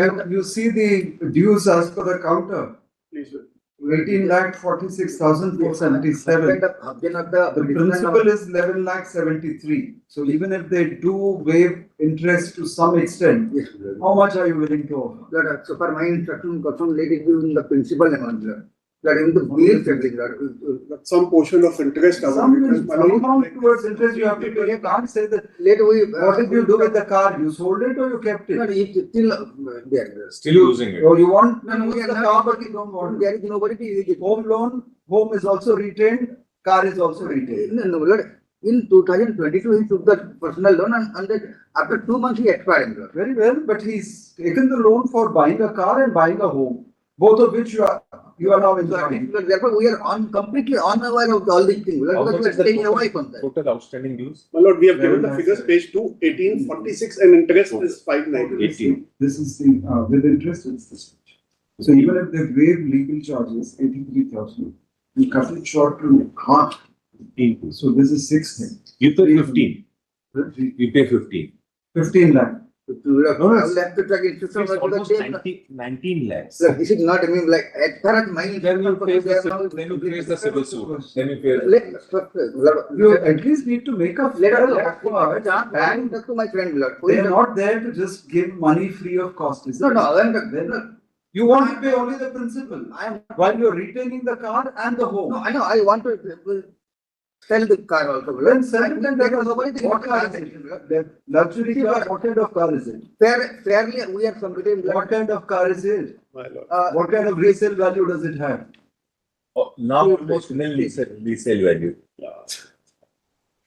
You see the dues as per the counter. Please. 18,46,477. The principal is 11,73,000. So even if they do waive interest to some extent, Yes, how much are you willing to offer? so for my instruction, let it be in the principal amount, that in the bills, everything, Some portion of interest. Some amount towards interest you have to pay. You can't say that. let we. What did you do with the car? You sold it or you kept No, it? it's still there. Still using it. Or you want No, to no, we use are the not, car but you don't want. there is nobody to use it. Home loan, home is also retained, car is also retained. No, Lord, in 2022, he took the personal loan and then after 2 months he expired. Lord. Very well, but he's taken the loan for buying a car and buying a home, both of which you are now So, enjoying. therefore, we are completely unaware of all these things. How Lord, much because is we are the staying away from that. total outstanding dues? My lord, we have given the Very figures, nice. page 2, 1846, and interest is 590. 18. This is the, with interest, it's this much. So even if they waive legal charges, 83,000, you cut it short to half. 15. So this is 6 You pay 15. You pay 15. 15 lakh. Lord, No, I it's- will have to track it. So, It's almost 19 lakhs. Sir, this is not, I mean, like, as far as my. Then you face they are the, now- then you face the civil suit. Then you face. You at least need to make a Let fair us, offer. and talk to my friend, Lord. They are not there to just give money free of cost, is No, it? no, I am, Then you want to pay only the principal I am, while you're retaining the car and the no, home. I know, I want to sell the car also. Lord. Then sell it and There that is was nobody what car is it? The luxury car, what kind of car is it? Fairly, we are competing. What kind of car is it? My lord. What kind of resale value does it have? Now almost nil resale value.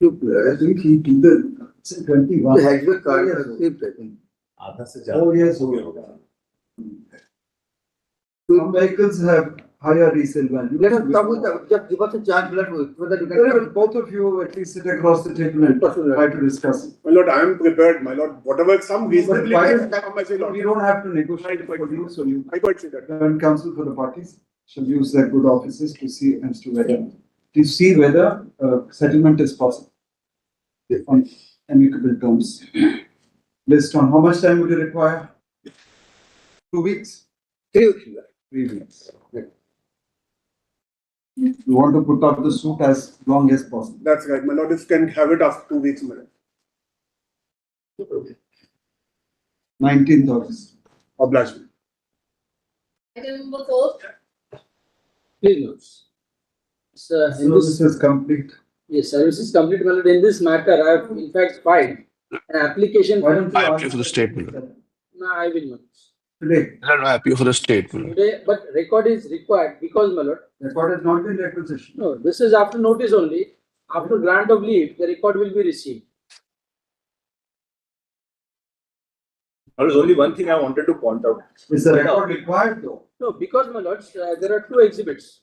I think he did the, it's 21. The hatchback car Yes. is cheap, I think. आधा से Oh, yes. Some vehicles have higher resale value. Let us talk with the, just give us a chance, Lord, so that you Very well, can. both of you at least sit across the table and try to discuss it. My lord, I am prepared, my lord, whatever, some reasonably. why- We We don't have to negotiate for you, so you I quite see that. and counsel for the parties shall use their good offices to see as to whether settlement is possible on amicable terms. Based on how much time would you require? 2 weeks? 3 weeks, Lord. 3 weeks. You want to put up the suit as long as possible. That's right, my lord, if can have it after 2 weeks, my lord. 19th August. Oblige me. Item number 4. Please notes. So, in So this, this is complete. yes, service is complete, but in this matter, I have in fact filed an application. Why don't you I ask appeal for the statement. No, I will not. Today, I appeal for the statement. Today, but record is required because, my lord, record has not been requisitioned. no, this is after notice only. After grant of leave, the record will be received. There is only one thing I wanted to point out. Is the record required though? No, because, my lords, there are 2 exhibits.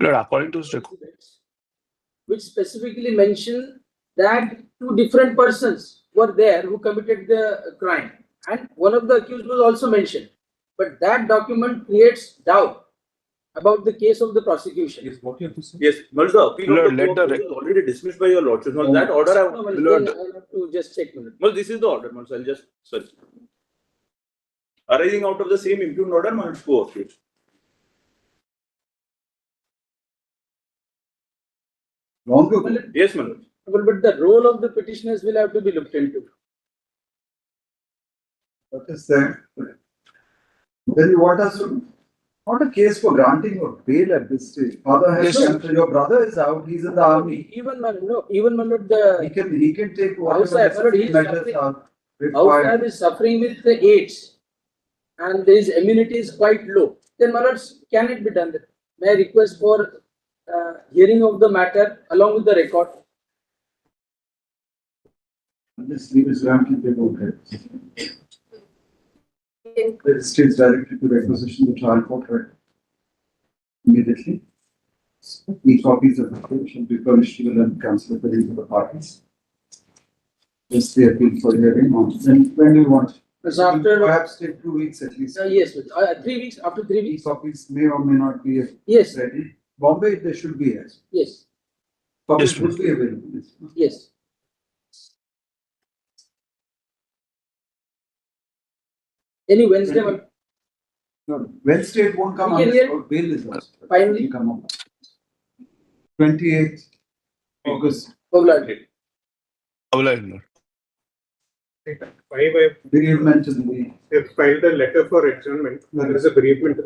Lord, according to his record, Which specifically mention that 2 different persons were there who committed the crime. And one of the accused was also mentioned. But that document creates doubt about the case of the prosecution. Yes, what you have to say? Yes, but the appeal Lord, of the let the court is already dismissed by your lordship. Now that order, No, well, Lord. then I have to just check. Minute. well, this is the order, Mons. I'll just search. Arising out of the same impugned order, Mons, go accused. Long ago. Well, Yes, Mons. but the role of the petitioners will have to be looked into. What is that? Then you want us to, not a case for granting of bail at this stage. Father has, Yes. cancelled. Your brother is out, he's in the army. Even my lord, the He can take Outside, whatever he is measures suffering. are outside required. is suffering with the AIDS and his immunity is quite low. Then, my lords, can it be done? May I request for hearing of the matter along with the record? This leave is granted, they don't have. The states directed to requisition the trial court record immediately. E-copies of the court shall be furnished to the learned counsel according to the parties. Yes, they appeal for hearing on. Then when do you want? So after, Perhaps take 2 weeks at least. yes, 3 weeks, after 3 weeks? E-copies may or may not be Yes, ready. Bombay, they should be as. yes, Copies Yes, would be available. yes. Any Wednesday, No, Wednesday it won't come We can unless hear- bail is lost. Finally. It will come up. 28th August, Pogla. bereavement in the, They filed a letter for adjournment. There is a bereavement.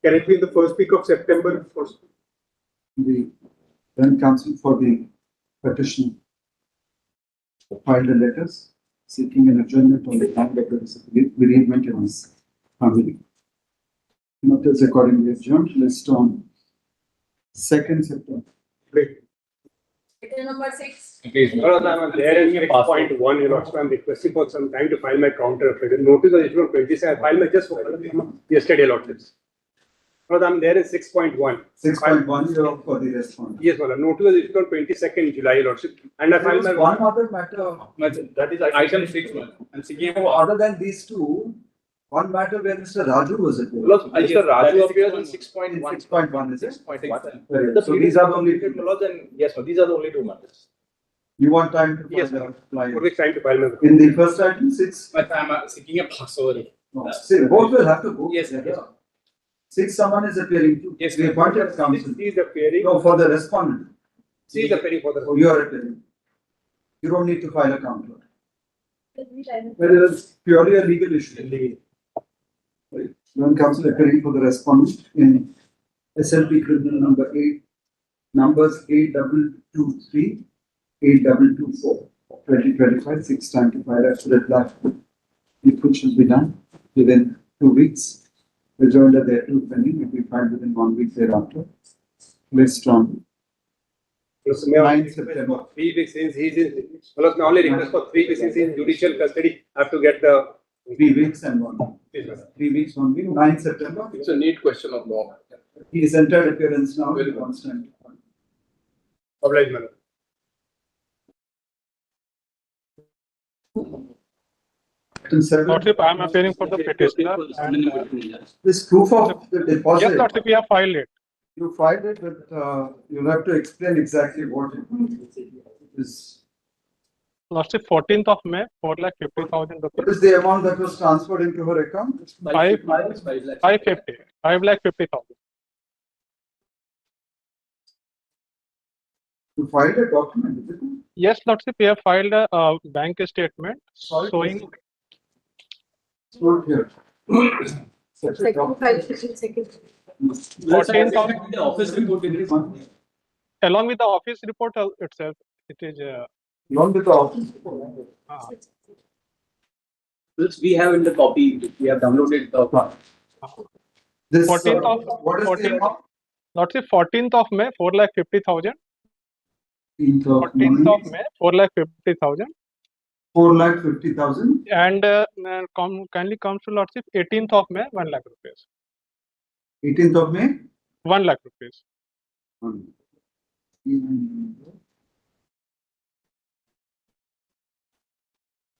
Can it be in the first week of September? the then counsel for the petition filed the letters seeking an adjournment on the ground that there is a bereavement in his family. Notice accordingly adjourned, list on 2nd September. Item number 6. There is 6.1, you know, so I'm requesting for some time to file my counter. Notice was issued on 27, I filed my just yesterday lordship. No, I'm there is 6.1. 6.1 you're for the respondent. Yes, well, notice was issued on 22nd July lordship, and I There filed was my. one other matter, That is item 6. And seeking other than these two, one matter where Mr. Raju was at. Mr. Raju appears in 6.1. 6.1 is it? 6.1. Very good. So these are the only two. Then yes, no, these are the only two matters. You want time to Yes, file sir. the reply? For which time to file my. In the first item, 6. But I'm seeking a password. No, see, both will have to go. Yes, together. yes. 6, someone is appearing too. Yes, We appointed counsel. She is appearing. No, for the respondent, She is appearing for the. you are appearing. You don't need to file a counter. Let me try. But it is purely a legal issue. Right. When counsel appearing for the respondent in SLP criminal number 8, numbers 8223, 8224, 2025, 6 time to file accurate draft. Which should be done within 2 weeks. Rejoinder thereto pending, if we find within 1 week thereafter. List on 9 September. 3 weeks since he's in, well, my only request for 3 weeks since he's in judicial custody, I have to get the. 3 weeks and 1 week. 3 weeks, 1 week, 9 September. It's a neat question of law. He is entered appearance now in constant. Obliged, madam. Item 7, Lordship, I am appearing for the petitioner and this proof of the yes, deposit, Lordship, we have filed it. you filed it, but you'll have to explain exactly what it is. Lordship, 14th of May, 4,50,000 What rupees. is the amount that was transferred into her account? 550, 5,50,000. You filed a document, is it? Yes, Lordship, we have filed a bank statement Sorry? showing It's not here. Separate Second document. file, second. 14th of, The office report. along with the office report itself, it is, Along with the office. Which we have in the copy, we have downloaded the. This, 14th of- what is the 14th amount? Lordship, 14th of May, 4,50,000. 14th 14th of May, 4,50,000. 4,50,000. And kindly comes to Lordship, 18th of May, 1 lakh rupees. 18th of May. 1 lakh rupees.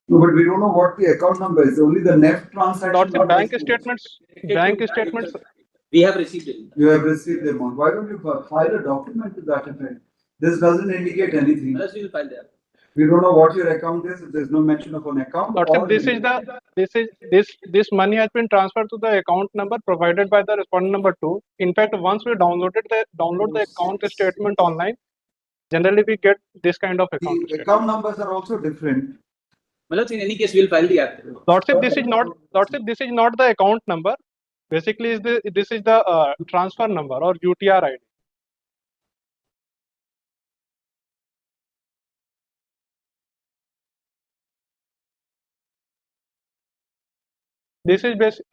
No, but we don't know what the account number is, only the net transaction. Lordship, number bank is- statements, We have received it. You have received the amount, why don't you file a document to that effect? This doesn't indicate anything, Unless we will file there. we don't know what your account is, there's no mention of an account. Lordship, or- this money has been transferred to the account number provided by the respondent number 2. In fact, once we download the account statement online, generally we get this kind of account The statement. account numbers are also different. Well, in any case, we will file the act. Lordship, this is not the account number. Basically, this is the transfer number or UTR ID. This is basic.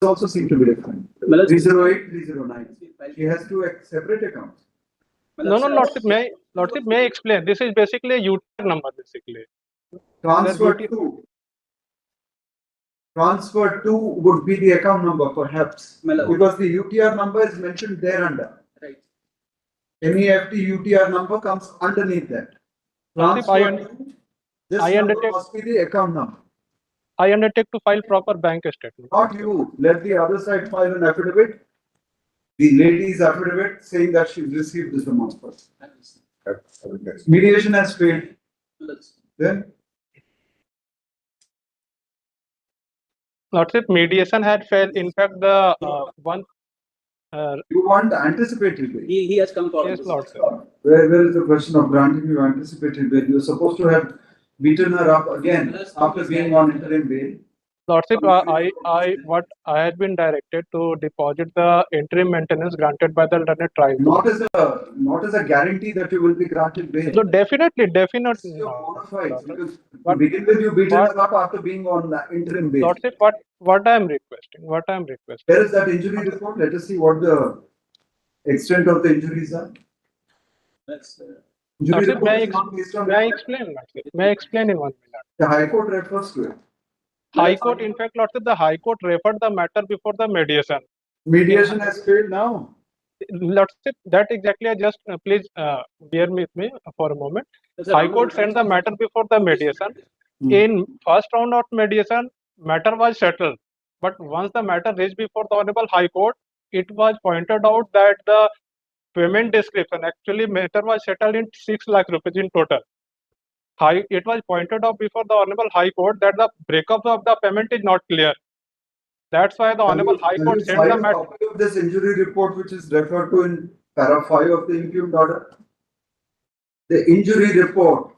Also seem to be different. Well, 308, 309. She has two separate accounts. No, Lordship, may I explain? This is basically a UTR number, basically. Transfer two. Transfer two would be the account number perhaps, because the UTR number is mentioned there under. Right. NEFT UTR number comes underneath that. Transfer two, this I number undertake- must be the account number. I undertake to file proper bank statement. Not you, let the other side file an affidavit. the lady's affidavit saying that she received this amount first. Mediation has failed. Then Lordship, mediation had failed. In fact, the one. you want anticipated bail. He has come forward. Yes, Lordship. Where is the question of granting you anticipated bail? You're supposed to have beaten her up again after being on interim bail. Lordship, what I had been directed to deposit the interim maintenance granted by the learned trial. Not as a guarantee that you will be granted bail. So definitely. You're bona fides, because to begin with, you beaten her up after being on interim bail. Lordship, what I am requesting. Where is that injury report? Let us see what the extent of the injuries are. That's, Injury Lordship, report is not based on. may I explain? Lordship? May I explain in 1 minute? The High Court refers to it. High Court, in fact, Lordship, the High Court referred the matter before the mediation. Mediation has failed now. Lordship, that exactly I just please bear with me for a moment. High Court sent the matter before the mediation. In first round of mediation, matter was settled. But once the matter reached before the Honorable High Court, it was pointed out that the payment description, actually matter was settled in 6 lakh rupees in total. It was pointed out before the Honorable High Court that the breakup of the payment is not clear. That's why the Honorable High Court sent the matter. Copy of this injury report, which is referred to in para 5 of the impugned order. The injury report.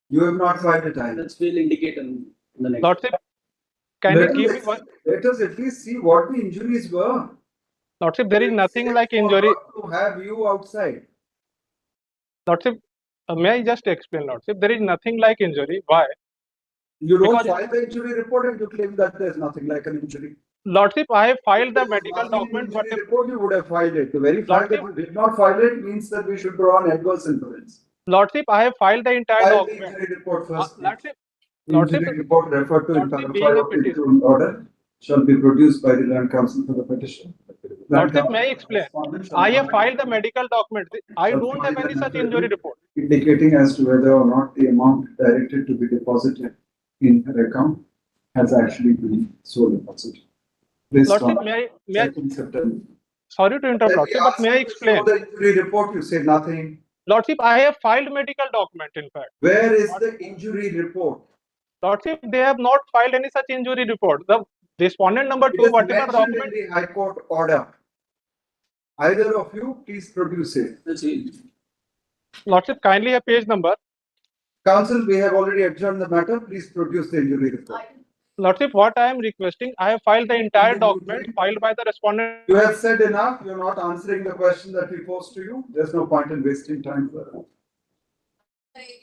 You have not filed it either. That will indicate in the next. Lordship, can you give me one? Let us at least see what the injuries were. Lordship, there is nothing like injury. To have you outside. Lordship, may I just explain, Lordship? There is nothing like injury. Why? You don't Because- file the injury report and you claim that there's nothing like an injury. Lordship, I have filed the If there's medical nothing in document, the but injury report, you would have filed it. The very fact that you did not file it means that we should draw an adverse inference. Lordship, I have filed the entire File the document. injury report first. Lordship, Injury report referred to in Lordship, paragraph being 5 a of the petition. impugned order shall be produced by the land council for the petition. Lordship, may I explain? I have filed the medical document. I don't have any such injury report. Indicating as to whether or not the amount directed to be deposited in her account has actually been so deposited. Based Lordship, on may I, 2nd September. sorry to interrupt, Then we Lordship, but asked may I you to show explain? the injury report, you say nothing. Lordship, I have filed medical document, in fact. Where is the injury report? Lordship, they have not filed any such injury report. The respondent number It 2, is whatever mentioned document. in the High Court order. Either of you, please produce it. That's it. Lordship, kindly a page number. Council, we have already adjourned the matter. Please produce the injury report. Lordship, what I am requesting, I have filed the entire document filed by the respondent. You have said enough. You're not answering the question that we posed to you. There's no point in wasting time further.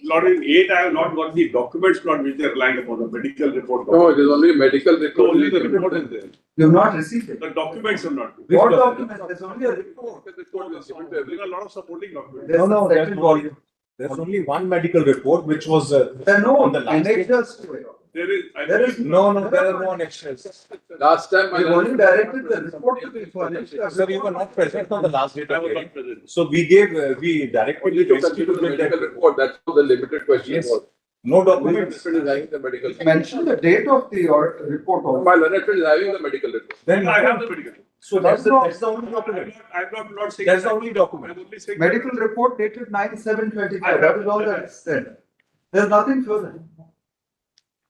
Lord, in 8, I have not got the documents on which they're relying upon, the medical report. No, it is only medical report. Only the report is there. You have not received it. The documents are not. What document? There's only a report. There are a lot of supporting documents. There's No, the there's second no- volume. There's only one medical report which was. There are no On the last annexures to it. There is, I There is believe, No, there are no annexures. Last time. We've only directed the report to be furnished. Sir, you were not present on the last date I of was hearing. not present. So we directed Only the to consider the institute medical that report, that's what the limited question Yes. was. no My documents. learned friend is having the medical. Mention the date of the report also. My learned friend is having the medical report. Then I have the medical. So that's the only I'm document. not saying. That's the only document. I'm only saying. Medical report dated 9/7/25. I have- That is all that is said. There's nothing further.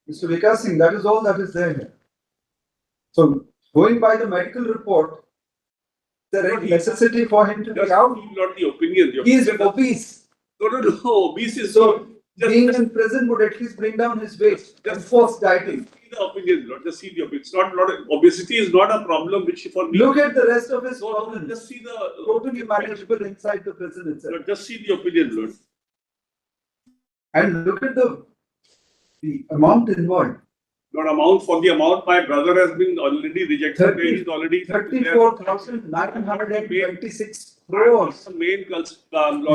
Mr. Vikas Singh, that is all that is there here. So going by the medical report, is there any necessity for him to be Just out? not the opinion. the He is opinion- obese. No, obese is So just- being in prison would at least bring down his weight. Just- Enforced dieting. see the opinion, not just see the opinion. It's not, obesity is not a problem which for me. Look at the rest of his No, problems. just see the. Totally manageable inside the prison itself. No, just see the opinion, Lord. And look at the amount involved. Not amount for the amount my brother has been already rejected. He is already. 34,926 crores. The main Is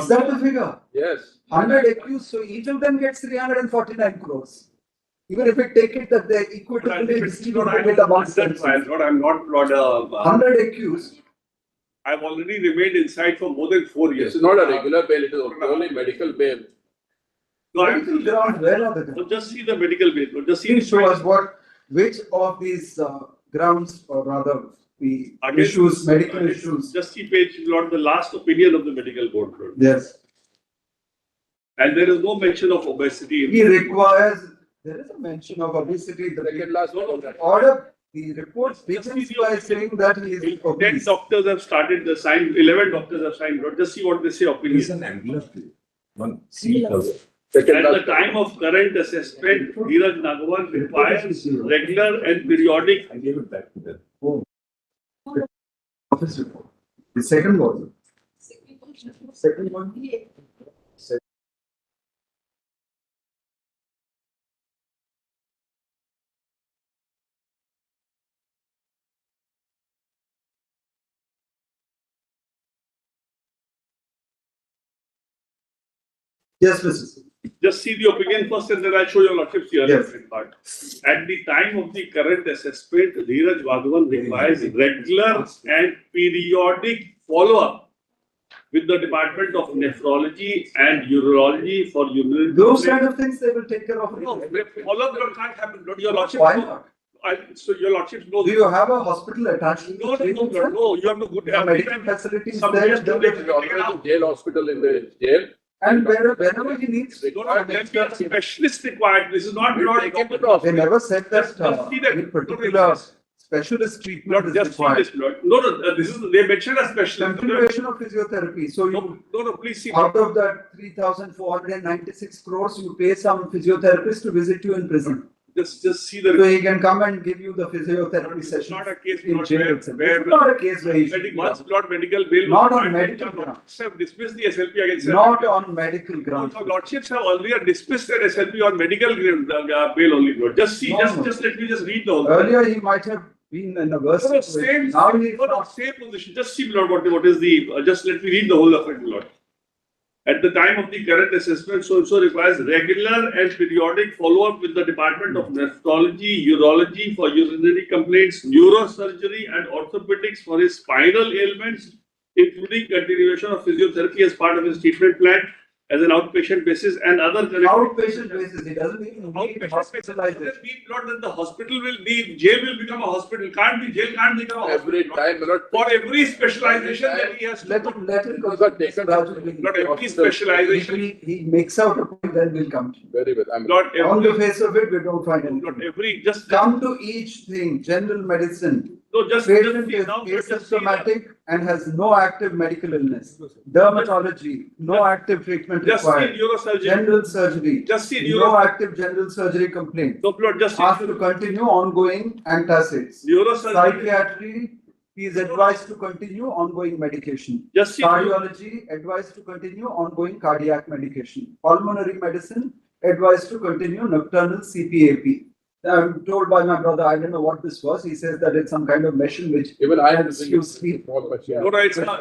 that the figure? Yes. 100 accused, so each of them gets 349 crores. Even if we take it that they equitably distributed it amongst themselves. I'm not, 100 accused, I've already remained inside for more than 4 years. This is not a regular bail, it is only medical bail. No, medical grounds, where are the So grounds? just see the medical bill. Just see. Please show us which of these grounds, or rather, the Again, issues, medical again, issues. Just see page, Lord, the last opinion of the medical board, Lord. Yes. And there is no mention of obesity. He requires, there is a mention of obesity, Second last one on that. order, the report begins by saying that he is 10 obese. doctors have started the sign, 11 doctors have signed, Lord. Just see what they say opinion. One C plus. Second At the last. time of current assessment, Dheeraj Nagwan requires regular and periodic. I gave it back to them. Office report. The second one. Second one. Yes, Mrs. Just see the opinion first and then I'll show your lordship's here. Yes. Part. At the time of the current assessment, Dheeraj Bhagwan requires regular and periodic follow-up with the Department of Nephrology and Urology for urinary. Those kind of things they will take care of. No, follow-up can't happen, Lord. Your lordship. Why not? So your lordship knows. Do you have a hospital attached to No, the treatment center? no, you have no good. The medical facilities Some there, years then they they- will take it Always out. a jail hospital in the jail. and wherever he needs. There be a specialist required. This is not. You Lord, take it to the They hospital. never said that Just see that. any particular specialist treatment is Just see required. this, Lord. No, this is, they mentioned a specialist. Continuation of physiotherapy, so you, No, please see. out of that 3,496 crores, you pay some physiotherapist to visit you in prison. Just see So the. he can come and give you the physiotherapy It's session not a case, in Lord, jail where- itself. where- It's not a case where he should be Once out. Lord medical bail. Not on was medical granted, grounds. have dismissed the SLP against. Not on medical grounds. Your lordships have earlier dismissed that SLP on medical bail only, Lord. Just see, No, no. just let me just read the whole. Earlier, he might have been in a worse No, situation. same, Now he is not. same position. Just see, Lord, what is the, just let me read the whole of it, Lord. At the time of the current assessment, so also requires regular and periodic follow-up with the Department of Nephrology, Urology for urinary complaints, neurosurgery and orthopedics for his spinal ailments, including continuation of physiotherapy as part of his treatment plan as an outpatient basis and other. Outpatient basis, he doesn't even need Outpatient basis. hospitalization. Doesn't mean, Lord, that the hospital will need, jail will become a hospital. Jail can't become a hospital. Every time, Lord. For every specialization that he has to. Let him go. Got taken Gradually. Not every If specialization. he makes out a point, then we'll come to you. Very well. I'm Not On the every, face of it, we don't find not anything. every, just. Come to each thing, general medicine. No, just Patient see is now, just see asymptomatic and has no active medical illness. Dermatology, no active treatment Just see required. neurosurgery. General surgery, Just see no neuro. active general surgery complaint. No, Lord, just see Asked to continue ongoing antacids. neurosurgery. Psychiatry, he is advised to continue ongoing medication. Just see. Cardiology, advised to continue ongoing cardiac medication. Pulmonary medicine, advised to continue nocturnal CPAP. I'm told by my brother, I don't know what this was. He says that it's some kind of machine which even I am helps using you it. sleep. Small machine. No,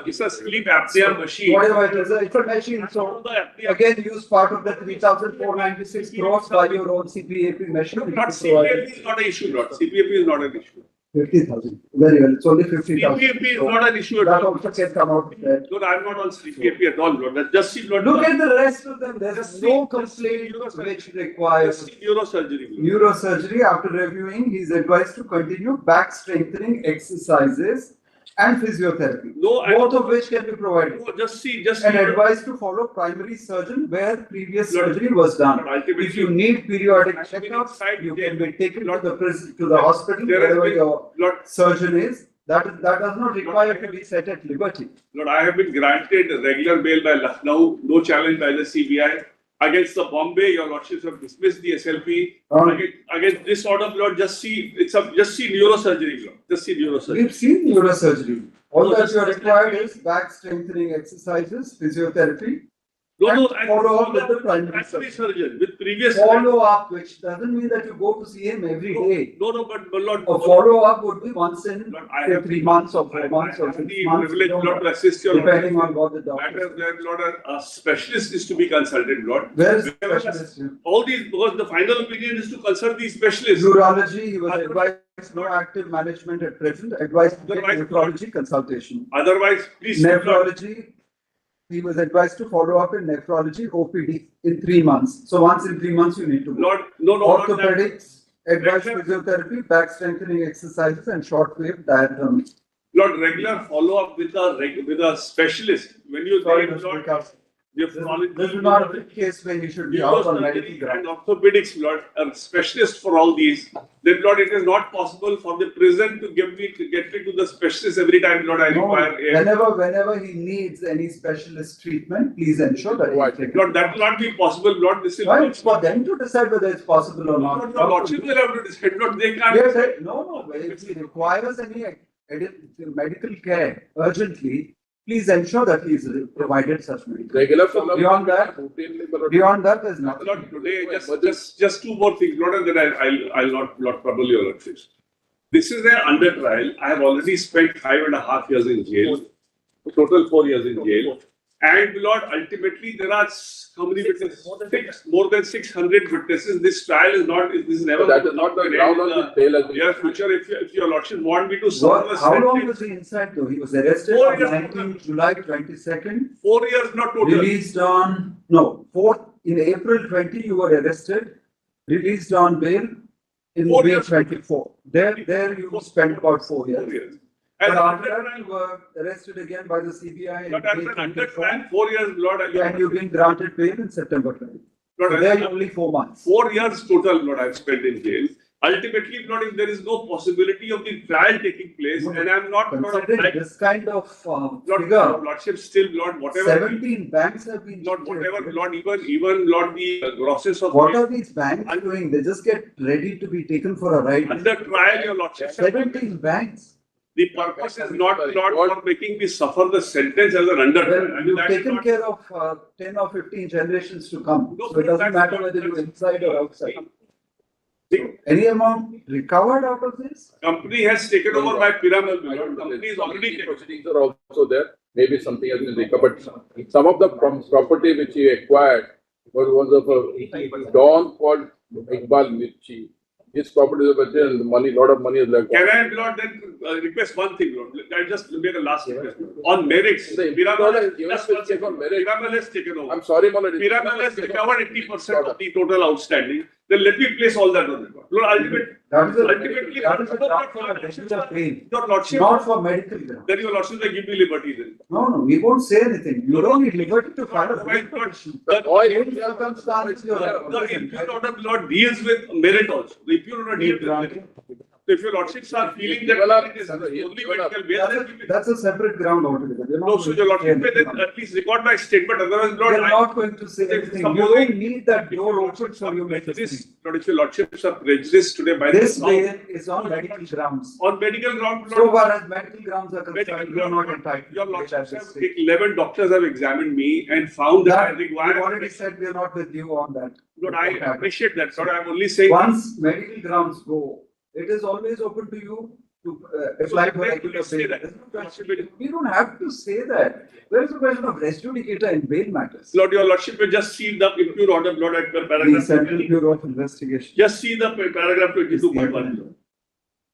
it's a sleep apnea machine. Whatever it is, it's a machine. So again, use part of the 3,496 crores by your own CPAP machine. Not CPAP is not an issue, Lord. CPAP is not an issue. 50,000. Very well. It's only 50,000. CPAP is not an issue at That all. also can come out there. Lord, I'm not on CPAP at all, Lord. Just see, Lord. Look at the rest of them. There's Just no see- just see complaint which requires Just see neurosurgery. Lord. neurosurgery. After reviewing, he is advised to continue back strengthening exercises and physiotherapy. No, Both of which can be provided. No, just see, And advised to follow primary surgeon where previous surgery was done. Ultimately, If you need periodic checkups, you can be taken to the hospital There has wherever been- your Lord, surgeon is. That does not require to be set at liberty. Lord, I have been granted regular bail by Lucknow, no challenge by the CBI. Against the Bombay, your lordships have dismissed the SLP. Against this order, Lord, just see neurosurgery, Lord. Just see neurosurgery. We've seen neurosurgery. All No, that just- you are required is back strengthening exercises, physiotherapy, No, and follow up with the primary primary surgeon. surgeon with previous. Follow up, which doesn't mean that you go to see him every day. No, but Lord. A follow up would be once in Lord, I say have 3 months or 4 I months or have 6 the months, privilege, you Lord, know, to assist your depending on what the doctor matter says. where, Lord, a specialist is to be consulted, Lord. Where is the Wherever- specialist here? All these, because the final opinion is to consult the specialist. Urology, he was advised no active management at present, advised to get Otherwise- nephrology consultation. Otherwise, please. Nephrology, he was advised to follow up in nephrology OPD in 3 months. So once in 3 months, you need to go. Lord, no, not that. Orthopedics, advanced physiotherapy, back strengthening exercises and shortwave diathermy. Lord, regular follow-up with a specialist. When you Sorry, say, Mr. Lord, Vikas. nephrology, This is not a case where you should be out on medical neurosurgery ground. and orthopedics, Lord, a specialist for all these. Then, Lord, it is not possible for the prison to get me to the specialist every time, Lord, I No, require. whenever he needs any specialist treatment, please ensure that he take it. Lord, that will not be possible, Lord. This will Right, it's for them to decide whether it's possible or not. Lord, your Lordship will have to decide, Lord, they can't. We have said, no, if he requires any medical care urgently, please ensure that he is provided such medical. Regular follow-up. Beyond that, beyond that, there's Lord, nothing. today, just two more things, Lord, and then I'll not trouble your Lordships. This is their under trial. I have already spent 5.5 years in jail, total 4 years in jail. And Lord, ultimately, there are how many witnesses? More than 600 witnesses. This trial is not, this is never. That is not the ground on the bail. Near future, if your Lordship want me to How long was he inside though? He was arrested 4 on years. 19 July 22nd. 4 years, not total. Released on, no, 4th, in April 20, you were arrested, released on bail in 4 May years. 24. There you spent about 4 years. 4 years. But And after that, you were arrested again by the CBI in But as May an under 24. trial, 4 years, Lord, And you've been granted bail in September 20. Lord, So there only 4 months. 4 years total, Lord, I've spent in jail. Ultimately, Lord, if there is no possibility of the trial taking place, No, and I'm not, Lord, Considering like, this kind of Lord, figure, Lordship still, Lord, whatever. 17 banks have been. Lord, whatever, cheated. Lord, even, Lord, the grosses of. What are these banks doing? They just get ready to be taken for a ride. Under trial, your Lordship. 17 banks. The purpose is not for making me suffer the sentence as an under trial. Well, you've taken care of 10 or 15 generations to come. No, So it doesn't that's matter not- whether you're inside or outside. The Any amount recovered out of this? company has taken over my pyramid, Lord. Company is already taken. Proceedings are also there. Maybe something has been recovered. Some of the property which he acquired was of a don called Iqbal Mirchi. His property is of a money, lot of money is left. Can I, Lord, then request one thing, Lord? I just make a last request. On merits, The Piramal Lord has given us a check on merit. has taken over. I'm sorry, Malad. Piramal has recovered 80% of the total outstanding. Then let me place all that on record. Lord, ultimately, That is a draft for a regular bail, your Lordship, not for medical grounds. then your Lordship will give me liberty then. No, we won't say anything. You don't need liberty to file a bail petition. In circumstances, you're The impure order, Lord, deals with merit also. The impure order deals with merit. So if your Lordships are feeling that merit is only medical bail, then give me. That's a separate ground altogether. They're not No, so going your to say Lordship may then anything. at least record my statement, otherwise, Lord, They're not going to say anything. You don't need that If your door open Lordships for are you to prejudiced, speak. Lord, if your Lordships are prejudiced today by This the bail is on medical grounds. on medical ground, So Lord, far as medical grounds are medical concerned, you are not ground, entitled. your to bail Lordships at have, this stage. 11 doctors have examined me and found that I That, we've require. already said we are not with you on that. Lord, I appreciate that, Lord, I'm only saying. Once medical grounds go, it is always open to you to apply for then regular please say bail. that. There's no question. We don't have to say that. There is a question of res judicata in bail matters. Lord, your Lordship will just see the impure order, Lord, at the The paragraph. Central Bureau of Investigation. Just see the paragraph is the 22.1. amendment.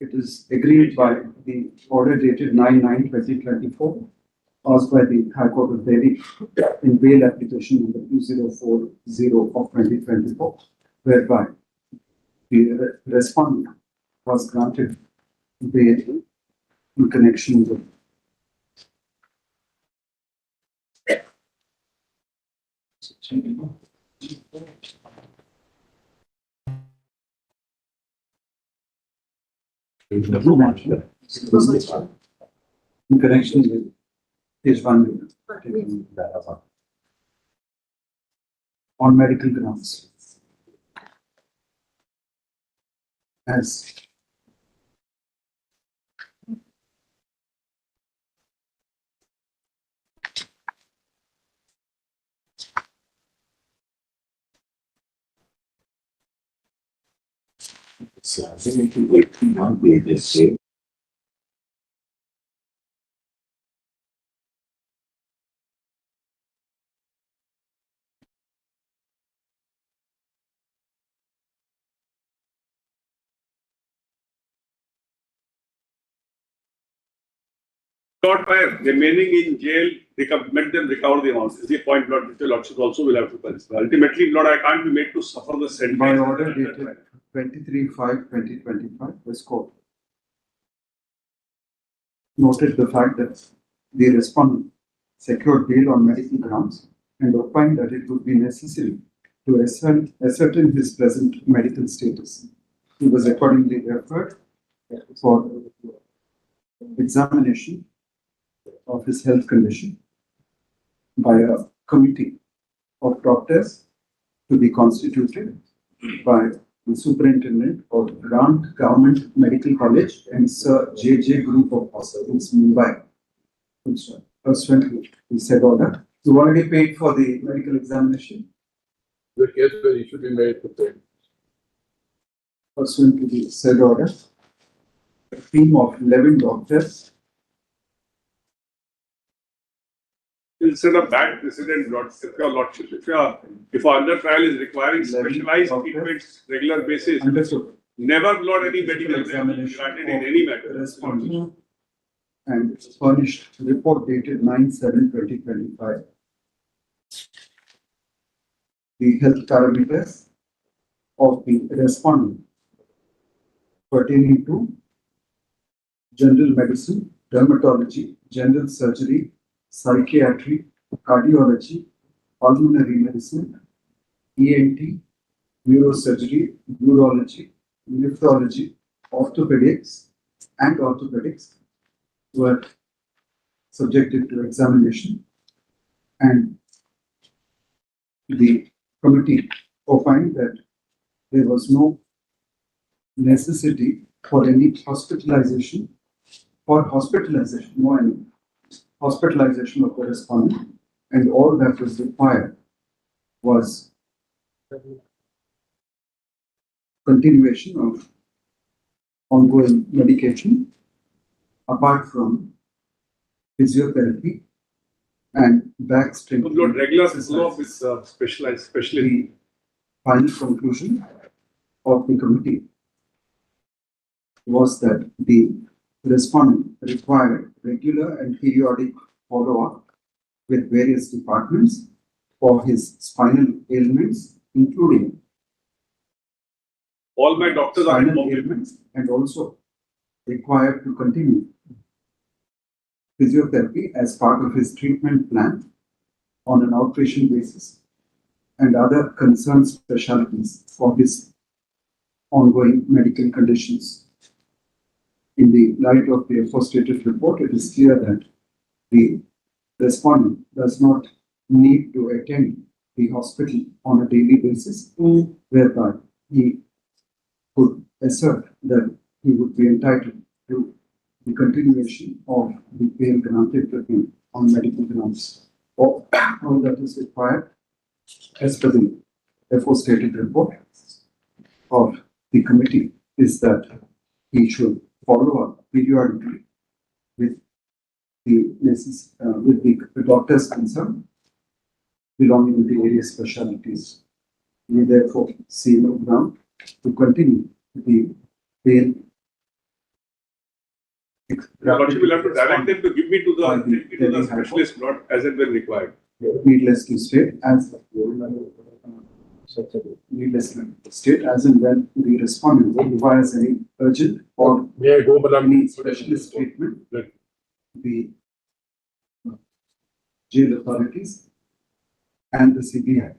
It is agreed by the order dated 9/9/2024, passed by the High Court of Delhi in bail application number 2040 of 2024, whereby the respondent was granted bail in connection with in connection with his one on medical grounds. As Not by remaining in jail, make them recover the amounts. Is the point, Lord, which your Lordship also will have to consider. Ultimately, Lord, I can't be made to suffer the sentence. by order dated 23/5/2025, this court noted the fact that the respondent secured bail on medical grounds and opined that it would be necessary to ascertain his present medical status. He was accordingly referred for examination of his health condition by a committee of doctors to be constituted by the superintendent of Grant Government Medical College and Sir J.J. Group of Hospitals, Mumbai. Pursuant to the said order, you already paid for the medical examination. The case where he should be made to pay. Pursuant to the said order, a team of 11 doctors Will set a bad precedent, your lordship. If under trial is requiring specialized treatments regular basis, undertook never allowed any medical examination granted in any matter. respondent and furnished report dated 9/7/2025. The health parameters of the respondent pertaining to general medicine, dermatology, general surgery, psychiatry, cardiology, pulmonary medicine, ENT, neurosurgery, urology, nephrology, orthopedics, were subjected to examination, and the committee opined that there was no necessity for any hospitalization, hospitalization of the respondent, and all that was required was continuation of ongoing medication apart from physiotherapy and back strengthening. Lord, regular exercise. follow-up with specialized. The final conclusion of the committee was that the respondent required regular and periodic follow-up with various departments for his spinal ailments, including All my doctors are spinal involved. ailments, and also required to continue physiotherapy as part of his treatment plan on an outpatient basis, and other concerned specialties for his ongoing medical conditions. In the light of the aforestated report, it is clear that the respondent does not need to attend the hospital on a daily basis, whereby he could assert that he would be entitled to the continuation of the bail granted to him on medical grounds. All that is required as per the aforestated report of the committee is that he should follow up periodically with the doctors concerned belonging to the various specialties. We therefore see no ground to continue the bail. Your lordship will have to direct them to give me to By the Delhi High specialist, not as and when required. Needless to state, as and when the respondent requires any urgent or May I go, madam? any specialist treatment, the jail authorities and the CBI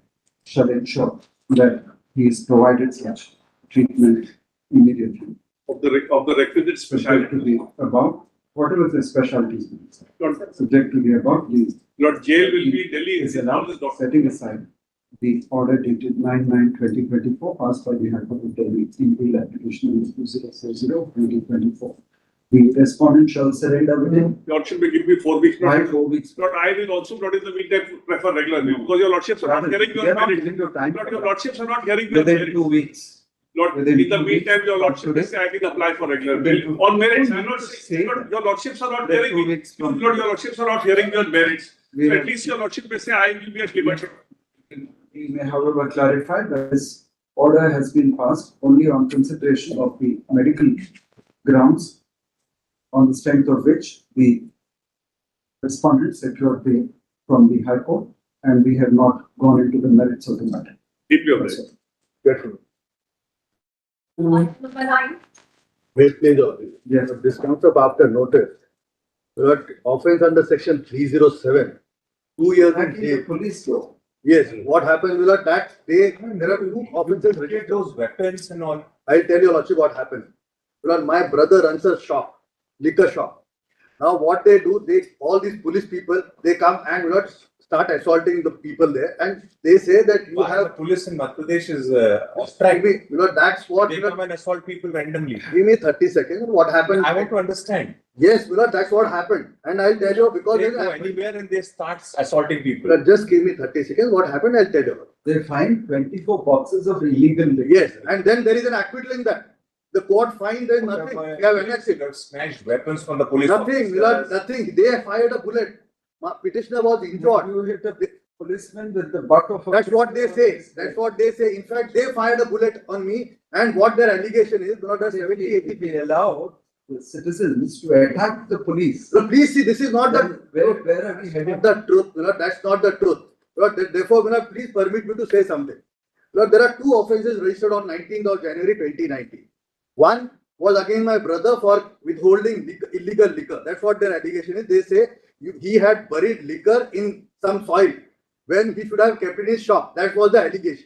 shall ensure that he is provided such treatment immediately. Of the requisite Subject to specialty. the above, whatever the specialties, Lord, subject to the above, the Lord, jail will be Delhi. is All allowed, the doctors. setting aside the order dated 9/9/2024 passed by the High Court of Delhi in bail application number 2040/2024. The respondent shall surrender within Lordship will give me 4 weeks. by Not, 4 weeks. not I will also not in the meantime prefer regular bail because your lordships are not Rather, hearing we your are not merits. giving you time Lord, for your that. lordships are not hearing your Within merits. 2 weeks. Lord, Within in the 2 weeks meantime, your from lordship today. will say I can apply for regular Within bail. 2 On merits, I'm weeks. not Say saying, that. your lordships are not Within hearing 2 me. weeks from Lord, your lordships are not hearing your merits. We So have- at least your lordship may say I will be at liberty. We may however clarify that this order has been passed only on consideration of the medical grounds on the strength of which the respondent secured bail from the High Court, and we have not gone into the merits of the matter. Deeply obliged. Number 9. Wait, please. Yes. This comes up after notice. But offense under section 307, 2 years in Attacking the jail. police law. Yes, what happened, Milord, that there are two offenses registered. Those weapons and all. I'll tell you also what happened. Milord, my brother runs a shop, liquor shop. Now what they do, all these police people, they come and Milord, start assaulting the people there, and they say that you Why have. the police in Madhya Pradesh is Strike me, Milord, that's what. They come and assault people randomly. Give me 30 seconds. What happened? I want to understand. Yes, Milord, that's what happened. And I'll tell you because They go anywhere and they start assaulting people. Milord, just give me 30 seconds. What happened? I'll tell you. They find 24 boxes of illegal liquor. Yes, and then there is an acquittal in that. The court finds there is nothing. They have annexed it. Snatched weapons from the police. Nothing, Milord, nothing. They fired a bullet. Petitioner was injured. You hit a policeman with the butt of a. That's what they say. That's what they say. In fact, they fired a bullet on me, and what their allegation is, Milord, that's 70, 80 If we allow the citizens to attack the police. So please see, this is not the Where are we headed? the truth. Milord, that's not the truth. Milord, therefore, Milord, please permit me to say something. Milord, there are two offences registered on 19th of January 2019. One was against my brother for withholding illegal liquor. That's what their allegation is. They say he had buried liquor in some soil when he should have kept in his shop. That was the allegation.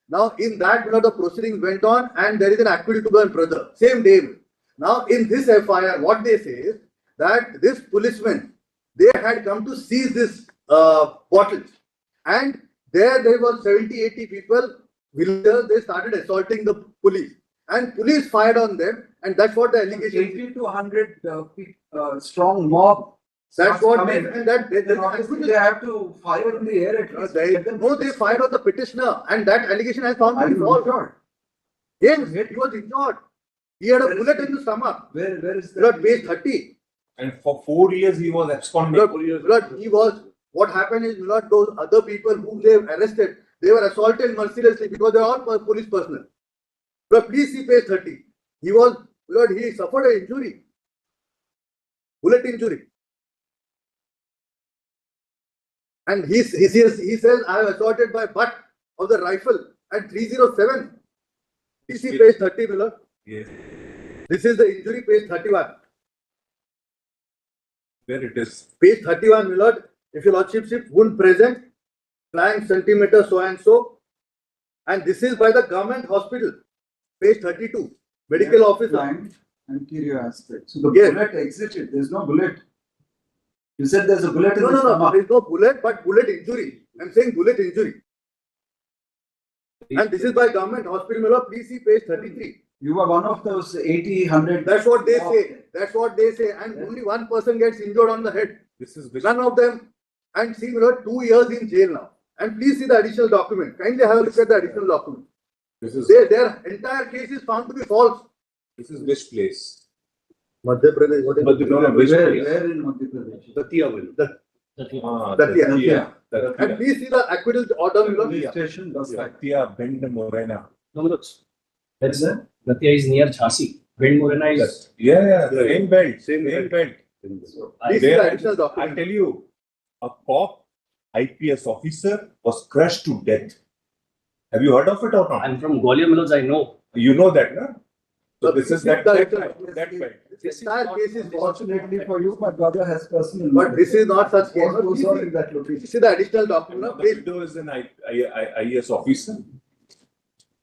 Now, in that, the proceedings went on, and there is an acquittal to my brother. Same day. Now, in this FIR, what they say is that this policeman, they had come to seize this bottles, and there were 70, 80 people, villagers, they started assaulting the police. And police fired on them, and that's what the allegation is. 80 to 100 strong mob. That's what they, and that they have to fire in the air at least. they fired on the petitioner, and that allegation has found to be false. Yes, he was injured. He had a bullet in the stomach. Where is that? Page 30. And for 4 years he was absconding. He was. What happened is, those other people whom they arrested, they were assaulted mercilessly because they are all police personnel. Please see page 30. He was, he suffered an injury, bullet injury. And he says, I am assaulted by butt of the rifle at 307. You see page 30, Milord? Yes. This is the injury, page 31. Where it is? Page 31, Milord. If your lordship, wound present, flank centimeter so and so. And this is by the government hospital. Page 32, medical officer. Anterior aspect. So the bullet exited. There's no bullet. You said there's a bullet in the stomach. No, there is no bullet, but bullet injury. I'm saying bullet injury. And this is by government hospital, Milord. Please see page 33. You were one of those 80, 100. That's what they say. That's what they say. And only one person gets injured on the head. This is none of them. And see, Milord, 2 years in jail now. And please see the additional document. Kindly have a look at the additional document. This is their entire case is found to be false. This is which place? Madhya Pradesh. What is Where in Madhya Pradesh? Datia. And please see the acquittal order. Datia, Bend Morena. No, that's that. Datia is near Jhansi. Bend Morena is. Yeah, same belt. Same belt. I tell you, a cop IPS officer was crushed to death. Have you heard of it or not? I'm from Gwalior, Milords, I know. You know that, no? So this is that belt. This entire case is fortunately for you, my brother has personal. But this is not such case. See the additional document. The widow is an IAS officer.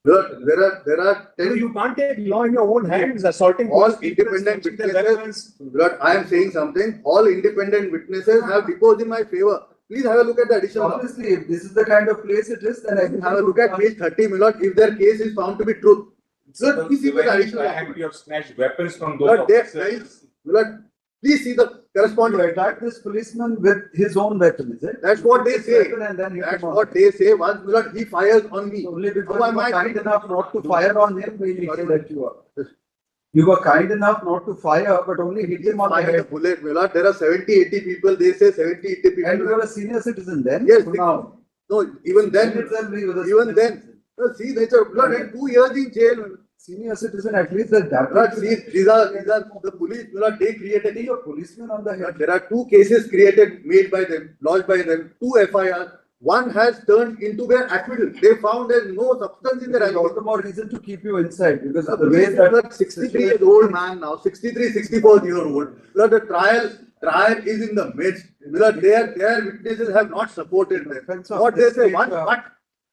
There are 10. You can't take law in your own hands, assaulting all independent witnesses. I am saying something. All independent witnesses have deposed in my favor. Please have a look at the additional. Obviously, if this is the kind of place it is, then I can have a look at page 30, Milord, if their case is found to be truth. So, please see the additional. You have snatched weapons from those officers. Milord, please see the corresponding. To attack this policeman with his own weapon, is it? That's what they say. That's what they say. Once, Milord, he fires on me. Only because you were kind enough not to fire on him, we need to let you up. You were kind enough not to fire, but only hit him on the head. Bullet, Milord. There are 70, 80 people. They say 70, 80 people. And you were a senior citizen then? Yes. No, even then. Even then. See, Milord, 2 years in jail. Senior citizen, at least that. See, these are the police. Milord, they created a policeman on the head. There are 2 cases made by them, lodged by them, 2 FIRs. One has turned into their acquittal. They found there's no substance in their allegation. All the more reason to keep you inside because of the way that 63-year-old man now, 63, 64-year-old. The trial trial is in the midst. Their witnesses have not supported them. Defense of What they this say, case, one,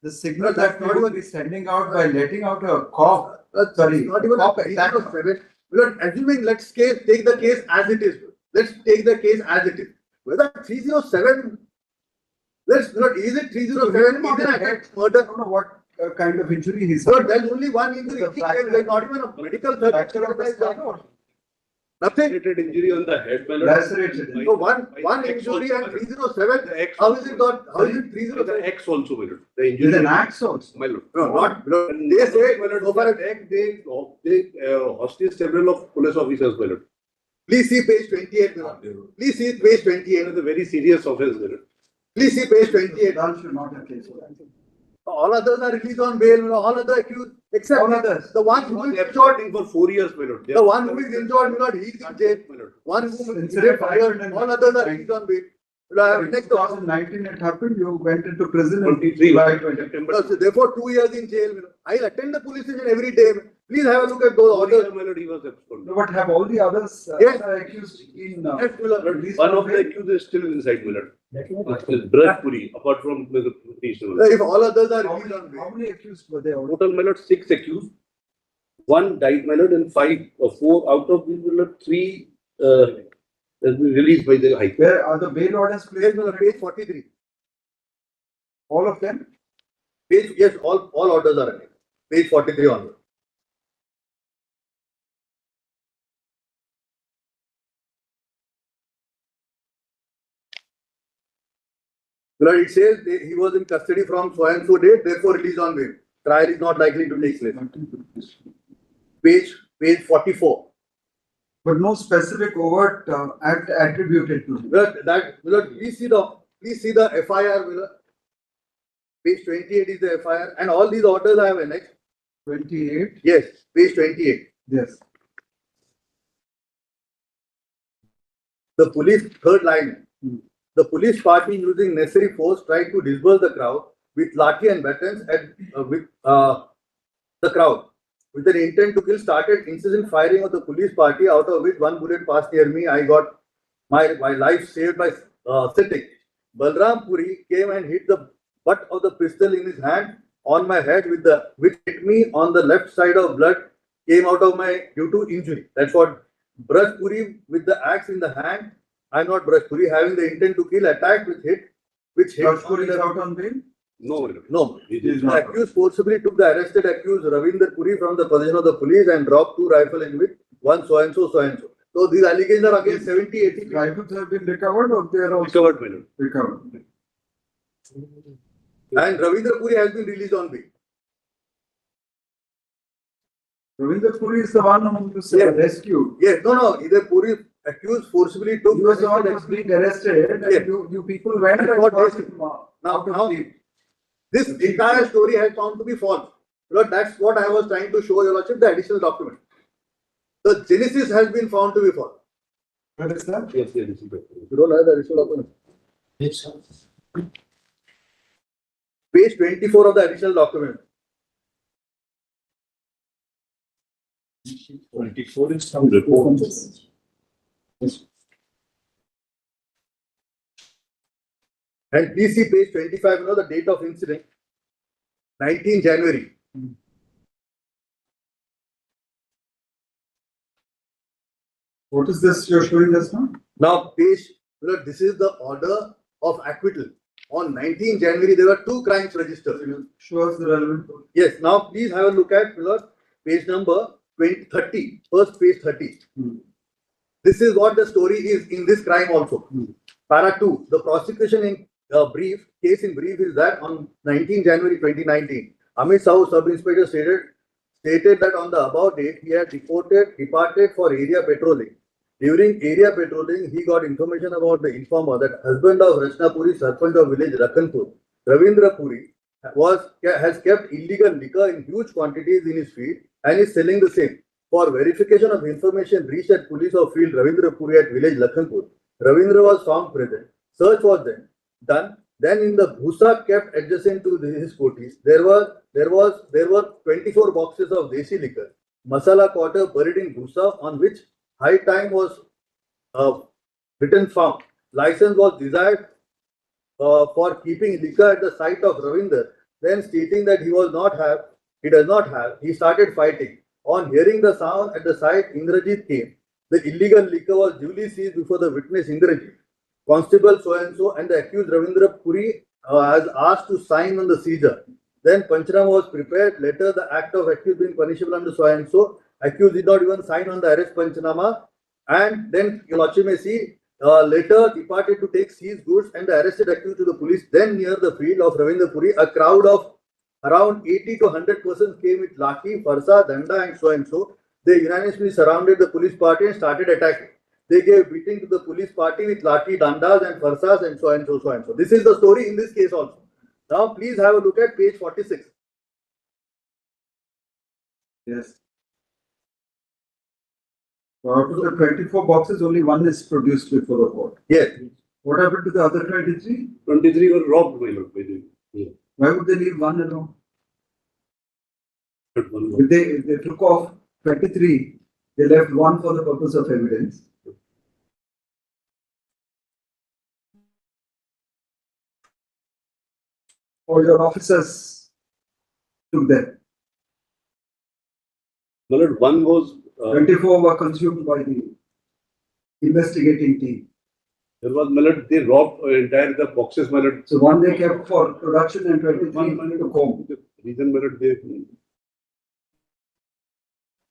the signal No, that's that we not would even- be sending out by letting out a cop, sorry, not even cop a attack. 307. Assuming take the case as it is. Let's take the case as it is. Whether 307, is it 307? Is it a murder? I don't know what kind of injury he's. So there's only one injury. The fracture. There's not even a medical Fracture of the certificate. skull. Nothing. Injury on the head. Lacerated. So one injury and 307. How is it not? How is it 307? The X also, my lord. The With injury. an axe also. My lord. No, not. They say, so far as- They hostage several of police officers, my lord. please see page 28. Please see page 28. It is a very serious offense, my lord. Please see page 28. Dal should not have case. All others are released on bail, all other accused, except All others. the one who is injured. Absconding for 4 years, my lord. The one who is injured, he is in jail. My lord. One who is Incident fired, happened in all others are released on bail. In Next, 2019 it happened, you went into prison in 23 July 20. September. so therefore 2 years in jail. I'll attend the police station every day. Please have a look at those 4 years, orders. my lord, he was absconding. No, but have all the others Yes. accused in Yes, my lord. released One on of the bail? accused is still inside, my lord. Brajpuri, apart from the police. If all others are How released on many, how bail. many accused were there? Total, my lord, 6 accused. 1 died, my lord, and 5 or 4 out of these, my lord, 3 has been released by the High Court. Where are the bail orders Yes, placed? my lord, page 43. All of them? Page, yes, all orders are attended. Page 43 onward. Lord, it says he was in custody from so and so date, therefore released on bail. Trial is not likely to take place. Page 44. But no specific overt act attributed to him. Lord, please see the FIR, Lord. Page 28 is the FIR, and all these orders I have annexed. 28, Yes, page 28. yes. The police, third line. The police party using necessary force tried to disperse the crowd with lathi and batons with the crowd. With an intent to kill, started incessant firing of the police party, out of which one bullet passed near me. I got my life saved by sitting. Balram Puri came and hit the butt of the pistol in his hand on my head which hit me on the left side of blood came out of my due to injury. That's what Braj Puri with the axe in the hand. I'm not Braj Puri, having the intent to kill, attacked with which hit. Rajpuri is out on bail? No, my lord. No. He is is The not. accused forcibly took the arrested accused Ravinder Puri from the possession of the police and dropped 2 rifles in which one so and so. So these allegations are against 70, 80 people. Rifles have been recovered or they are also recovered, my lord. recovered? And Ravinder Puri has been released on bail. Ravinder Puri is the one whom you said Yes. rescued. Yes, no, either Puri accused forcibly took. He was the one who was being arrested and Yes. you people went and What got is- him Now- out of now- the. This entire story has found to be false. Lord, that's what I was trying to show your lordship, the additional document. The genesis has been found to be false. What is that? Yes, yes, this is better. You don't have the additional document. Page 24 of the additional document. 24 is some report. And please see page 25, the date of incident, 19 January. What is this you're showing us now? Now, this is the order of acquittal. On 19 January, there were 2 crimes registered. Show us the relevant. Yes, now please have a look at page number 30, first page 30. This is what the story is in this crime also. Para 2, the prosecution in case in brief is that on 19 January 2019, Amit Sahu sub-inspector stated that on the above date, he had departed for area patrolling. During area patrolling, he got information about the informer that husband of Rachna Puri, Sarpanch of village Rakhanpur, Ravindra Puri, has kept illegal liquor in huge quantities in his field and is selling the same. For verification of information reached at police of field Ravindra Puri at village Lakhanpur, Ravindra was found present. Search was then done. Then in the bhusa kept adjacent to his coatis, there were 24 boxes of desi liquor, masala quarter buried in bhusa, on which high time was written form. License was desired for keeping liquor at the site of Ravinder, then stating that he does not have, he started fighting. On hearing the sound at the site, Indrajit came. The illegal liquor was duly seized before the witness Indrajit. Constable so and the accused Ravindra Puri has asked to sign on the seizure. Then Panchanama was prepared. Later, the act of accused being punishable under so and so. Accused did not even sign on the arrest Panchanama. And then you may see later departed to take seized goods and the arrested accused to the police. Then near the field of Ravindra Puri, a crowd of around 80 to 100 persons came with Laki, Farsa, Danda and so and so. They unanimously surrounded the police party and started attacking. They gave beating to the police party with Laki, Dandas and Farsas and so and so, so and so. This is the story in this case also. Now please have a look at page 46. Yes. Out of the 24 boxes, only one is produced before the court. Yes. What happened to the other 23? 23 were robbed, my lord, by the Why would they leave one alone? If they took off 23, they left one for the purpose of evidence. Or your officers took them. My lord, one was 24 were consumed by the investigating team. there was, my lord, they robbed entire the boxes, my lord. So one they kept for production and 23 took home. Reason, my lord, they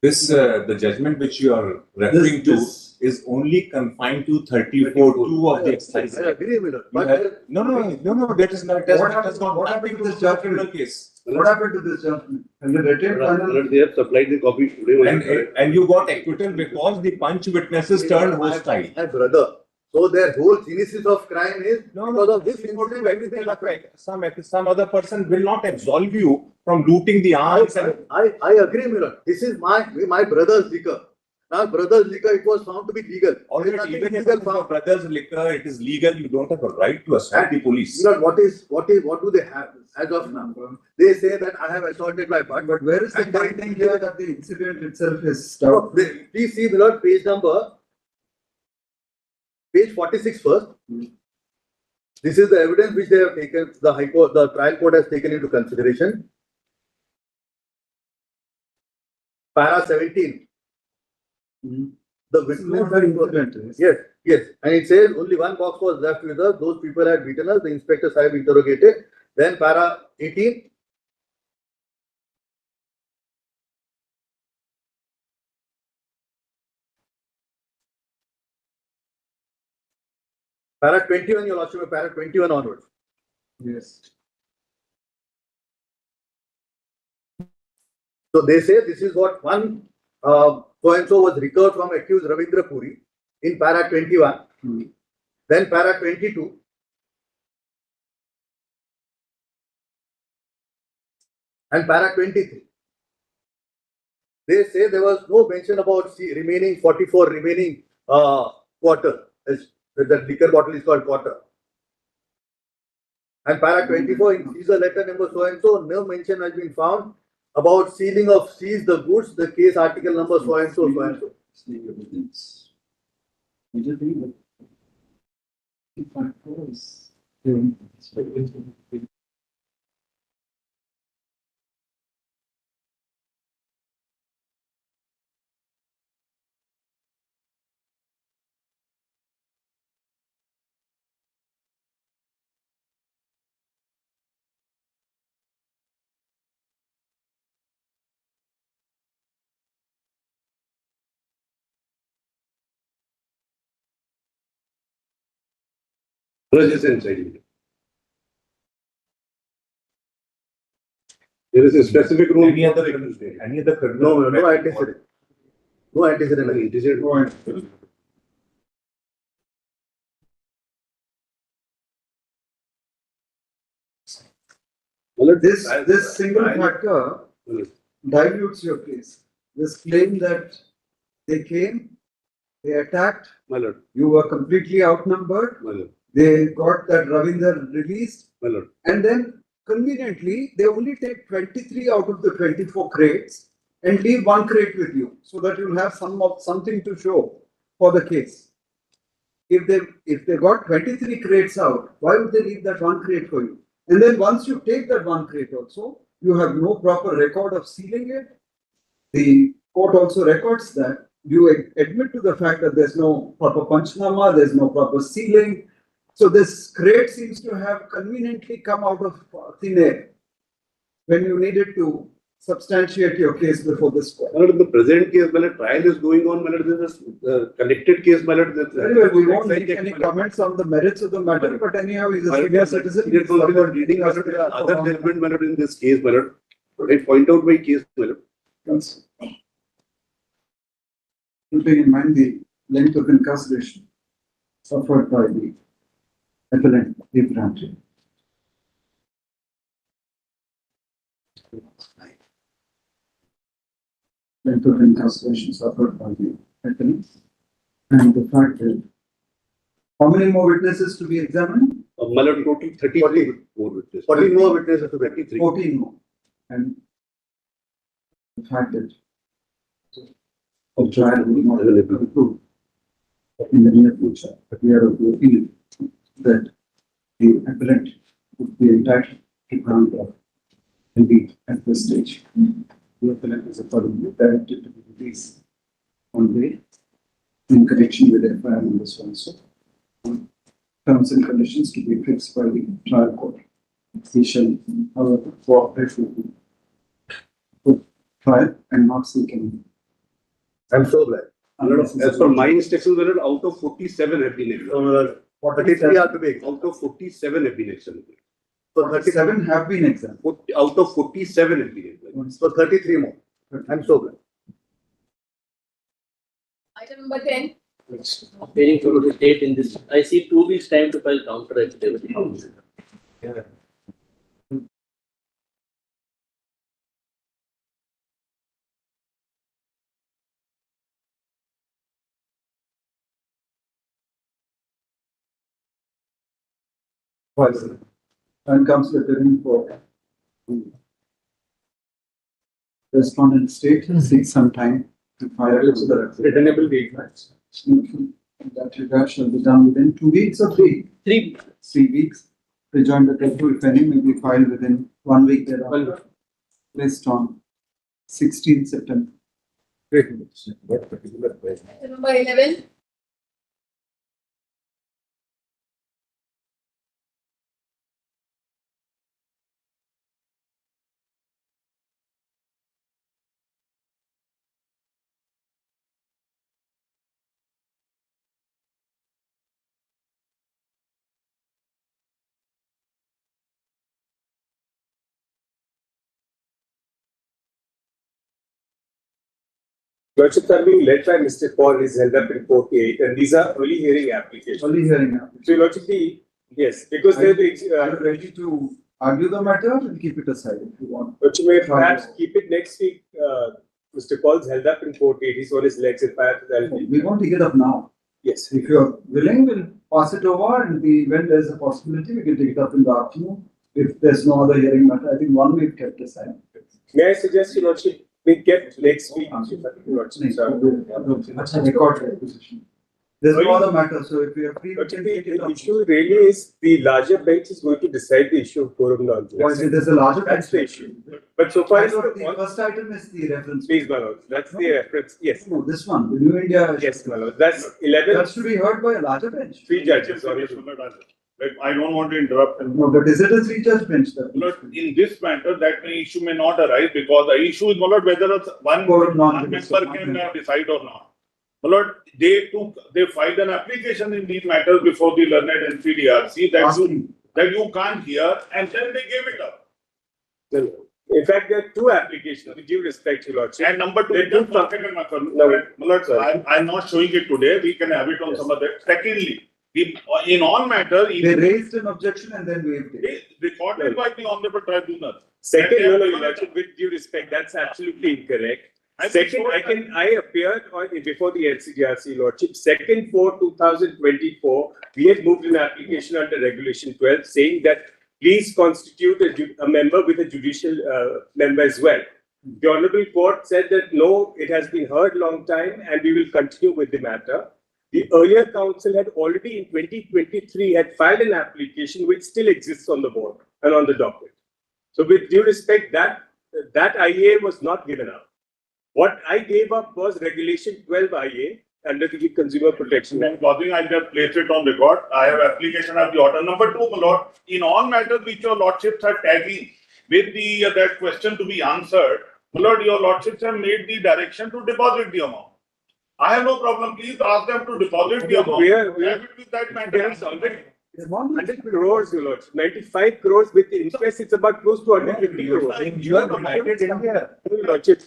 This, the judgment which you are referring to is only confined to 34(2) of the excise. I agree with it. You have- No, that is not, What that has got what nothing happened to to do this with the criminal judgment? case. What happened to this judgment? Have you read it? my lord, they have supplied the copy today, my lord. And you got acquittal because the punch witnesses turned hostile. My brother. So their whole genesis of crime is because of this incident, everything happened. Some other person will not absolve you from looting the arms and I agree, Miller. This is my brother's liquor. Now, brother's liquor, it was found to be legal. already, even if it is your brother's liquor, it is legal, you don't have a right to assault the police. Miller, what do they have as of now? They say that I have assaulted my partner. But where is the finding here that the incident itself is So, doubtful? please see, Miller, page 46 first. This is the evidence which they have taken, the High Court, the trial court has taken into consideration. Para 17. The witness. Yes. And it says only one box was left with us. Those people had beaten us. The inspectors have interrogated. Then para 18. Para 21, your lordship, para 21 onwards. Yes. So they say this is what one so and so was recovered from accused Ravindra Puri in para 21. Then para 22. And para 23. They say there was no mention about remaining 44 remaining quarter. The liquor bottle is called quarter. And para 24 in seizure letter number so and so, no mention has been found about sealing of seize the goods, the case article number so and so, so and so. Just inside. There is a specific rule. Any other criminal? No antecedent. No antecedent. This single factor dilutes your case. This claim that they came, they attacked, My lord, you were completely outnumbered, my lord, they got that Ravinder released, my lord. and then conveniently, they only take 23 out of the 24 crates and leave one crate with you, so that you'll have something to show for the case. if they got 23 crates out, why would they leave that one crate for you? And then once you take that one crate also, you have no proper record of sealing it. The court also records that you admit to the fact that there's no proper panchnama, there's no proper sealing. So this crate seems to have conveniently come out of thin air when you needed to substantiate your case before this court. In the present case, when a trial is going on, when it is a connected case, Anyway, we won't make any comments on the merits of the matter, but anyhow, he's a senior citizen. It will be reading other judgment matter in this case, matter. I point out my case, matter. Keeping in mind the length of incarceration suffered by the appellant, Abraham. Length of incarceration suffered by the appellant, and the fact that how many more witnesses to be examined? Matter total 33 more witnesses. 14 more witnesses to 33. 14 more. And the fact that the trial will not be able to prove in the near future, but we are of the opinion that the appellant would be entitled to grant of relief at this stage. The appellant is accordingly directed to be released on bail in connection with the FIR number so and so. Terms and conditions to be fixed by the trial court. He shall, however, cooperate with the trial and not seek any. I'm so glad. As per my instructions, out of 47 have been examined. 33 are to be examined. Out of 47 have been examined. So 37 have been examined. Out of 47 have been examined. So 33 more. I'm so glad. Item number 10. Waiting for the date in this. I see 2 weeks time to file counter affidavit. Yeah. And comes the hearing for respondent state seeks some time to file the Returnable date. in that regard shall be done within 2 weeks or 3? 3. 3 weeks. Rejoinder thereto, if any, may be filed within 1 week thereafter, based on 16th September. Item number 11. Lordships are being led by Mr. Paul, is held up in 48, and these are early hearing applications. Only hearing application. So, Lordship, yes, because Are they're you ready to argue the matter and keep it aside if you want? Lordship may perhaps keep it next week. Mr. Paul's held up in 48, he's on his legs in fact. We want to take it up now. Yes. If you're willing, we'll pass it over and when there's a possibility, we can take it up in the afternoon. If there's no other hearing matter, I think 1 week kept aside. May I suggest, Your Lordship, we kept next week. That's a record position. There's no other matter, so if we are free, we can take it The up. issue really is the larger bench is going to decide the issue of quorum nonsense. There's a larger. That's the issue. But so far, I as thought the the first item is the reference. please, my lord, that's the reference. Yes. No, this one, the New India. Yes, my lord. That's 11. That's to be heard by a larger bench. 3 judges. I don't want to interrupt. No, but is it a 3-judge bench? That Lord, in this matter, that issue may not arise because the issue is not whether one member can decide or not. Lord, they filed an application in these matters before the learned NCDRC that you can't hear, and then they gave it up. In fact, there are 2 applications. With due respect, Your Lordship. And number 2, I'm not showing it today. We can have it on some other. Secondly, in all matter, they raised an objection and then waived it. Recorded by the Honorable Tribunal. Second, Your Lordship, with due respect, that's absolutely incorrect. Second, I appeared before the NCDRC Lordship. 2nd, 4/2024, we had moved an application under Regulation 12 saying that please constitute a member with a judicial member as well. The Honorable Court said that no, it has been heard long time and we will continue with the matter. The earlier council had already in 2023 had filed an application which still exists on the board and on the docket. So with due respect, that IA was not given up. What I gave up was Regulation 12 IA under the Consumer Protection Act. I just place it on record. I have application of the order. Number 2, my lord, in all matters which your lordships are tagging with the that question to be answered, my lord, your lordships have made the direction to deposit the amount. I have no problem. Please ask them to deposit the amount. We are with that matter. 100 crores, your lordship. 95 crores with the interest. It's about close to 150 crores. You are United India. Your lordship,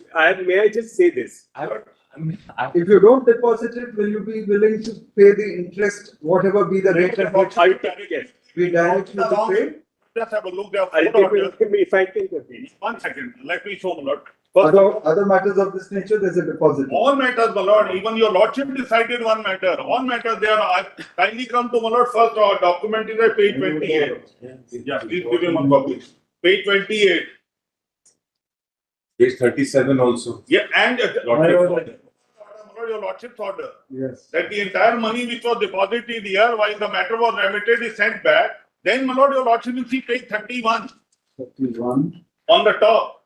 may I just say this? If you don't deposit it, will you be willing to pay the interest, whatever be the rate at which I'll take it, yes. we direct you to pay? Just have a look. There are I'll four take orders. it if I can complete. 1 second. Let me show, my lord. First, Other matters of this nature, there's a deposit. all matters, my lord, even your lordship decided one matter. All matters there are, kindly come to my lord first, our document is at page 28. Yeah, please give him a copy. Page 28. Page 37 also. Yeah, and your lordship's order. Yes. That the entire money which was deposited here while the matter was remitted is sent back. Then, my lord, your lordship will see page 31 31, on the top.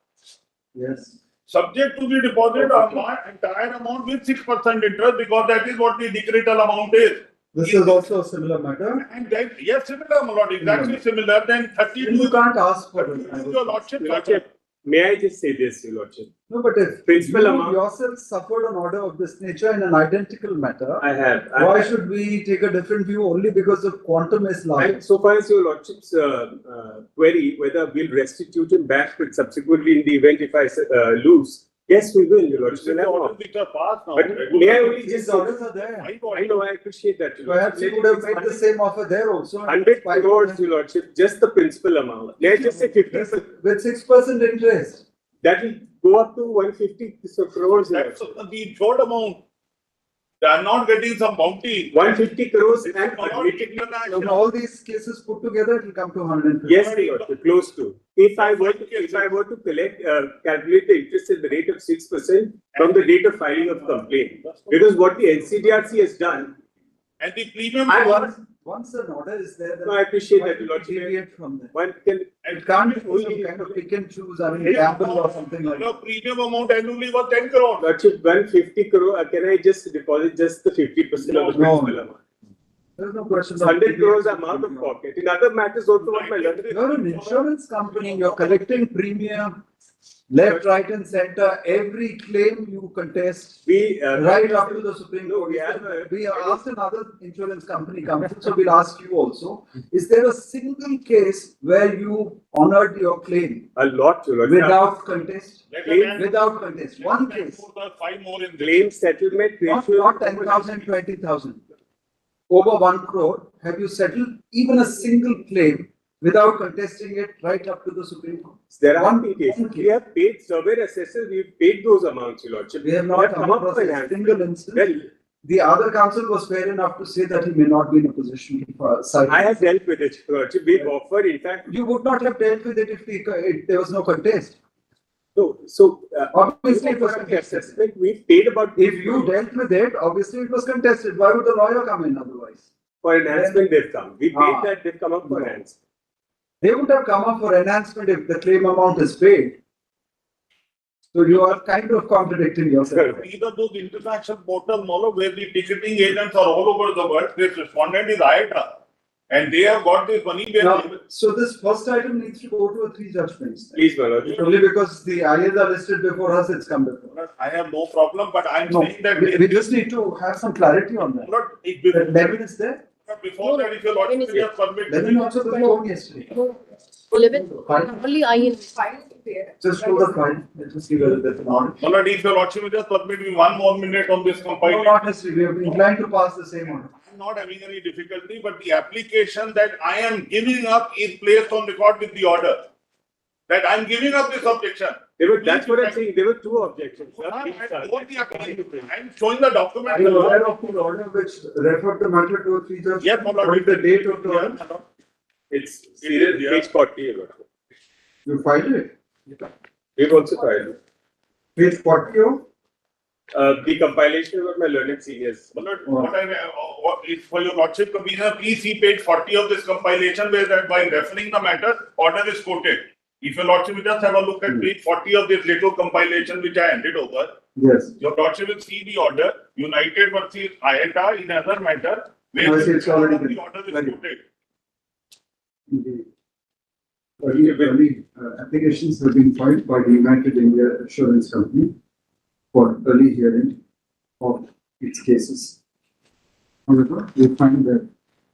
yes. Subject to the deposit of entire amount with 6% interest because that is what the decretal amount is. This is also a similar matter. And then, yes, similar, my lord, exactly similar. Then 32. You can't ask for it. Your lordship. Your lordship, may I just say this, your lordship? No, but if Principal you amount. yourself suffered an order of this nature in an identical matter, I have. why should we take a different view only because the quantum is large? And so far as your lordship's query, whether we'll restitute him back but subsequently in the event if I lose, yes, we will, your lordship. We'll have Orders which are passed now. But may I only These just orders are there. I know, I appreciate that. your Perhaps lordship. you would have made the same offer there also. 100 crores, your lordship, just the principal amount. Let's just say 50. With 6% interest. That will go up to 150 crores. your That's lordship. the insured amount. They are not getting some bounty. 150 crores and In all these cases put together, it will come to 150. yes, your lordship, close to. If I were to collect, calculate the interest at the rate of 6% from the date of filing of complaint, because what the NCDRC has done, And the premium. Once an order is there, then no, I appreciate why that, should your we lordship. deviate from that? One can, It can't be some kind of pick and choose, I mean, gamble or something like The that. premium amount annually was 10 crore. lordship, 150 crore, can I just deposit just the 50% of the No. principal amount? There's no question. of 100 crores deviation I'm out from of your- pocket. In other matters also what my lord. You're an insurance company, you're collecting premium, left, right and center, every claim you contest, We, right up to the Supreme No, Court. we have We are asked another insurance company comes in, so we'll ask you also. Is there a single case where you honored your claim a lot, your lordship. without contest? Claim- Without contest, one case, Five more in this. Claim settlement ratio. not 10,000, 20,000. Over 1 crore, have you settled even a single claim without contesting it right up to the Supreme Court? There are One- cases. one We have paid survey assessors, we've paid those amounts, your lordship. We have not come across a single instance. The other council was fair enough to say that he may not be in a position to cite. I have dealt with it, your lordship. We've offered, in fact, You would not have dealt with it if there was no contest. so. Obviously, it was contested. assessment, we've paid about. If you dealt with it, obviously it was contested. Why would the lawyer come in otherwise? For enhancement, they've come. We paid Ah. that, they've come up for No. enhancement. They would have come up for enhancement if the claim amount is paid. So you are kind of contradicting yourself. Either those international portal model where the ticketing agents are all over the world, this respondent is IATA. And they have got this money. Now, so this first item needs to go to a 3-judge bench. then. Please, my lordship. Only because the IAs are listed before us, it's come before us. I have no problem, but I'm No, saying that. we just need to have some clarity on that. Not, That Levin is there. before that, if your lordship will just permit. Levin also was shown yesterday. Fine. Only I in. Just show the file. Let us see whether there's an order. No, no, if your lordship will just permit me 1 more minute on this No, compiling. not necessarily. We are inclined to pass the same order. I'm not having any difficulty, but the application that I am giving up is placed on record with the order. That I'm giving up this objection. That's what I'm saying. There were 2 objections. sir. I'm showing the document. Are you aware of the order which referred the matter to a 3-judge? Yes, my lord. What is the date of the order? It's serious, page 40, your lordship. You filed it? We've also filed it. Page 40 of? The compilation of my learned seniors. If for your lordship convener, please see page 40 of this compilation where that by referring the matter, order is quoted. If your lordship will just have a look at page 40 of this little compilation which I handed over. Yes. Your lordship will see the order, United versus IATA in other matter, where It's already the been. order is Very- quoted. The early applications have been filed by the United India Assurance Company for early hearing of its cases. However, we find that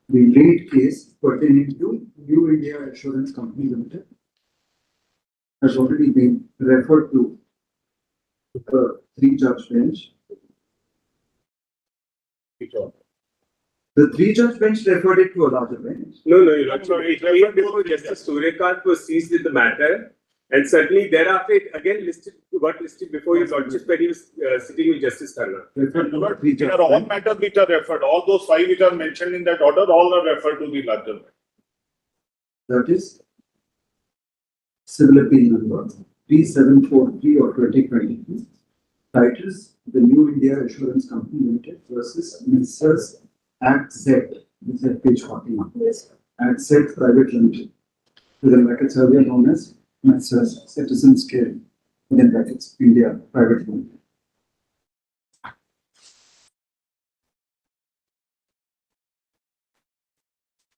the late case pertaining to New India Assurance Company Limited has already been referred to the three-judge bench. The three-judge bench referred it to a larger bench. No, Your Lordship. It came before Justice Suryakant was seized with the matter, and certainly thereafter it again got listed before Your Lordship when he was sitting with Justice Khanna. Referred to a There three-judge are all bench. matters which are referred, all those 5 which are mentioned in that order, all are referred to the larger bench. That is civil appeal number 3743 of 2022. Titles: The New India Assurance Company Limited versus Messrs. ACZ. This is at page 41. Yes. ACZ Private Limited. Within brackets earlier known as Messrs. Citizens Care. Within brackets India Private Limited.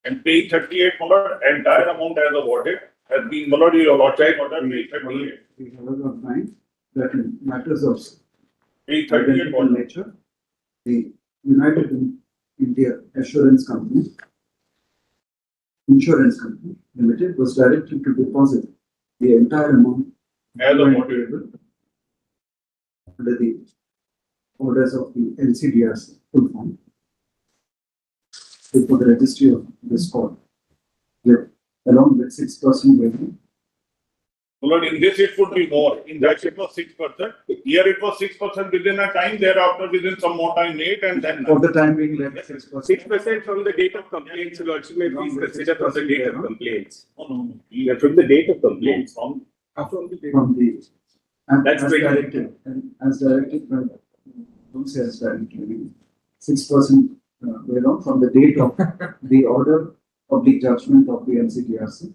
And page 38, my lord, entire amount as awarded has been, my lord, your lordship order, page 38. We however find that in matters of Page 38, identical order. nature, the United India Assurance Company, Insurance Company Limited was directed to deposit the entire amount As due and awarded. payable under the orders of the NCDRC full form before the registry of this court, with along with 6% revenue. My lord, in this it would be more, in that it was 6%, here it was 6% within a time, thereafter within some more time, 8 and then. For the time being, left 6%. 6% from the date of complaints, Your Lordship may please consider from the date of complaints. No, no, Yeah, from the date of complaints. From From the, and That's as 20. directed, and as directed by, don't say as directed, 6% on from the date of the order of the judgment of the NCDRC.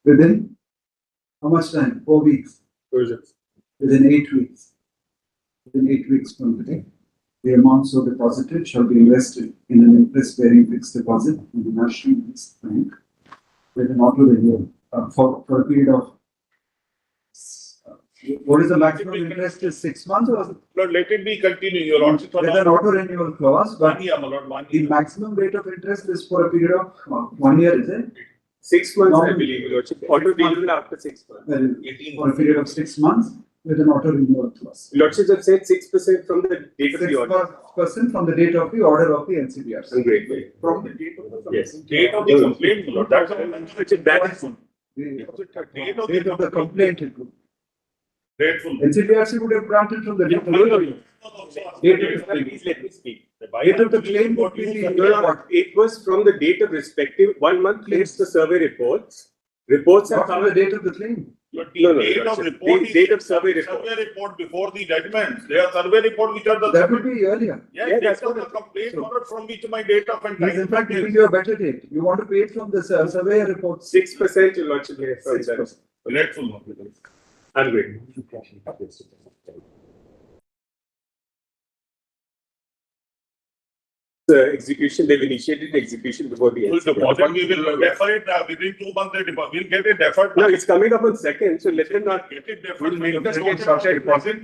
Within how much time? 4 weeks. Within 8 weeks. Within 8 weeks from today, the amount so deposited shall be invested in an interest-bearing fixed deposit in the National Bank with an auto renewal for a period of. What is the maximum interest? Is 6 months or? Lord, let it be continued, your lordship. With an auto renewal clause, but 1 year, my lord, 1 the year. maximum rate of interest is for a period of 1 year, is it? 6 months, I No. believe, Your Lordship. Auto renewal after 6 months. Well, for a period of 6 months with an auto renewal clause. Your Lordships have said 6% from the date of the order. 6% from the date of the order of the NCDRC. I'm grateful. From the date of the. Yes. Date of the complaint, my lord, that's all. That is The date of the complaint. it would- Grateful. NCDRC would have granted from the date of No, no, the. no. Date of the claim. Please let me speak. Date of the claim would be the. No, no, it was from the date of respective, 1 month placed the survey reports. Reports have Not from the come. date of the claim. Your No, no, date Your of Lordship. report The date of is survey report. survey report before the judgment. There are survey report which are the. That would be earlier. Yes, Yeah, date that's of what the complaint, so- my lord, from which my date of He's in fact entitlement giving is. you a better date. You want to pay it from the survey reports. 6%, Your Lordship, yes, from that. 6%. Grateful, my lord. I'm grateful. The execution, they've initiated execution before the Full NCDRC. deposit, we will defer it within 2 months, the deposit, we'll get it deferred. No, it's coming up on 2nd, so let them not. Get it deferred. We'll make Just it don't short have deposit.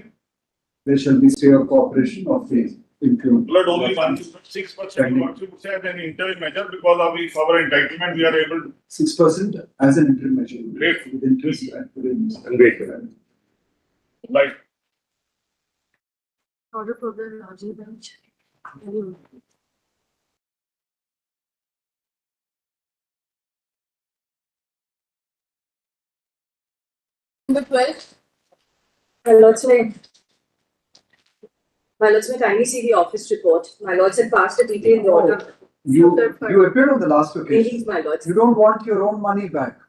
There shall be stay of cooperation of the include. Blood only 6%, what you say as an interim measure because of our entitlement, we are able to. 6% as an interim measure. Great. With interest and with. I'm grateful. Like, Order for the larger bench. Number 12. Lordship. My lords, may kindly see the office report. My lords had passed a detailed order. You appeared on the last occasion. Indeed, my lords. You don't want your own money back.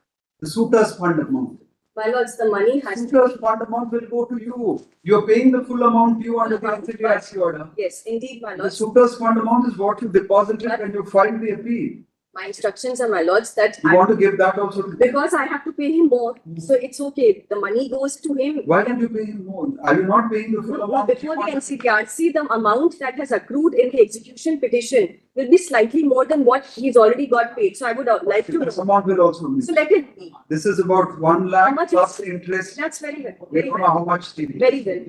The suitors fund amount. My lords, the money has to Suitors fund amount will go to you. You're paying the full amount due under the NCTRC order. Yes, indeed, my The lords. suitors fund amount is what you deposited when you filed the appeal. My instructions are, my lords, that You want to give that also to because I have to pay him more, so it's okay. The money goes to him. Why don't you pay him more? Are you not paying the full No, amount? before the NCTRC, the amount that has accrued in the execution petition will be slightly more than what he's already got paid. So I would like to This know. amount will also be. So let it be. This is about 1 How lakh much plus is- interest. That's very well. We Very don't know well. how much still. Very well.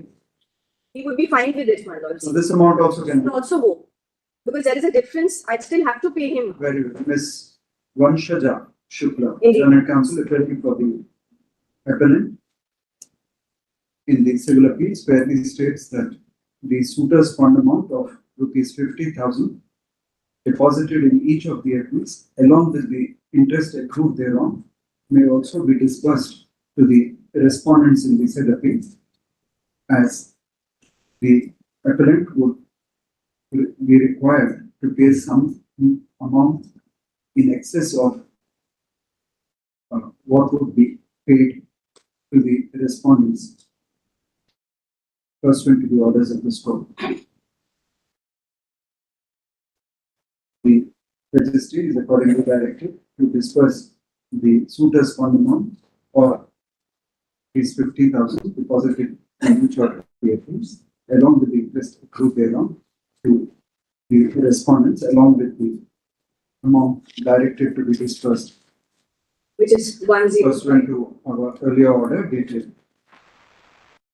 He would be fine with it, my lords. So this amount also can It be. will also go. Because there is a difference. I still have to pay him. Very well. Miss Vanshaja Shukla, Indeed. General Counsel, appearing for the appellant in the civil appeals, where he states that the suitors fund amount of rupees 50,000 deposited in each of the appeals, along with the interest accrued thereon, may also be disbursed to the respondents in the said appeal, as the appellant would be required to pay some amount in excess of what would be paid to the respondents pursuant to the orders of this court. The registry is accordingly directed to disperse the suitors fund amount or is 50,000 deposited in each of the appeals, along with the interest accrued thereon to the respondents, along with the amount directed to be dispersed Which is 105. pursuant to our earlier order dated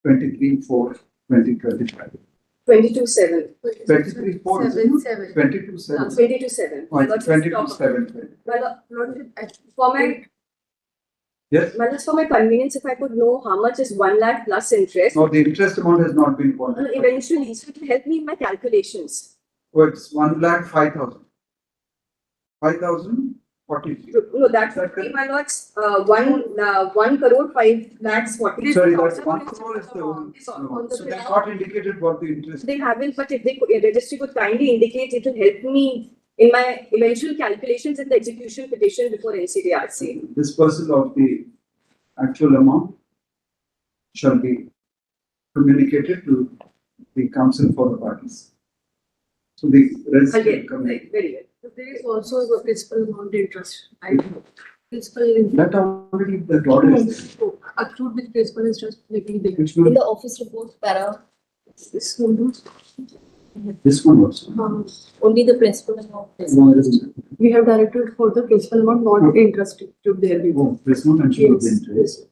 23/4/2025. 22/7. 23/4, isn't it? 7/7. 22/7. 22/7. Oh, it's 22/7. Well, for my, Yes, well, for my convenience, if I could know how much is 1 lakh plus interest, no, the interest amount has not been quantified. eventually, so it will help me in my calculations. Oh, it's 1,05,000. 5,043. No, that would be, my lords, 1 crore 5 lakhs 40. Sorry, that's 1 crore is the, On no, the so they've ground. not indicated what the interest. They haven't, but if they could, registry could kindly indicate, it will help me in my eventual calculations in the execution petition before NCTRC. Dispersal of the actual amount shall be communicated to the council for the parties. So the rest. Again, right, very well. There is also a principal amount interest, right? Principal That already, the order is. accrued with principal interest maybe there. Which one? In the office report, para, This one, This one also. only the principal amount. No, it isn't. we have directed for the principal amount, not the interest to there be. Oh, there's no mention of the Yes, interest.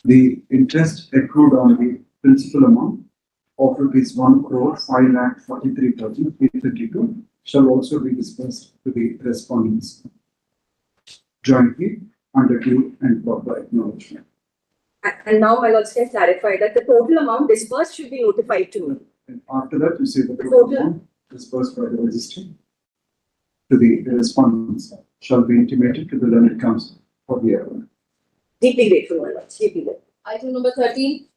The interest accrued on the principal amount of rupees 1 crore 5,43,332 shall also be disbursed to the respondents jointly under due and proper acknowledgement. And now my lords can clarify that the total amount disbursed should be notified to me. And after that, you say the total Total. amount disbursed by the registry to the respondents shall be intimated to the learned council for the error. Deeply grateful, my lords, deeply grateful. Item number 13.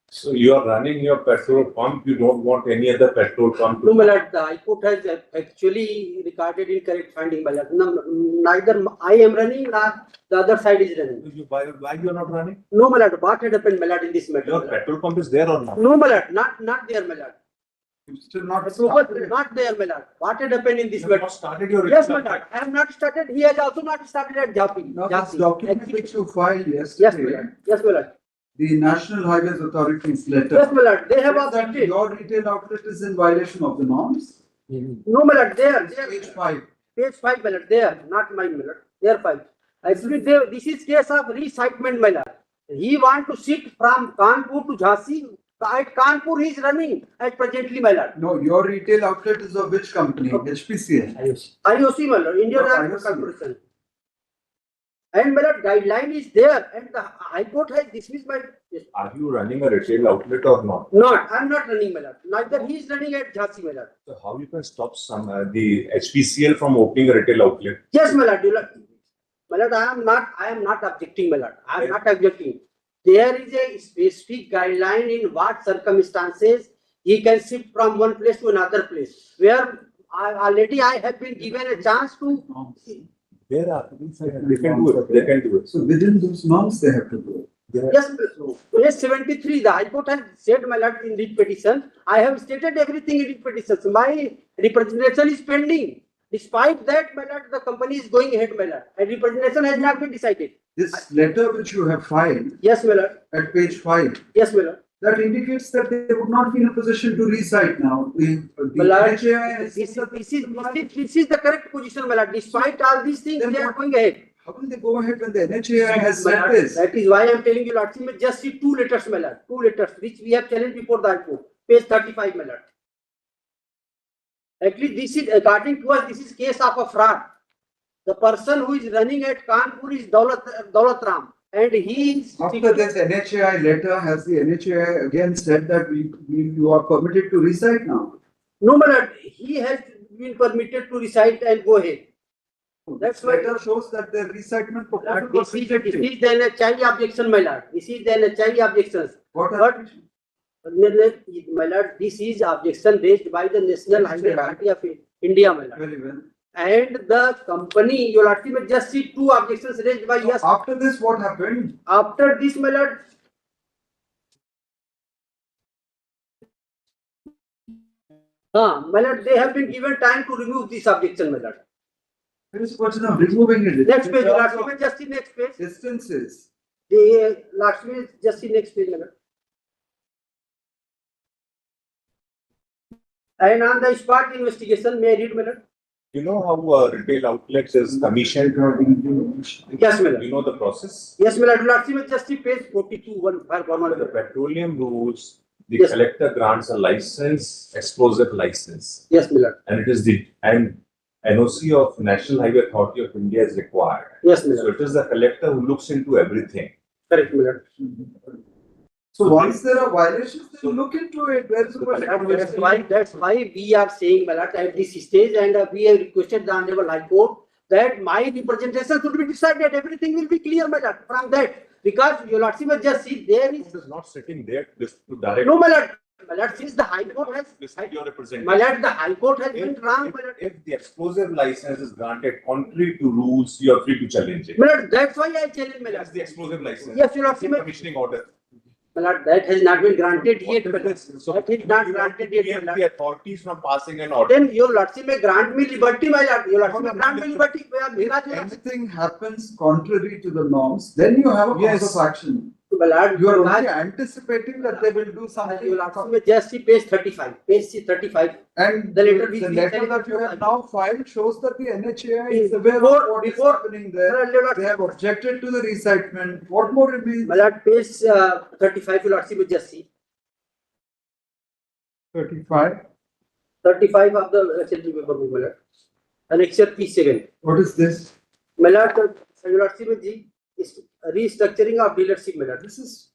So you are running your petrol pump, you don't want any other petrol pump No, to. my lord, the High Court has actually recorded incorrect finding, my lord. Neither I am running, nor the other side is running. Why you are not running? No, my lord, what had happened, my lord, in this matter? Your my lord? petrol pump is there or not? No, my lord, not there, my lord. You still not Approval started. not there, my lord. What had happened in this You have matter? not started your. Yes, my lord, I have not started, he has also not started at Japi. Now, this document which you filed Yes, my yesterday, lord, yes, my lord, the National Highways Authority's letter. yes, my lord, they have says that objected. your retail outlet is in violation of the norms. No, my lord, there, Page 5. page 5, my lord, there, not mine, my lord, there 5. Actually, this is case of recitement, my lord. He want to shift from Kanpur to Jhansi. At Kanpur, he is running at presently, my lord. No, your retail outlet is of which company? HPCL. IOC, my lord, Indian No, Railway IOC. Corporation. And my lord, guideline is there, and the High Court has dismissed my. Are you running a retail outlet or not? No, I'm not running, my lord. Neither he is running at Jhansi, my lord. So how you can stop the HPCL from opening a retail outlet? Yes, my lord. My lord, I am not objecting, my lord. I am not objecting. There is a specific guideline in what circumstances he can shift from one place to another place. Where already I have been given a chance to. There are, they can do it. They can do it. So within those norms, they have to do it. Yes, page 73, the High Court has said, my lord, in writ petition. I have stated everything in writ petition. So my representation is pending. Despite that, my lord, the company is going ahead, my lord. And representation has not been decided. This letter which you have filed Yes, my lord. at page 5, Yes, my lord. that indicates that they would not be in a position to recite now. The My lord, NHAI has this said that is the correct position, my lord. Despite all these things, Then they are what- going ahead. how will they go ahead when the NHAI has My said lord, this? that is why I am telling you, Lordship, just see two letters, my lord. Two letters, which we have challenged before the High Court. Page 35, my lord. Actually, this is, according to us, this is case of a fraud. The person who is running at Kanpur is Daulat Ram. And he is. After this NHAI letter, has the NHAI again said that you are permitted to recite now? No, my lord, he has been permitted to recite and go ahead. That's why. Letter shows that the recitement proposal Lord, was this is rejected. the NHI objection, my lord. This is the NHI objections. What But, are my lord, this is objection raised by the National Highway Authority of India, my lord. very well. And the company, your lordship, just see two objections raised by us. After this, what happened? After this, my lord. My lord, they have been given time to remove this objection, my lord. There is a question of removing it. Next page, In terms lordship, of just see next page. distances. The lordship, just see next page, my lord. And on the spot investigation, may I read, my lord? You know how retail outlets is commissioned? Yes, my lord. You know the process? Yes, my lord. Lordship, just see page 42, Under the petroleum rules, the Yes. collector grants a license, explosive license. Yes, my lord. And it is and NOC of National Highway Authority of India is required. Yes, my So lord. it is the collector who looks into everything. Correct, my lord. So once there are violations, then look into it. There is a question of That's why we are saying, my lord, at this stage, and we have requested the Honorable High Court that my representation should be decided. Everything will be clear, my lord, from that. Because your lordship has just see there is. It is not sitting there to direct. No, my lord. My lord, since the High Court has. This is your representation. My lord, the High Court has been wrong, my lord. If the explosive license is granted contrary to rules, you are free to challenge it. My lord, that's why I challenge, my lord. That's the explosive license. Yes, your lordship. Commissioning order. My lord, that has not been granted yet, my lord. So That is not granted yet, my preempt lord. the authorities from passing an order. Then your lordship may grant me liberty, my lord. Your lordship may grant me liberty. If anything happens contrary to the norms, then you have a cause of action. My lord, You are only anticipating that they will do something. your lordship may just see page 35. Page 35. And The letter which the we letter sent that you to have the- now filed shows that the NHAI Is is aware of before- what is before- happening there. Lord, They have objected to the recitement. What more remains? my lord, page 35, your lordship may just see. 35. 35 of the assembly paper, my lord. Annexure P7. What is this? My lord, your lordship may see is restructuring of dealership, my lord. This is,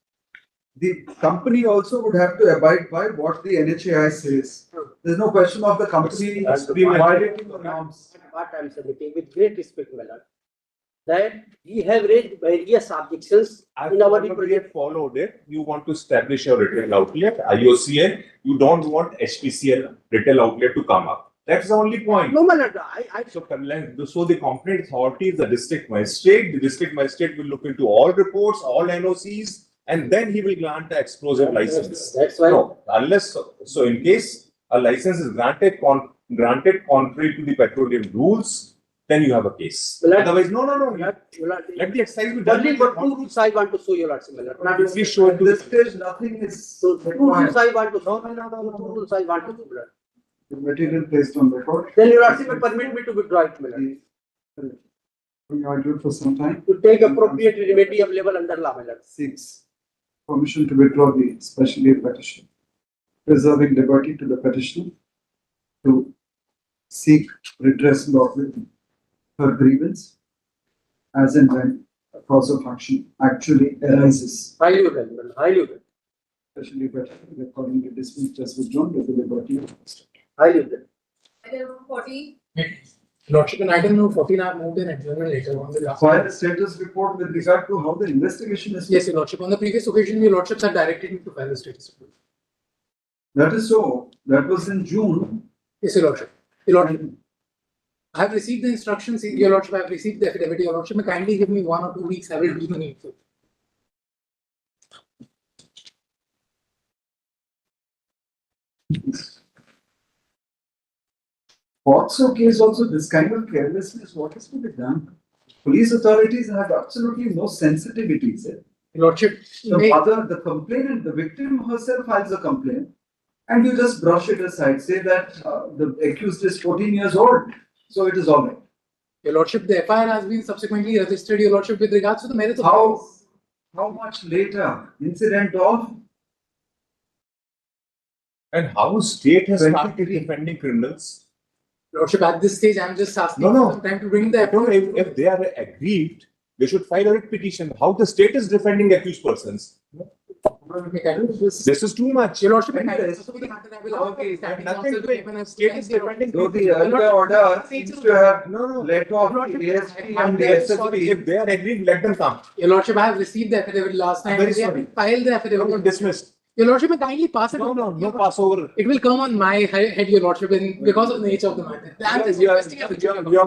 the company also would have to abide by what the NHAI says. There's no question of the company Has to be violating the norms. What I am submitting with great respect, my lord, that we have raised various objections in our represent. Followed it. You want to establish your retail outlet, IOCL. You don't want HPCL retail outlet to come up. That's the only point. No, my lord, So the complaint authority is the district magistrate. The district magistrate will look into all reports, all NOCs, and then he will grant the explosive license. That's why. No, unless so in case a license is granted contrary to the petroleum rules, then you have a case. Well, Otherwise, no. Let Let the exercise be done. only but two rules I want to show your lordship, my lord. Not Please show it At to this stage, nothing is so two required. rules I want to show. No. Two rules I want to show, my lord. The material placed on record. Then your lordship may permit me to withdraw it, my lord. We argued for some time. To take appropriate remedy available under law, my lord. 6. Permission to withdraw the special leave petition. Preserving liberty to the petitioner to seek redressal of her grievance as and when cause of action actually arises. Highly well, highly well. Especially if according to dispute just withdrawn, the liberty. Highly well. Item 14. Lordship, in item number 14, I have moved an adjournment later on the last. File a status report with regard to how the investigation is. Yes, Your Lordship. On the previous occasion, Your Lordships had directed me to file a status report. That is so. That was in June. Yes, Your Lordship. Your Lordship, I have received the instructions, Your Lordship. I have received the affidavit. Your Lordship, may kindly give me 1 or 2 weeks. I will do the needful. Also, case also this kind of carelessness, what is to be done? Police authorities have absolutely no sensitivities. Your Lordship, The complainant, the victim herself files a complaint, and you just brush it aside, say that the accused is 14 years old, so it is all right. Your Lordship, the FIR has been subsequently registered, Your Lordship, with regards to the merits of How much later? Incident of? And how state has started defending criminals? Lordship, at this stage, I am just asking No, no. for some time to bring the No, if they are aggrieved, they should file a writ petition. How the state is defending accused persons? This is too much. Your Lordship, State is defending. So the earlier order seems to have let off the ASP and the SSP. If they are aggrieved, let them come. Your Lordship, I have received the affidavit last time. Very They have sorry. filed the affidavit. Dismissed. Your Lordship, may kindly pass it. No pass over. It will come on my head, Your Lordship, because of the nature of the matter. I am just investigating. We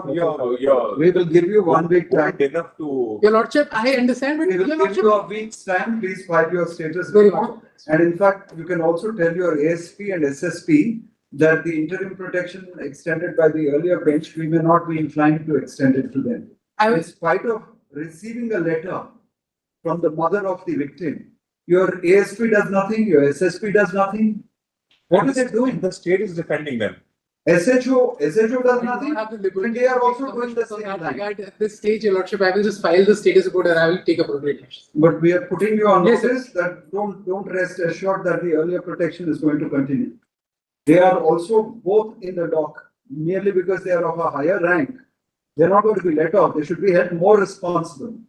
will give you 1 week time. Enough to. Your Lordship, I understand, but We will Your give Lordship, you a week's time, please file your status Very report. And in fact, you can also tell your ASP and SSP that the interim protection extended by the earlier bench, we may not be inclined to extend it to them. In spite of receiving a letter from the mother of the victim, your ASP does nothing, your SSP does nothing. What are they doing? The state is defending them. SHO does nothing. have the liberty And they are to also make doing the comments on same that thing. regard. At this stage, Your Lordship, I will just file the status report and I will take appropriate action. But we are putting you on Yes, sir. notice that don't rest assured that the earlier protection is going to continue. They are also both in the dock merely because they are of a higher rank. They're not going to be let off. They should be held more responsible.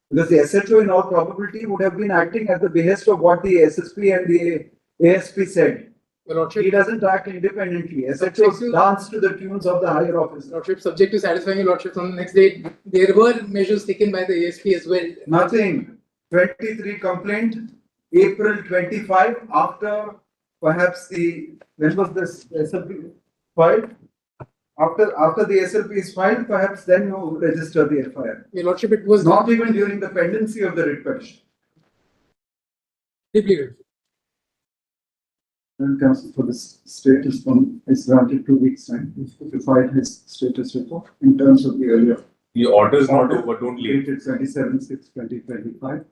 Because the SHO in all probability would have been acting at the behest of what the SSP and the ASP said. Your Lordship, He doesn't act independently. SHO dance to the tunes of the higher officer. Lordship, subject to satisfying Your Lordship on the next day, there were measures taken by the ASP as well. Nothing. 23 complaint, April 25, after perhaps when was this SLP filed? After the SLP is filed, perhaps then you register the FIR. Your Lordship, it was Not even during the pendency of the writ petition. deeply grateful. Then counsel for this status one is granted 2 weeks time to file his status report in terms of the earlier. The order is not over, don't leave. Dated 27/6/2025.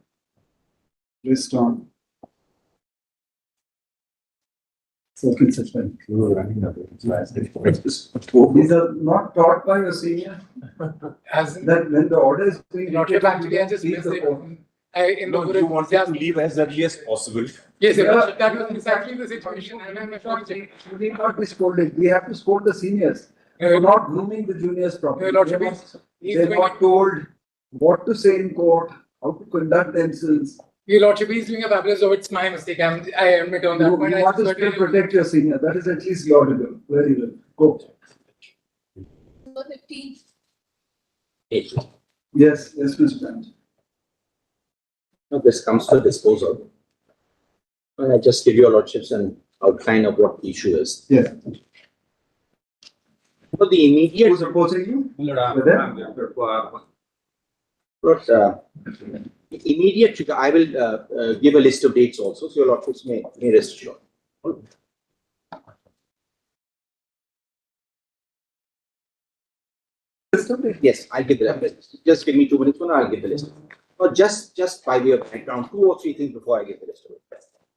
List on. Second suspend. These are not taught by your senior. As That when the order is being. Lordship, actually, I just leave missed the it. court. You wanted to leave as early as possible. Yes, Your Lordship, that was exactly the situation. And I'm apologizing. You need not be scolded. We have to scold the seniors. We're not grooming the juniors properly. Your Lordship, They're not told what to say in court, how to conduct themselves. Your Lordship, he's doing a fabulous job. It's my mistake. I admit on that You point. I want just to got still really- protect your senior. That is at least laudable. Very well. Go. Number 15. Yes, Mr. Grant. Now this comes to disposal. And I just give your lordships an outline of what the issue is. Yes. For the immediate. Who's opposing you? But, immediate trigger, I will give a list of dates also, so your lordships may rest assured. Yes, I'll give the list. Just give me 2 minutes, I'll give the list. Or just by way of background, 2 or 3 things before I give the list of it.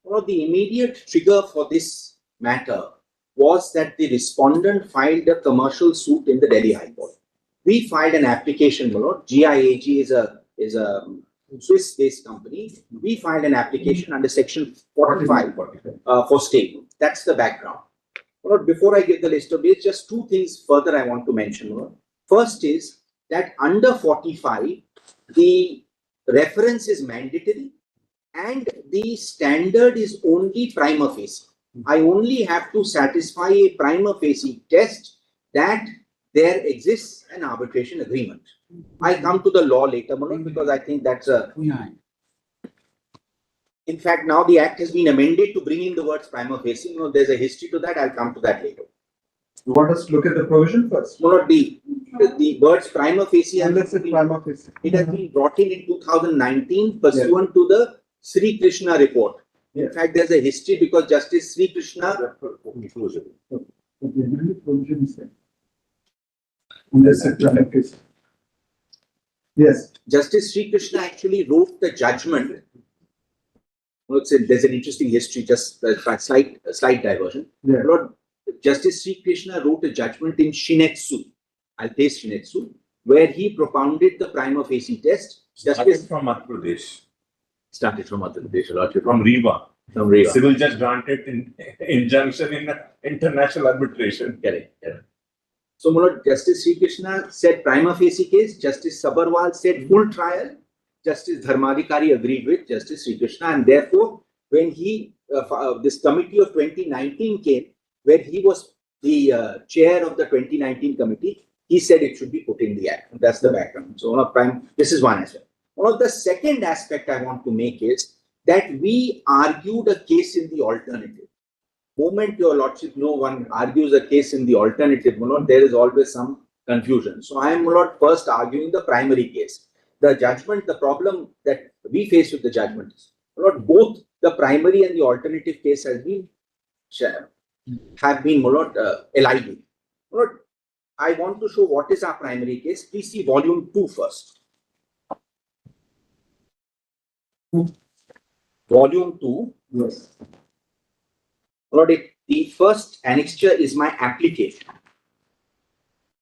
Well, the immediate trigger for this matter was that the respondent filed a commercial suit in the Delhi High Court. We filed an application, my lord. GIAG is a Swiss-based company. We filed an application under section 45 for stay. That's the background. My lord, before I give the list of dates, just 2 things further I want to mention, my lord. First is that under 45, the reference is mandatory and the standard is only prima facie. I only have to satisfy a prima facie test that there exists an arbitration agreement. I'll come to the law later, Manoj, because I think that's a. In fact, now the act has been amended to bring in the words prima facie. You know, there's a history to that. I'll come to that later. You want us to look at the provision first? No, not the words prima facie. Unless it's prima facie. It has been brought in 2019 pursuant to the Sri Krishna report. In fact, there's a history because Justice Sri Krishna. Unless it's prima facie. Yes. Justice Sri Krishna actually wrote the judgment. Well, there's an interesting history, just a slight diversion. Yeah. Lord Justice Sri Krishna wrote a judgment in Shinetsu, I'll paste Shinetsu, where he propounded the prima facie test. Started from Madhya Pradesh. Started from Madhya Pradesh, Lordship. From Rewa. From Rewa. Civil judge granted injunction in international arbitration. Correct. So, Lord Justice Sri Krishna said prima facie case. Justice Sabarwal said full trial. Justice Dharmadhikari agreed with Justice Sri Krishna, and therefore, when he this committee of 2019 came, where he was the chair of the 2019 committee, he said it should be put in the act. That's the background. So, this is one aspect. One of the second aspect I want to make is that we argued a case in the alternative. Moment your lordship, no one argues a case in the alternative, there is always some confusion. So, I am not first arguing the primary case. The judgment, the problem that we face with the judgment is both the primary and the alternative case have been allied. I want to show what is our primary case. Please see volume 2 first. Volume 2. Yes. The first annexure is my application.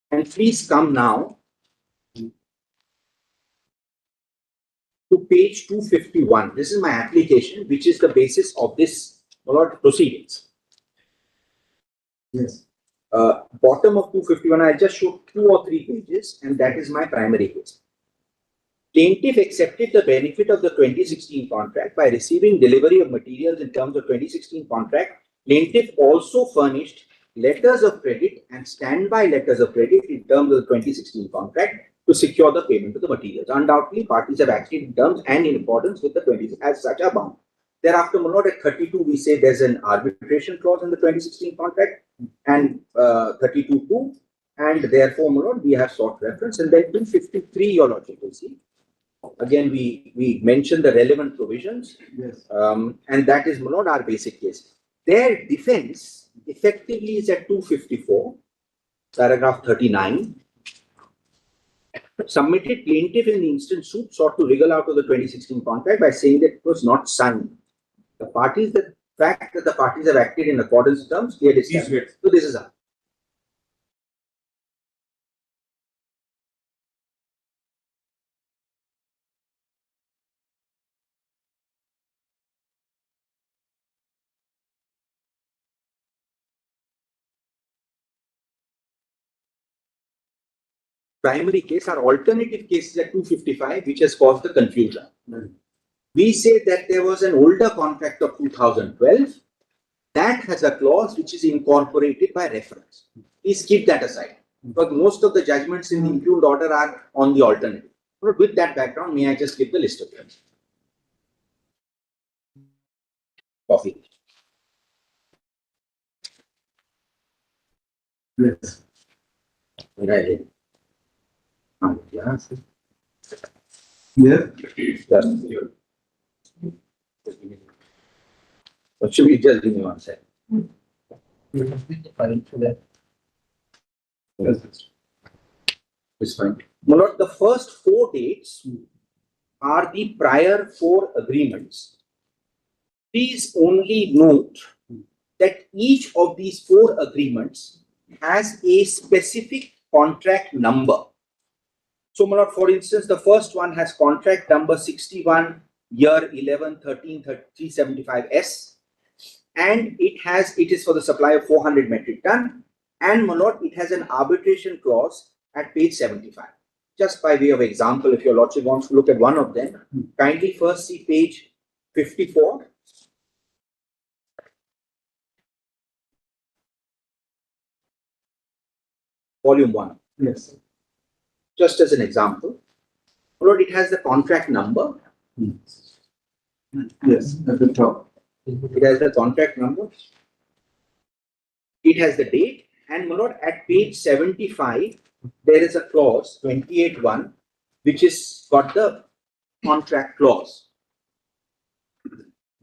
And please come now to page 251. This is my application, which is the basis of this proceedings. Yes. Bottom of 251, I just showed 2 or 3 pages, and that is my primary case. Plaintiff accepted the benefit of the 2016 contract by receiving delivery of materials in terms of 2016 contract. Plaintiff also furnished letters of credit and standby letters of credit in terms of the 2016 contract to secure the payment of the materials. Undoubtedly, parties have acted in terms and in accordance with the 20 as such are bound. Thereafter, at 32, we say there's an arbitration clause in the 2016 contract, and 32.2, and therefore, we have sought reference. And then 253, your lordship will see. Again, we mention the relevant provisions, yes. And that is our basic case. Their defense effectively is at 254, paragraph 39. Submitted plaintiff in the instant suit sought to wriggle out of the 2016 contract by saying that it was not signed. The fact that the parties have acted in accordance with terms, clearly established. So this is how. Primary case, our alternative case is at 255, which has caused the confusion. We say that there was an older contract of 2012 that has a clause which is incorporated by reference. Please keep that aside, because most of the judgments in the impugned order are on the alternative. But with that background, may I just give the list of them? Coffee. Yes. Right. Yes. What should we just give me one second? It's fine. The first 4 dates are the prior 4 agreements. Please only note that each of these 4 agreements has a specific contract number. So, for instance, the first one has contract number 61, year 11, 13, 375S, and it is for the supply of 400 metric ton, and it has an arbitration clause at page 75. just by way of example, if your lordship wants to look at one of them, kindly first see page 54. Volume 1. Yes. Just as an example. Lord, it has the contract number. Yes, at the top. It has the contract number. It has the date. And my lord, at page 75, there is a clause, 28(1), which is got the contract clause.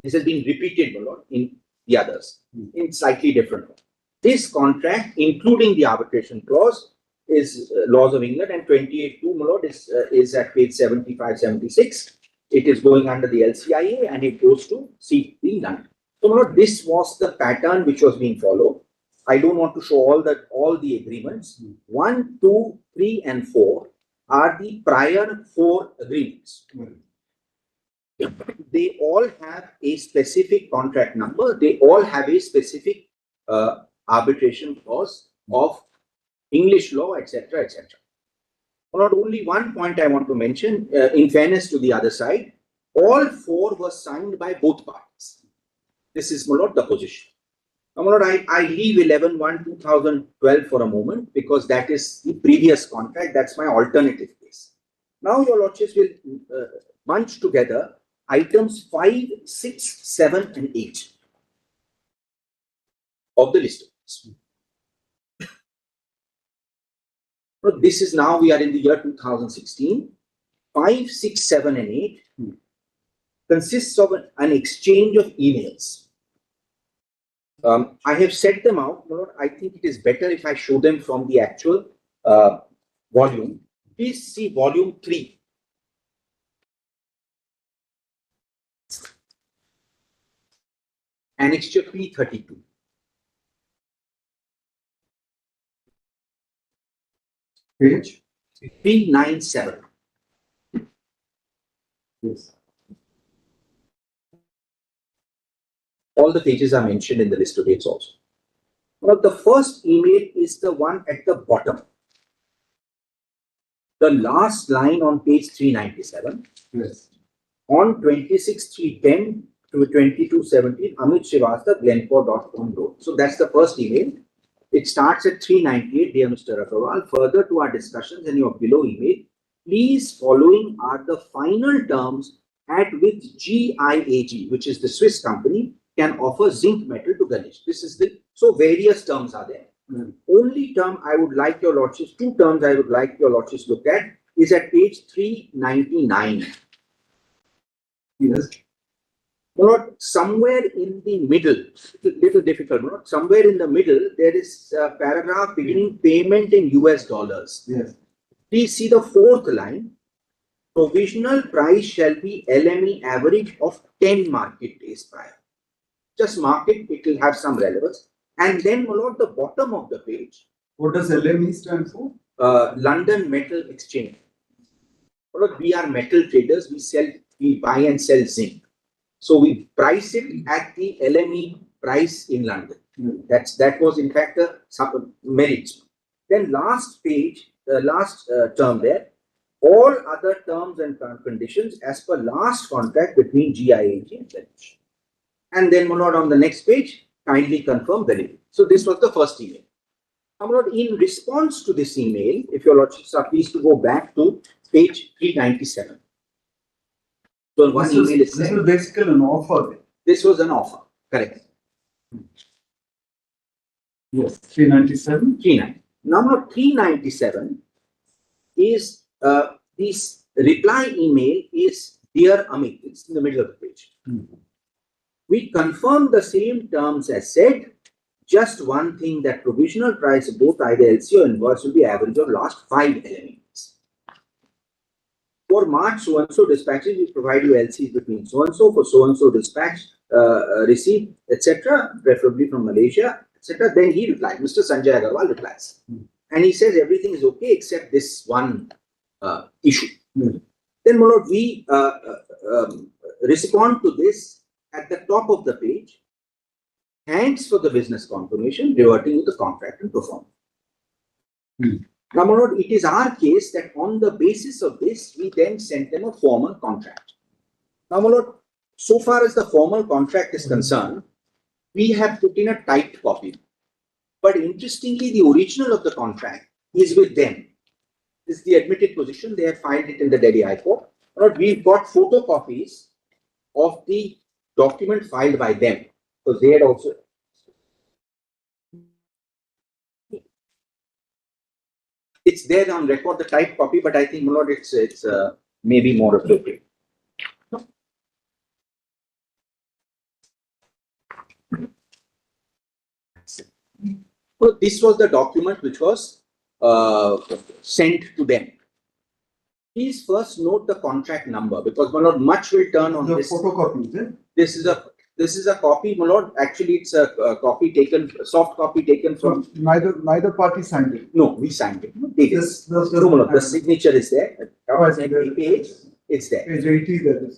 This has been repeated, my lord, in the others, in slightly different way. This contract, including the arbitration clause, is laws of England, and 28(2), my lord, is at page 75, 76. It is going under the LCIA and it goes to CP London. So, my lord, this was the pattern which was being followed. I don't want to show all the agreements. 1, 2, 3, and 4 are the prior 4 agreements. They all have a specific contract number. They all have a specific arbitration clause of English law, etc., etc. Not only one point I want to mention, in fairness to the other side, all 4 were signed by both parties. This is, my lord, the position. Now, my lord, I leave 11/1/2012 for a moment because that is the previous contract. That's my alternative case. Now, your lordships will bunch together items 5, 6, 7, and 8 of the list. So this is now, we are in the year 2016. 5, 6, 7, and 8 consists of an exchange of emails. I have set them out. I think it is better if I show them from the actual volume. Please see volume 3. Annexure P32. Page 397. Yes. All the pages are mentioned in the list of dates also. Now, the first email is the one at the bottom. The last line on page 397. Yes. On 26/3/10 to 22/17, Amit Srivastava, Glencore.com Road. So that's the first email. It starts at 398, dear Mr. Agarwal. Further to our discussions in your below email, please following are the final terms at which GIAG, which is the Swiss company, can offer zinc metal to Ganesh. This is the, so various terms are there. Only term I would like your lordships, 2 terms I would like your lordships look at is at page 399. Yes. Lord, somewhere in the middle, little difficult, Lord, somewhere in the middle, there is a paragraph beginning payment in US dollars. Yes. Please see the 4th line. Provisional price shall be LME average of 10 market days prior. Just mark it, it will have some relevance. And then, my lord, the bottom of the page. What does LME stand for? London Metal Exchange. Lord, we are metal traders. We buy and sell zinc. So we price it at the LME price in London. That was in fact the merits. Then last page, the last term there. All other terms and conditions as per last contract between GIAG and Ganesh. And then, my lord, on the next page, kindly confirm validity. So this was the first email. Now, my lord, in response to this email, if your lordships are pleased to go back to page 397. So one email is this was basically an offer. This was an offer, correct? Yes, 397. 390. Number 397 is this reply email is dear Amit. It's in the middle of the page. We confirm the same terms as said. Just one thing, that provisional price of both either LC or invoice will be average of last 5 LMEs. For March so-and-so dispatches, we provide you LCs between so-and-so for so-and-so dispatch, receipt, etc., preferably from Malaysia, etc. Then he replied, Mr. Sanjay Agarwal replies. And he says everything is okay except this one issue. Then, my lord, we respond to this at the top of the page. Thanks for the business confirmation, reverting to the contract and perform. Now, my lord, it is our case that on the basis of this, we then sent them a formal contract. Now, my lord, so far as the formal contract is concerned, we have put in a typed copy. But interestingly, the original of the contract is with them. This is the admitted position. They have filed it in the Delhi High Court. But we've got photocopies of the document filed by them, because they had also. It's there on record, the typed copy, but I think, my lord, it's maybe more appropriate. So this was the document which was sent to them. Please first note the contract number, because, my lord, much will turn on this. Photocopy, is it? This is a copy, my lord. Actually, it's a copy taken, soft copy taken from. Neither party signed it. No, we signed it. They did. No, my lord, the signature is there. Every page, it's there. Page 80 there.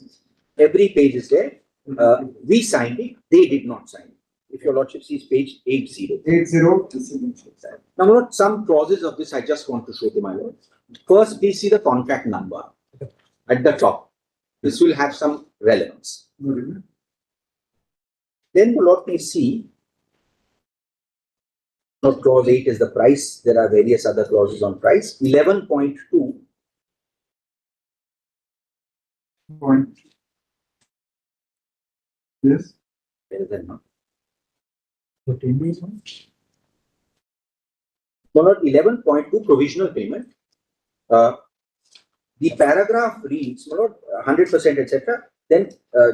Every page is there. We signed it. They did not sign it. If your lordship sees page 80. 80. Now, my lord, some clauses of this I just want to show to my lord. First, please see the contract number at the top. This will have some relevance. Then, my lord, may see. Clause 8 is the price. There are various other clauses on price. 11.2. Yes. There is not. 11.2 provisional payment. The paragraph reads, 100%, etc. Then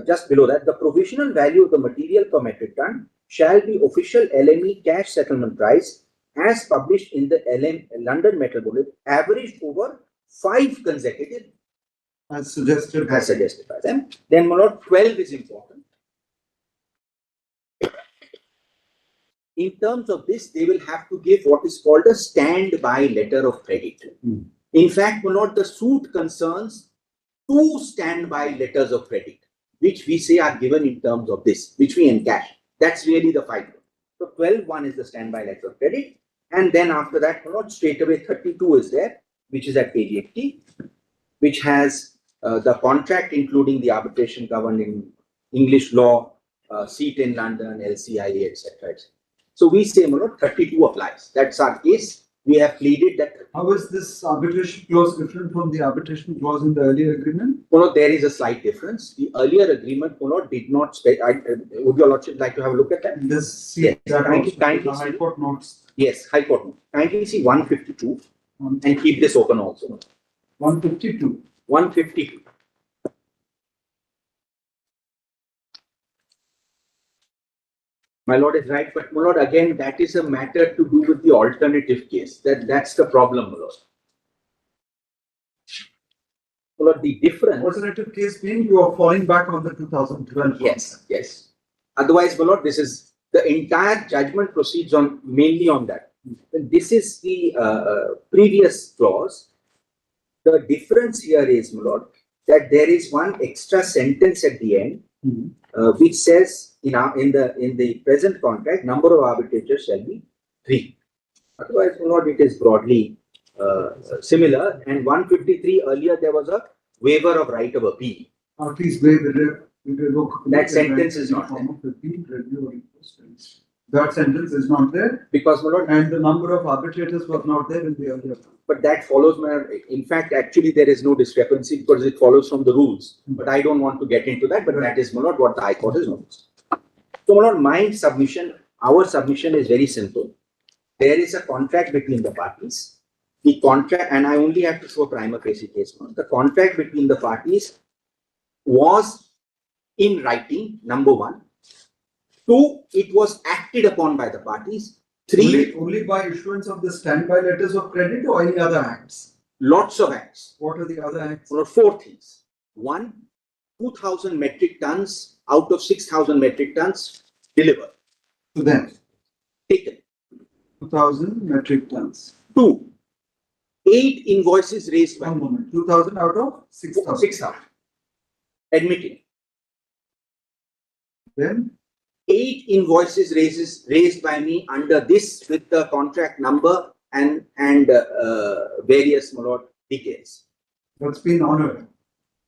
just below that, the provisional value of the material per metric ton shall be official LME cash settlement price as published in the London Metal Bulletin, averaged over 5 consecutive. As suggested by them. Then, 12 is important. In terms of this, they will have to give what is called a standby letter of credit. In fact, the suit concerns 2 standby letters of credit, which we say are given in terms of this, which we encash. That's really the fight. So 12.1 is the standby letter of credit. And then after that, straight away 32 is there, which is at page 80, which has the contract, including the arbitration governed in English law, seat in London, LCIA, etc. So we say, 32 applies. That's our case. We have pleaded that. How is this arbitration clause different from the arbitration clause in the earlier agreement? There is a slight difference. The earlier agreement, did not specify. Would your lordship like to have a look at that? Yes. Yes. Kindly High Court notes. Yes, High Court notes. Kindly see 152 and keep this open also. 152. 152. My lord is right, but my lord, again, that is a matter to do with the alternative case. That's the problem, my lord. My lord, the difference. Alternative case being you are falling back on the 2012. Yes, yes. Otherwise, my lord, this is the entire judgment proceeds on mainly on that. And this is the previous clause. The difference here is, my lord, that there is one extra sentence at the end, which says in the present contract, number of arbitrators shall be 3. Otherwise, my lord, it is broadly similar. And 153 earlier there was a waiver of right of appeal. Please waive that sentence is not there. That sentence is not there because, my lord, and the number of arbitrators was not there in the earlier. But that follows, in fact, actually there is no discrepancy because it follows from the rules. But I don't want to get into that, but that is, my lord, what the High Court has noticed. So, my lord, my submission, our submission is very simple. There is a contract between the parties. The contract, and I only have to show prima facie case. The contract between the parties was in writing, number 1. 2, it was acted upon by the parties. 3, only by issuance of the standby letters of credit or any other acts? Lots of acts. What are the other acts? Well, 4 things. 1, 2,000 metric tons out of 6,000 metric tons delivered. To them. Taken. 2,000 metric tons. 2, 8 invoices raised by 2,000 out of 6,000. 6,000. Admitted. Then 8 invoices raised by me under this with the contract number and various, my lord, details. That's been honored.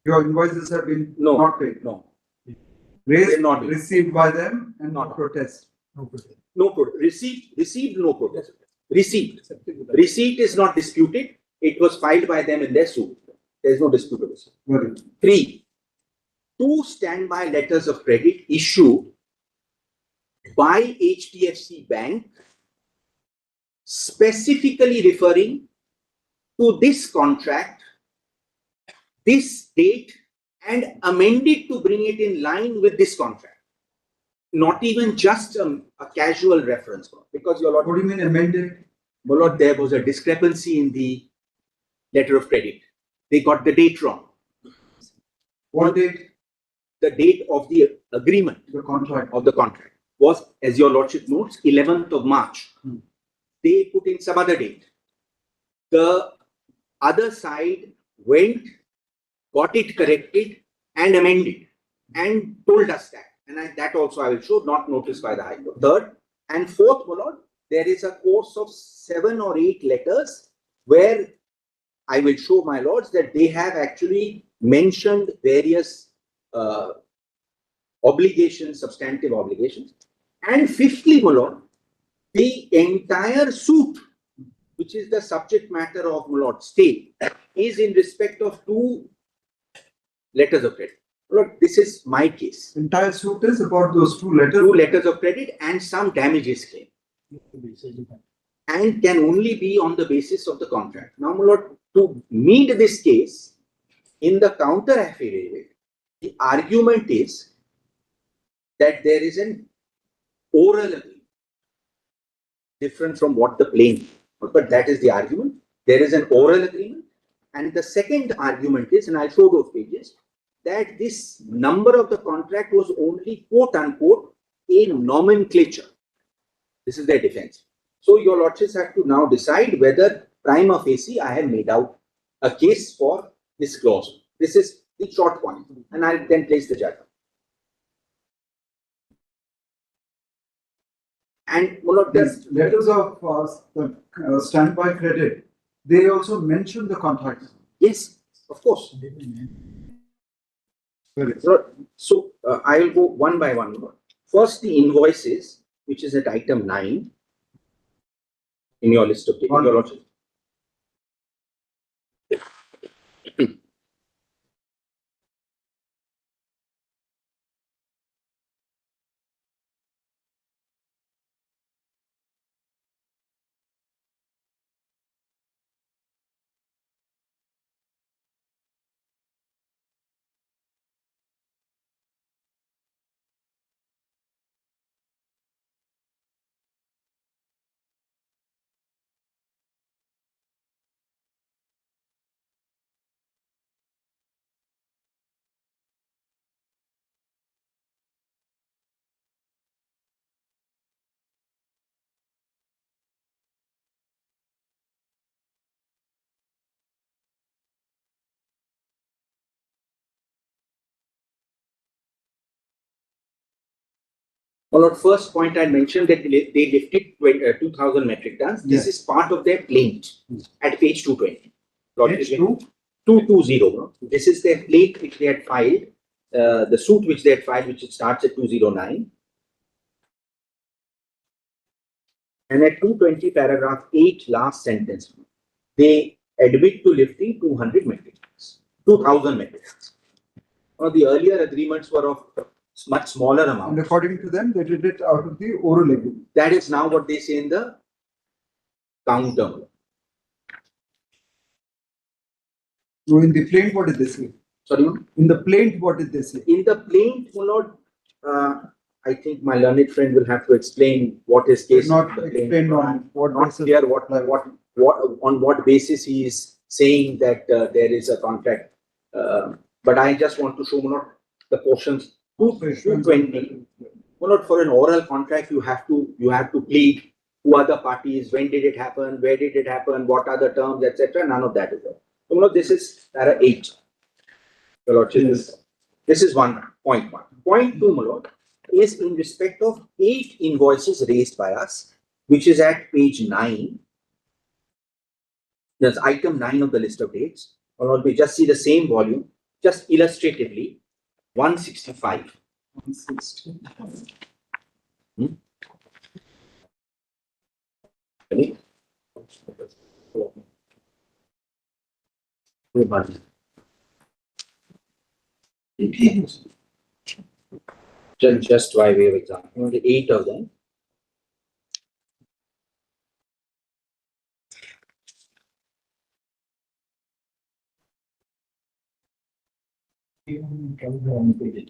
Your invoices have been No. not paid. No. Raised, They're not. received by them and Not. not protest. No protest. Received, no protest. Received. Receipt is not disputed. It was filed by them in their suit. There is no dispute of this. Very good. 3. 2 standby letters of credit issued by HDFC Bank specifically referring to this contract, this date, and amended to bring it in line with this contract. Not even just a casual reference, because your lord. What do you mean amended? My lord, there was a discrepancy in the letter of credit. They got the date wrong. What date? The date of the agreement. The contract. Of the contract was, as your lordship notes, 11th of March. They put in some other date. The other side went, got it corrected and amended and told us that. And that also I will show, not noticed by the High Court. 3rd and 4th, my lord, there is a course of 7 or 8 letters where I will show, my lords, that they have actually mentioned various obligations, substantive obligations. And 5thly, my lord, the entire suit, which is the subject matter of, my lord, stay, is in respect of 2 letters of credit. Lord, this is my case. Entire suit is about those 2 letters. 2 letters of credit and some damages claim. And can only be on the basis of the contract. Now, my lord, to meet this case, in the counter affidavit, the argument is that there is an oral agreement, different from what the plain, but that is the argument. There is an oral agreement. And the second argument is, and I'll show those pages, that this number of the contract was only quote unquote a nomenclature. This is their defense. So your lordships have to now decide whether prima facie I have made out a case for this clause. This is the short point, and I'll then place the judgment. And Yes, letters of standby credit, they also mention the contract. Yes, of course. So I will go one by one. First, the invoices, which is at item 9 in your list of your lordship. Well, at first point I mentioned that they lifted 2,000 metric tons. This is part of their plaint at page 220. Page 220. This is their plaint which they had filed, the suit which they had filed, which starts at 209. And at 220 paragraph 8, last sentence, they admit to lifting 200 metric tons, 2,000 metric tons. Now, the earlier agreements were of much smaller amount. And according to them, they did it out of the oral agreement. That is now what they say in the counter. So in the plaint, what did they say? Sorry? In the plaint, what did they say? In the plaint, I think my learned friend will have to explain what his case. Not explain on what not basis. clear on what basis he is saying that there is a contract. But I just want to show the portions 220. For an oral contract, you have to plead who are the parties, when did it happen, where did it happen, what are the terms, etc. None of that is there. So, this is para 8. Yes. This is point 1. Point 2, my lord, is in respect of 8 invoices raised by us, which is at page 9 There's item 9 of the list of dates. Or we just see the same volume, just illustratively, 165. 165. Ready? Just by way of example, only 8 of them.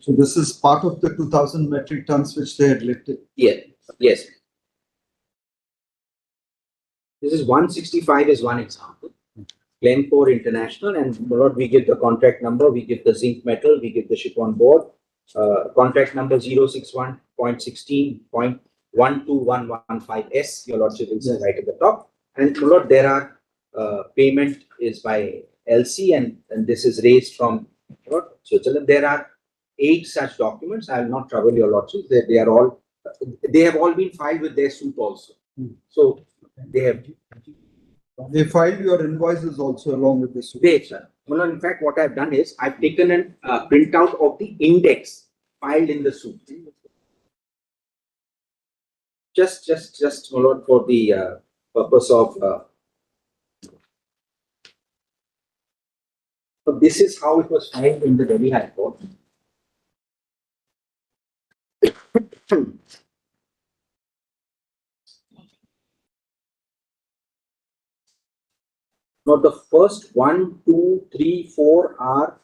So this is part of the 2,000 metric tons which they had lifted. Yes, yes. This is 165 is one example. Glencore International, and what we give the contract number, we give the zinc metal, we give the ship on board. Contract number 061.16.12115S, your lordship will see right at the top. And my lord, there are payment is by LC, and this is raised from Switzerland. There are 8 such documents. I will not trouble your lordship. They are all, they have all been filed with their suit also. So they have. They filed your invoices also along with this. They, sir. Well, in fact, what I've done is I've taken an printout of the index filed in the suit. Just, my lord, for the purpose of. So this is how it was filed in the Delhi High Court. Now the first 1, 2, 3, 4 are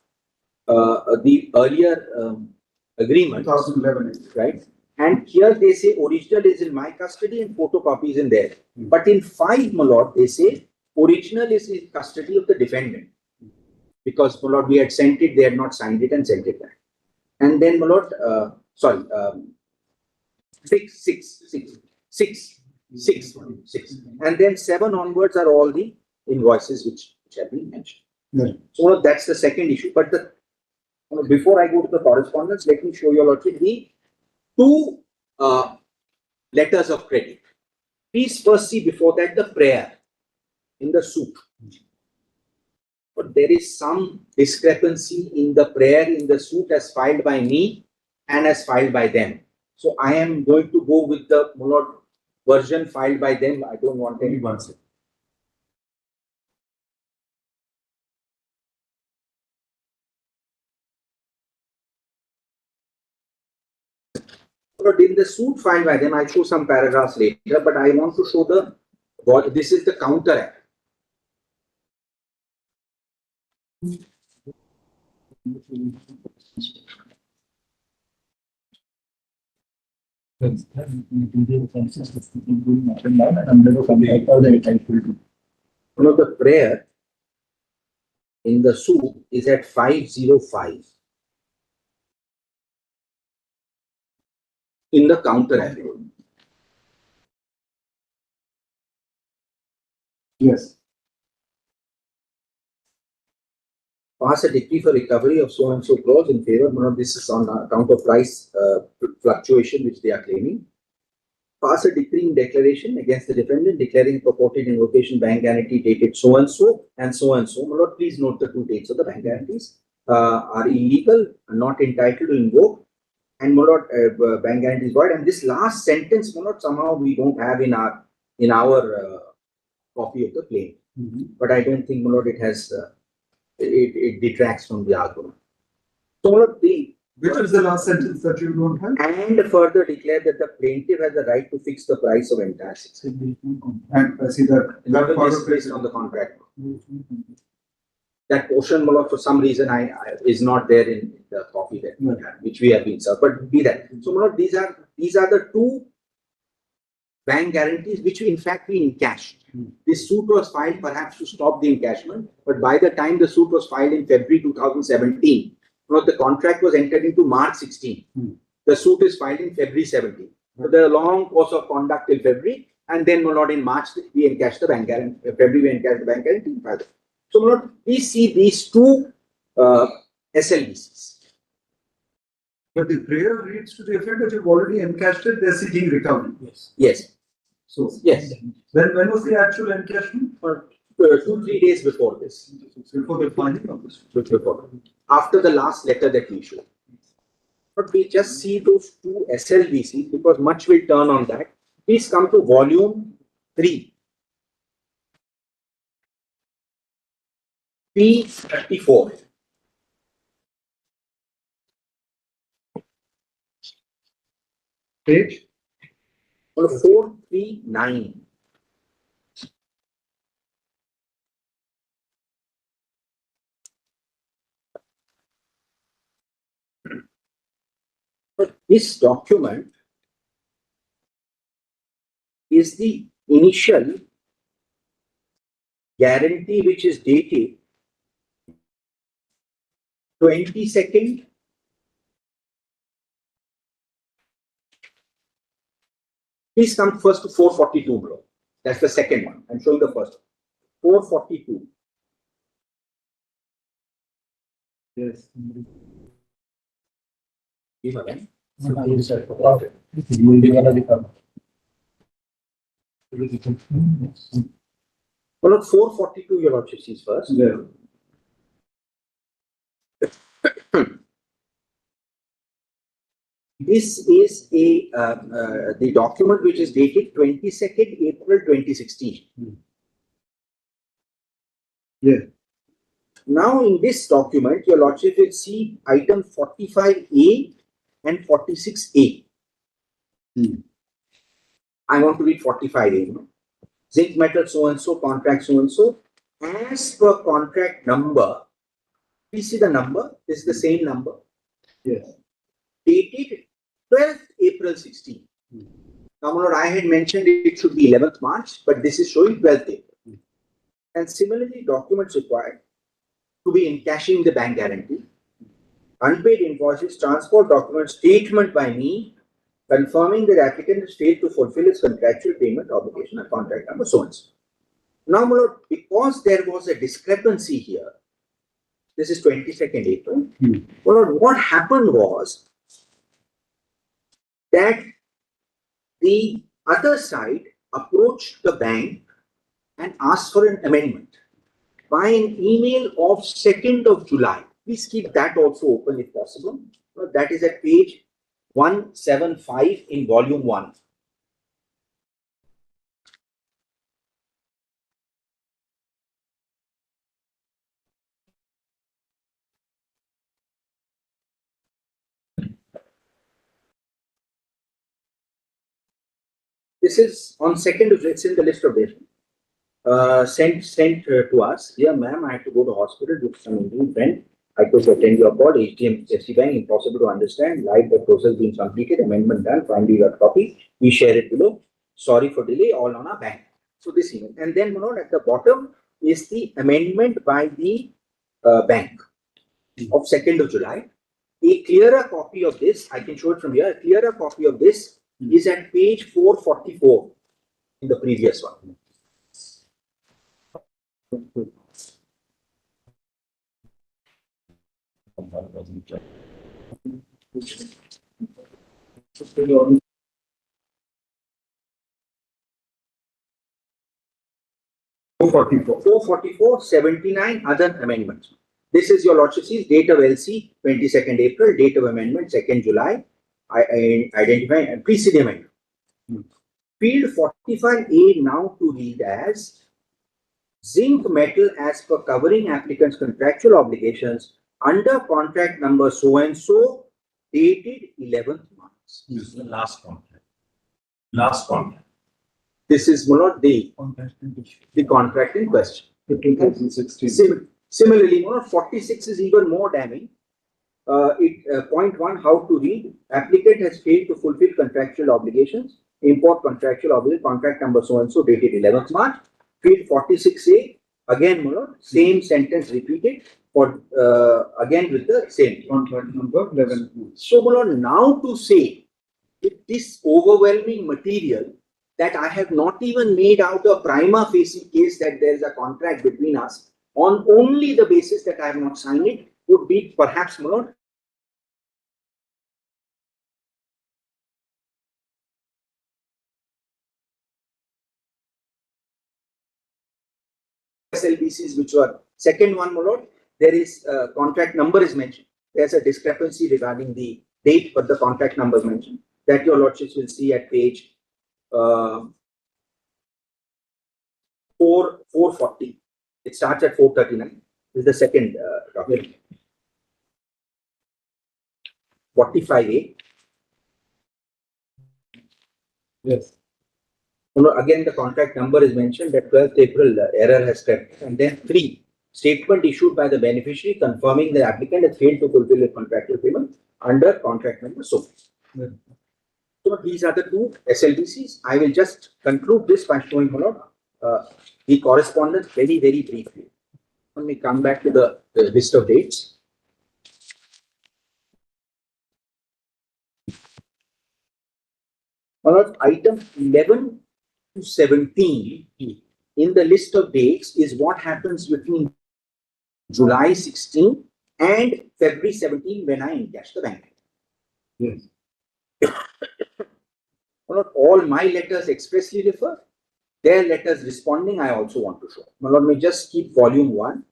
the earlier agreement, 2011, right? And here they say original is in my custody and photocopy is in there. But in 5, my lord, they say original is in custody of the defendant. Because, my lord, we had sent it, they had not signed it and sent it back. And then, my lord, 6. And then 7 onwards are all the invoices which have been mentioned. Yeah. So that's the second issue. But the before I go to the correspondence, let me show you lordship the 2 letters of credit. Please first see before that the prayer in the suit. But there is some discrepancy in the prayer in the suit as filed by me and as filed by them. So I am going to go with the version filed by them. I don't want any one second. But in the suit filed by them, I show some paragraphs later, but I want to show what this is the counter act. The prayer in the suit is at 505 in the counter affidavit. Yes. Pass a decree for recovery of so and so clause in favor. One of this is on account of price fluctuation which they are claiming. Pass a decree in declaration against the defendant declaring purported invocation bank guarantee dated so and so and so and so. My lord, please note the 2 dates of the bank guarantees are illegal and not entitled to invoke. And my lord, bank guarantee is void. And this last sentence, my lord, somehow we don't have in our copy of the claim. But I don't think, my lord, it has. It detracts from the argument. So which is the last sentence that you don't have? And further declare that the plaintiff has the right to fix the price of entire succession. And I see that part is based on the contract. That portion, for some reason, is not there in the copy that we have, which we have been served. But be that. So, these are the 2 bank guarantees which in fact we encashed. This suit was filed perhaps to stop the encashment, but by the time the suit was filed in February 2017, the contract was entered into March 16. The suit is filed in February 17. So there is a long course of conduct till February, and then in March we encashed the bank guarantee. February we encashed the bank guarantee. So we see these 2 SLBCs. But the prayer reads to the effect that you've already encashed it, they're seeking recovery. Yes. So yes. When was the actual encashment? 2-3 days before this. Before the final of this. Before. After the last letter that we issued. But we just see those two SLBC because much will turn on that. Please come to volume 3. P34. Page? 439. But this document is the initial guarantee which is dated 22nd. Please come first to 442, bro. That's the second one. I'm showing the first one. 442. Yes. Well, not 442, your lordship sees first. Yeah. This is a the document which is dated 22nd April 2016. Yeah. Now, in this document, your lordship will see item 45A and 46A. I want to read 45A. Zinc metal so and so, contract so and so. As per contract number, please see the number. This is the same number. Yes. Dated 12th April 16. Now, my lord, I had mentioned it should be 11th March, but this is showing 12th April. And similarly, documents required to be encashing the bank guarantee, unpaid invoices, transport documents, statement by me, confirming that applicant has failed to fulfill his contractual payment obligation and contract number, so on. Now, my lord, because there was a discrepancy here, this is 22nd April, my lord, what happened was that the other side approached the bank and asked for an amendment by an email of 2nd of July. Please keep that also open if possible. That is at page 175 in volume 1. This is on 2nd of, it's in the list of dates. Sent to us. Dear ma'am, I had to go to hospital due to some injury. Friend, I could attend your call. HDM FC Bank, impossible to understand. Live, the process being completed. Amendment done. Finally, your copy. We share it below. Sorry for delay. All on our bank. So this email. And then, at the bottom is the amendment by the bank of 2nd of July. A clearer copy of this, I can show it from here. A clearer copy of this is at page 444 in the previous one. Four 79 other amendments. This is your lordship sees date of LC 22nd April, date of amendment 2nd July. I identify and preceding amendment. Field 45A now to read as zinc metal as per covering applicant's contractual obligations under contract number so and so dated 11th March. This is the last contract. Last contract. This is the contract in question. 2016. Similarly, 46 is even more damning. Point 1, how to read. Applicant has failed to fulfill contractual obligations. Import contractual obligation, contract number so and so dated 11th March. Field 46A, again, same sentence repeated for again with the same contract number 11. So, now to say with this overwhelming material that I have not even made out a prima facie case that there is a contract between us on only the basis that I have not signed it would be perhaps more. SLBCs which were, second one, my lord, there is, contract number is mentioned. There's a discrepancy regarding the date, but the contract number is mentioned. That your lordships will see at page 440. It starts at 439. This is the second document. 45A. Yes. Again, the contract number is mentioned that 12th April, the error has crept. And then 3, statement issued by the beneficiary confirming the applicant has failed to fulfill a contractual payment under contract number so. Yes. So these are the 2 SLBCs. I will just conclude this by showing the correspondence very, very briefly. Let me come back to the list of dates. Item 11 to 17 in the list of dates is what happens between July 16 and February 17 when I encash the bank. Yes. Not all my letters expressly refer. Their letters responding, I also want to show. Now, let me just keep volume 1.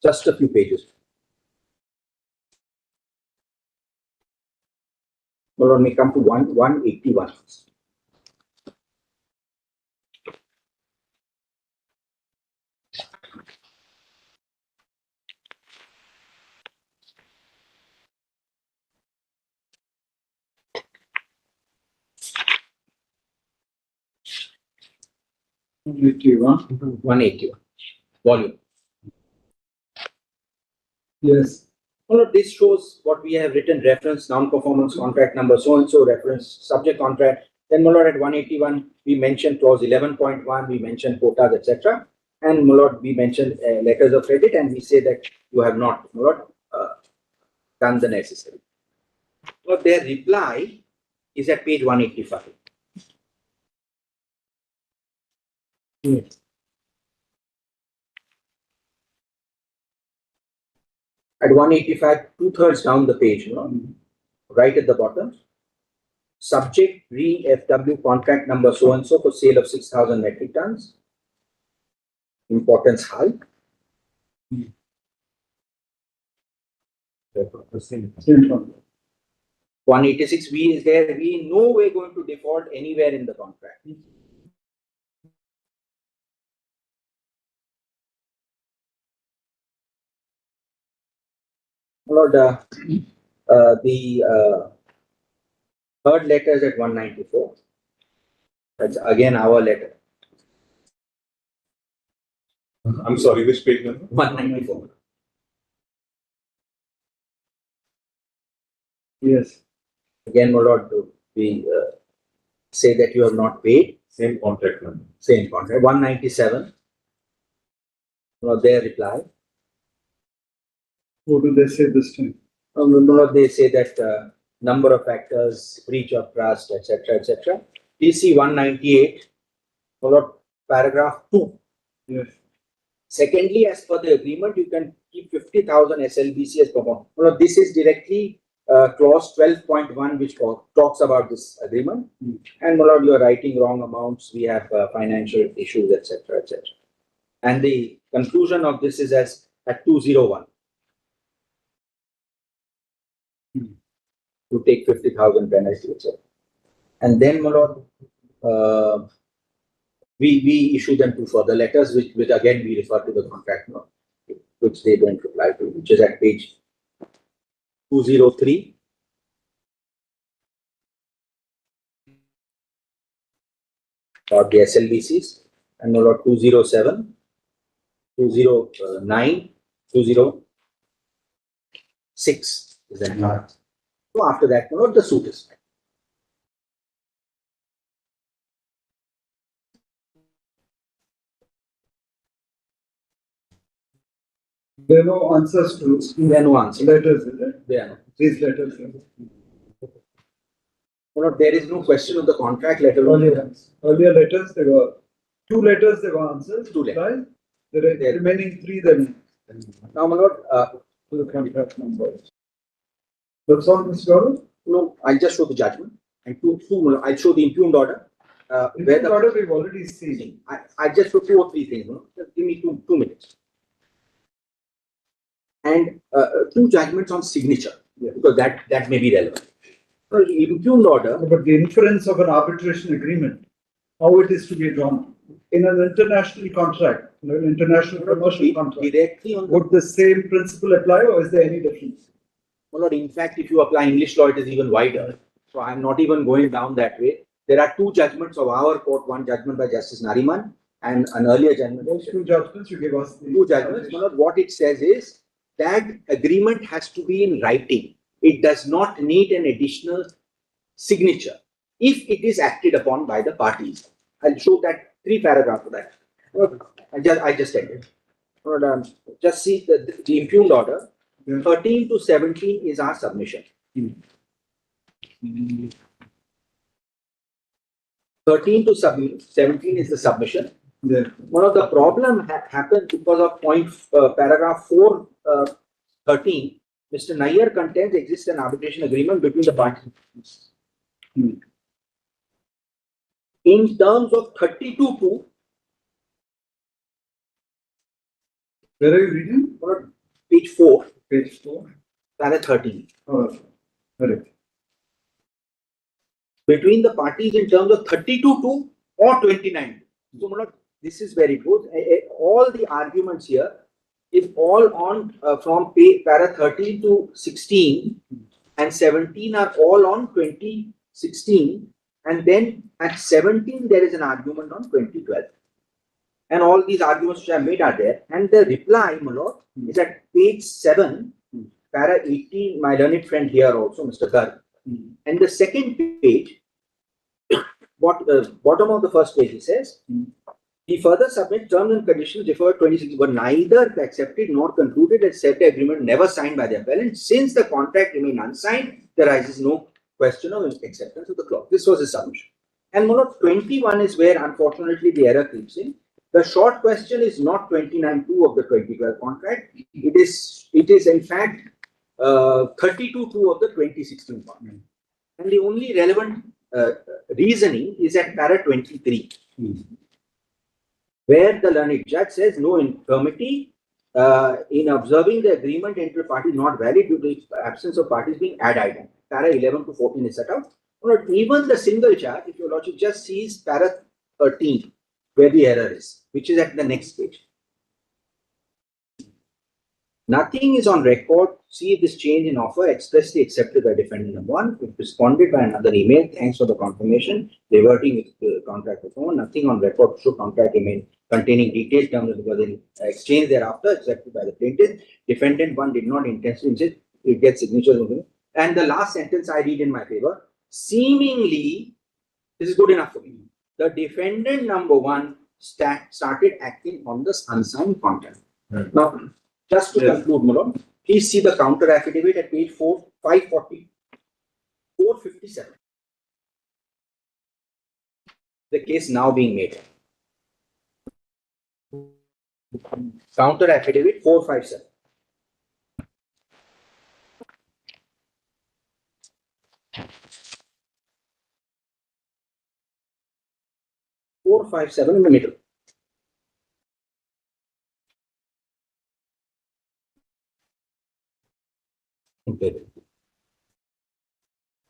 Just a few pages. Now, let me come to 181. Volume. Yes. Well, this shows what we have written: reference, non-performance contract number, so and so, reference, subject contract. Then, my lord, at 181, we mentioned clause 11.1, we mentioned quotas, etc. And, my lord, we mentioned letters of credit, and we say that you have not, my lord, done the necessary. But their reply is at page 185. Yes. At 185, 2/3 down the page, right at the bottom. Subject re-FW contract number so and so for sale of 6,000 metric tons. Importance high. 186, we is there. We in no way going to default anywhere in the contract. Lord, the third letter is at 194. That's again our letter. I'm sorry, which page number? 194. Yes. Again, my lord, we say that you have not paid. Same contract number. Same contract. 197. Their reply. What do they say this time? They say that number of factors, breach of trust, etc., etc. PC 198, paragraph 2. Yes. Secondly, as per the agreement, you can keep 50,000 SLBC as performed. This is directly clause 12.1, which talks about this agreement. And my lord, you are writing wrong amounts. We have financial issues, etc., etc. And the conclusion of this is as at 201. To take 50,000 penalty, etc. And then, my lord, we issue them 2 further letters, which again we refer to the contract note, which they don't reply to, which is at page 203. About the SLBCs, and my lord, 207, 209, 206 is that not? So after that, my lord, the suit is made. There are no answers to There are no answers. letters, is it? There are no. These letters. Well, there is no question of the contract letter. Earlier letters, there were 2 letters, there were answers. 2 letters. The remaining 3 then. Now, my lord, To the contract numbers. That's all, Mr. Gaurav? no, I'll just show the judgment and I'll show the impugned order. where the order we've already seen. I just put 2 or 3 things, no? Just give me two minutes. And 2 judgments on signature, because that may be relevant. So, impugned order. But the inference of an arbitration agreement, how it is to be drawn in an international contract, an international commercial contract, directly on would the same principle apply, or is there any difference? Well, Lord, in fact, if you apply English law, it is even wider. So I'm not even going down that way. There are 2 judgments of our court, one judgment by Justice Nariman and an earlier judgment. Those 2 judgments you gave us. 2 judgments. My Lord, what it says is that agreement has to be in writing. It does not need an additional signature if it is acted upon by the parties. I'll show that 3 paragraphs of that. I just ended. Just see the impugned order. 13 to 17 is our submission. 13 to 17 is the submission. One of the problem happened because of paragraph 4, 13. Mr. Nair contends exists an arbitration agreement between the parties. In terms of 32.2. Where are you reading? Page 4. Page 4. Paragraph 13. Oh, correct. Between the parties in terms of 32.2 or 29. So, this is very good. All the arguments here is all on from para 13 to 16 and 17 are all on 2016, and then at 17 there is an argument on 2012. And all these arguments which I made are there. And the reply, my lord, is at page 7, para 18, my learned friend here also, Mr. Garg. And the second page, bottom of the first page, it says, he further submit terms and conditions referred 26 were neither accepted nor concluded as said agreement never signed by the appellant. Since the contract remained unsigned, there arises no question of acceptance of the clause. This was his submission. And my lord, 21 is where unfortunately the error creeps in. The short question is not 29.2 of the 2012 contract. It is in fact 32.2 of the 2016 contract. And the only relevant reasoning is at para 23, where the learned judge says no infirmity in observing the agreement entre parties not valid due to the absence of parties being ad idem. Para 11 to 14 is set out. But even the single charge, if your lordship just sees para 13, where the error is, which is at the next page. Nothing is on record. See if this change in offer expressly accepted by defendant number 1. It responded by another email. Thanks for the confirmation. Reverting with the contract performed. Nothing on record should contract remain containing detailed terms because in exchange thereafter accepted by the plaintiff. Defendant 1 did not intensely insist. It gets signatures. And the last sentence I read in my favor. Seemingly, this is good enough for me. The defendant number 1 started acting on this unsigned contract. Now, just to conclude, Malone, please see the counter affidavit at page 540, 457. The case now being made. Counter affidavit 457. in the middle. Okay.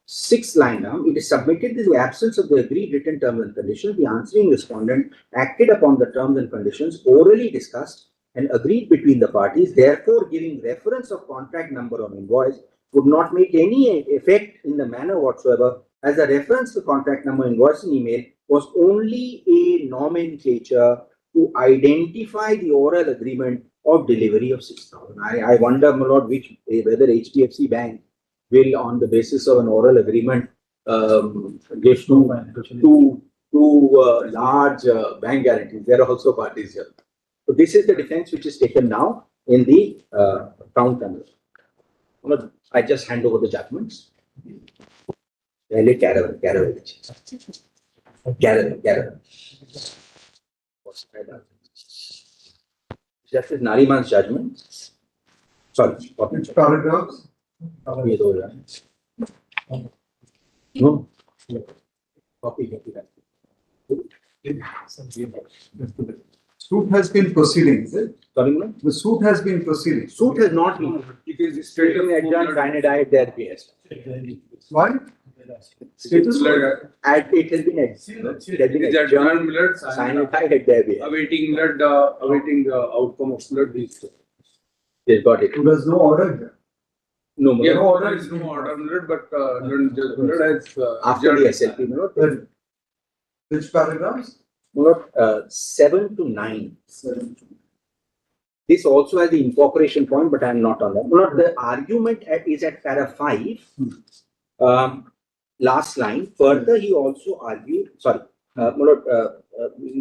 6th line now, it is submitted in the absence of the agreed written terms and conditions. The answering respondent acted upon the terms and conditions orally discussed and agreed between the parties, therefore giving reference of contract number on invoice would not make any effect in the manner whatsoever, as the reference to contract number invoice in email was only a nomenclature to identify the oral agreement of delivery of 6,000. I wonder, my lord, whether HDFC Bank will, on the basis of an oral agreement, give two large bank guarantees. There are also parties here. So this is the defense which is taken now in the count number. I just hand over the judgments. Caravan. Justice Nariman's judgment. Sorry. Which paragraphs? No. Copy. Suit has been proceeding, is it? Sorry, no? The suit has been proceeding. Suit has not been. It is It state has of been adjourned, granted, there PS. Why? Status quo. It has been adjourned, Millard, signed at there PS. awaiting Millard, awaiting the outcome of Millard. They got it. There's no order here. No more. Yeah, no order is no order, Millard, but Millard has. After the SLP, no? Then, which paragraphs? 7 to 9. This also has the incorporation point, but I am not on that. The argument is at para 5, last line. Further, he also argued,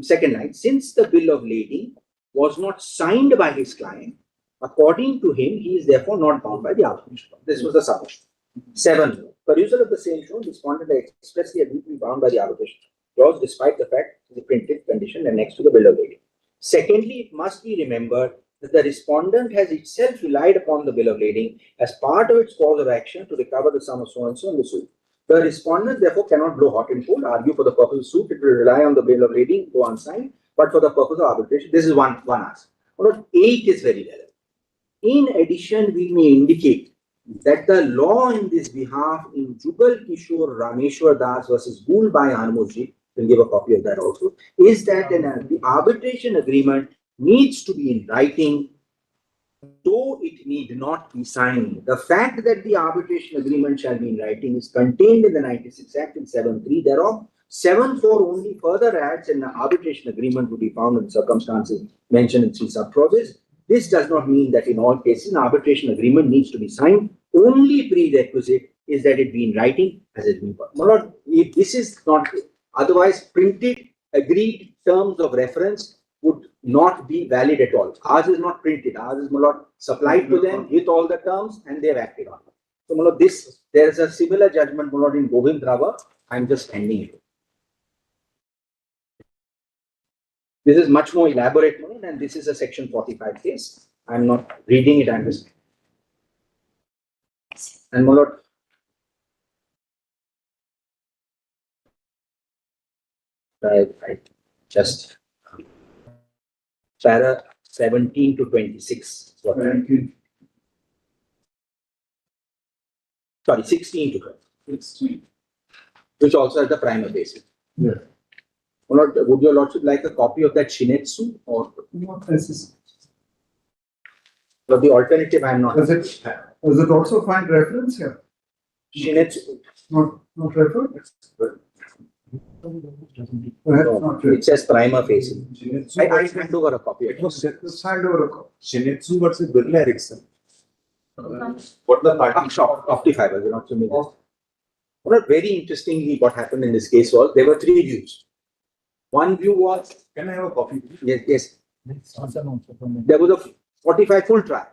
second line, since the bill of lading was not signed by his client, according to him, he is therefore not bound by the arbitration. This was the submission. 7. Perusal of the same shown, respondent expressly agreed to be bound by the arbitration clause despite the fact the printed condition annexed to the bill of lading. Secondly, it must be remembered that the respondent has itself relied upon the bill of lading as part of its cause of action to recover the sum of so and so in the suit. The respondent therefore cannot blow hot and cold, argue for the purpose of suit, it will rely on the bill of lading, go unsigned, but for the purpose of arbitration. This is one answer. 8 is very relevant. In addition, we may indicate that the law in this behalf in Jugal Kishore Rameshwar Das versus Gould by Anmojji, we'll give a copy of that also, is that the arbitration agreement needs to be in writing, though it need not be signed. The fact that the arbitration agreement shall be in writing is contained in the 96 Act in 7.3 thereof. 7.4 only further adds an arbitration agreement to be found in circumstances mentioned in 3 sub-clauses. This does not mean that in all cases an arbitration agreement needs to be signed. Only prerequisite is that it be in writing as it been. If this is not, otherwise printed, agreed terms of reference would not be valid at all. Ours is not printed. Ours is supplied to them with all the terms and they have acted on it. So there is a similar judgment in Govind Rava. I'm just ending it. This is much more elaborate, and this is a section 45 case. I'm not reading it, I'm just. And I just para 17 to 26. Sorry, 16 to 20. Which also has the prima facie. Yeah. Would your lordship like a copy of that Shinetsu or not necessary? But the alternative I am not. Does it also find reference here? Shinetsu. Not referred? It says prima facie. I hand over a copy. Just hand over a copy. Shinetsu versus Birla Erickson. What the party? Opti Fibers, not so many. Very interestingly, what happened in this case was there were 3 views. One view was. Can I have a copy? Yes. There was a 45 full trial.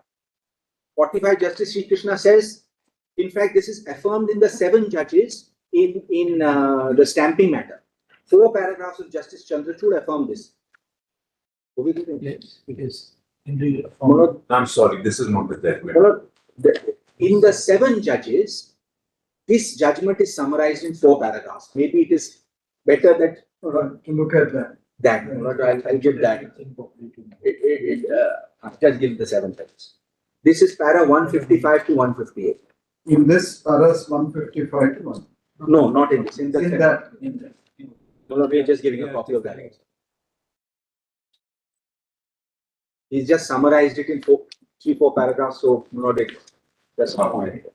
45 Justice Sri Krishna says, in fact, this is affirmed in the 7 judges in the stamping matter. 4 paragraphs of Justice Chandrachud affirm this. Yes, it is. I'm sorry, this is not the judgment. In the 7 judges, this judgment is summarized in 4 paragraphs. Maybe it is better that to look at that. I'll give that. Just give the 7 judges. This is para 155 to 158. In this, paras 155 to 1. No, not in this. In that. We're just giving a copy of that. He's just summarized it in 3-4 paragraphs, so that's not point.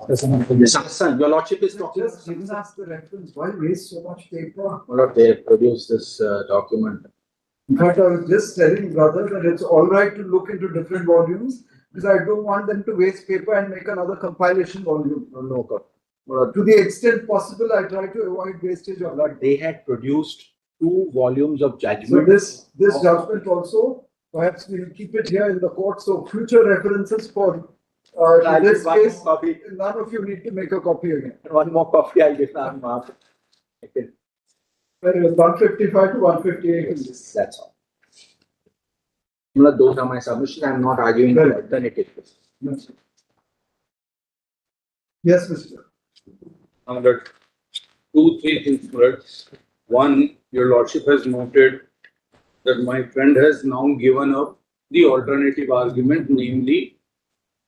Sasan, your lordship is talking. Just given us the reference. Why waste so much paper? They produced this document. In fact, I was just telling brother that it's all right to look into different volumes because I don't want them to waste paper and make another compilation volume. To the extent possible, I try to avoid wastage of that. They had produced 2 volumes of judgment. So this judgment also, perhaps we'll keep it here in the court. So future references for this case, none of you need to make a copy again. One more copy I'll give now. 155 to 158. That's all. Those are my submissions. I'm not arguing the alternative. Yes, Mr. that 2-3 things, right? One, your lordship has noted that my friend has now given up the alternative argument, namely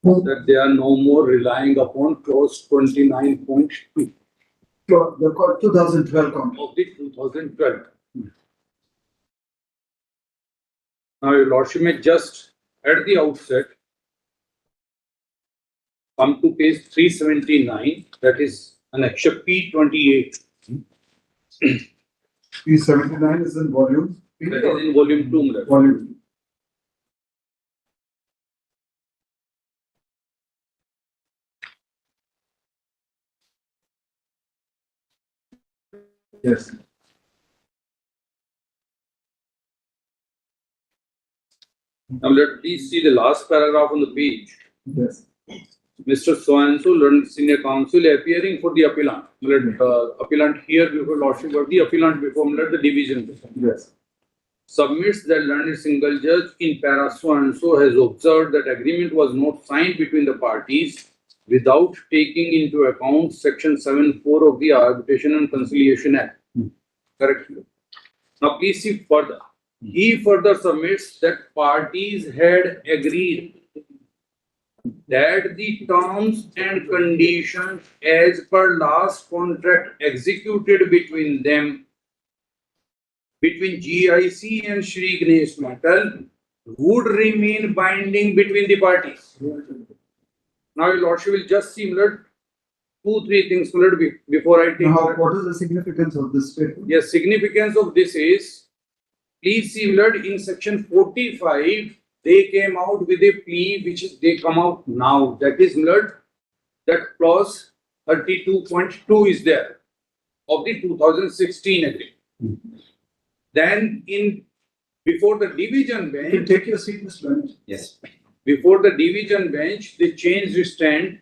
that they are no more relying upon clause 29.2 The 2012 contract. of the 2012. Now, your lordship may just at the outset come to page 379, that is annexure P28. P79 is in volume. That is in volume 2. my lord. Volume. Yes. Now, please see the last paragraph on the page. Yes. Mr. So-and-so, learned senior counsel appearing for the appellant. Appellant here before lordship, or the appellant before the division. Yes. Submits that learned single judge in para so-and-so has observed that agreement was not signed between the parties without taking into account section 7(4) of the Arbitration and Conciliation Act. Correct. Now, please see further. He further submits that parties had agreed that the terms and conditions as per last contract executed between them, between GIC and Shri Ganesh Metal, would remain binding between the parties. Now, your lordship will just see 2-3 things before I take. Now, what is the significance of this statement? Yes, significance of this is, please see in section 45, they came out with a plea which is they come out now. That is that clause 32.2 is there of the 2016 agreement. Then before the division bench. You take your seat, Mr. Bennett. Yes. Before the division bench, they changed the stand.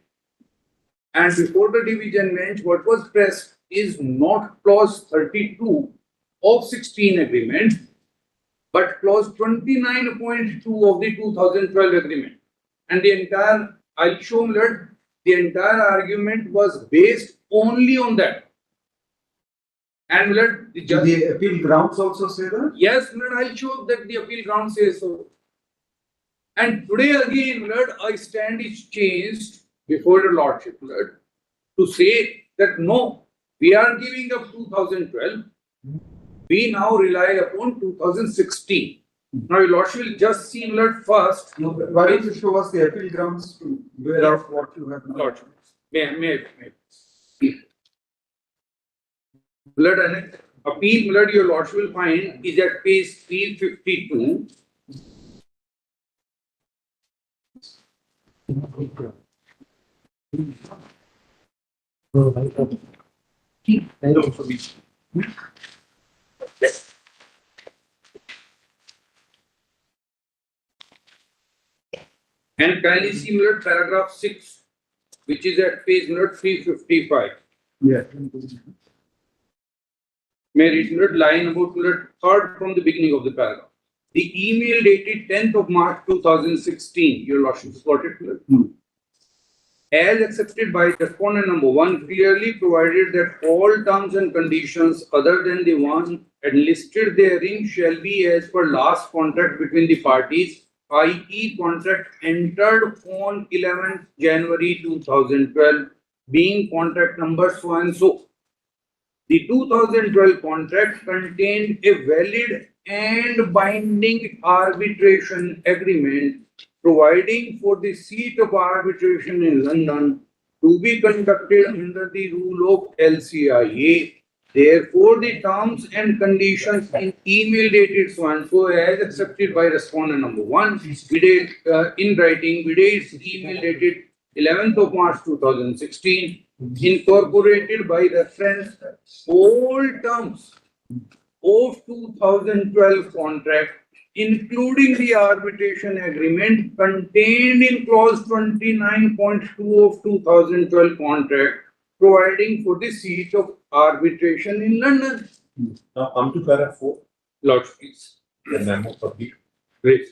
And before the division bench, what was pressed is not clause 32 of 16 agreement, but clause 29.2 of the 2012 agreement. And the entire, I'll show that the entire argument was based only on that. And let the judge. The appeal grounds also say that? Yes, I'll show that the appeal ground says so. And today again, a stand is changed before the lordship to say that no, we are giving up 2012. We now rely upon 2016. Now, your lordship will just see first. Why don't you show us the appeal grounds to bear out what you have now? Lordship. May. An appeal, your lordship will find is at page 352. And kindly see paragraph 6, which is at page 355. Yeah. May read line about third from the beginning of the paragraph. The email dated 10th of March 2016, your lordship got it. As accepted by respondent number 1, clearly provided that all terms and conditions other than the one enlisted therein shall be as per last contract between the parties, i.e. contract entered on 11th January 2012, being contract number so and so. The 2012 contract contained a valid and binding arbitration agreement providing for the seat of arbitration in London to be conducted under the rule of LCIA. Therefore, the terms and conditions in email dated so and so as accepted by respondent number 1, in writing, with email dated 11th of March 2016, incorporated by reference all terms of 2012 contract, including the arbitration agreement contained in clause 29.2 of 2012 contract, providing for the seat of arbitration in London. Now come to paragraph 4. Lord, please. The memo public. Great.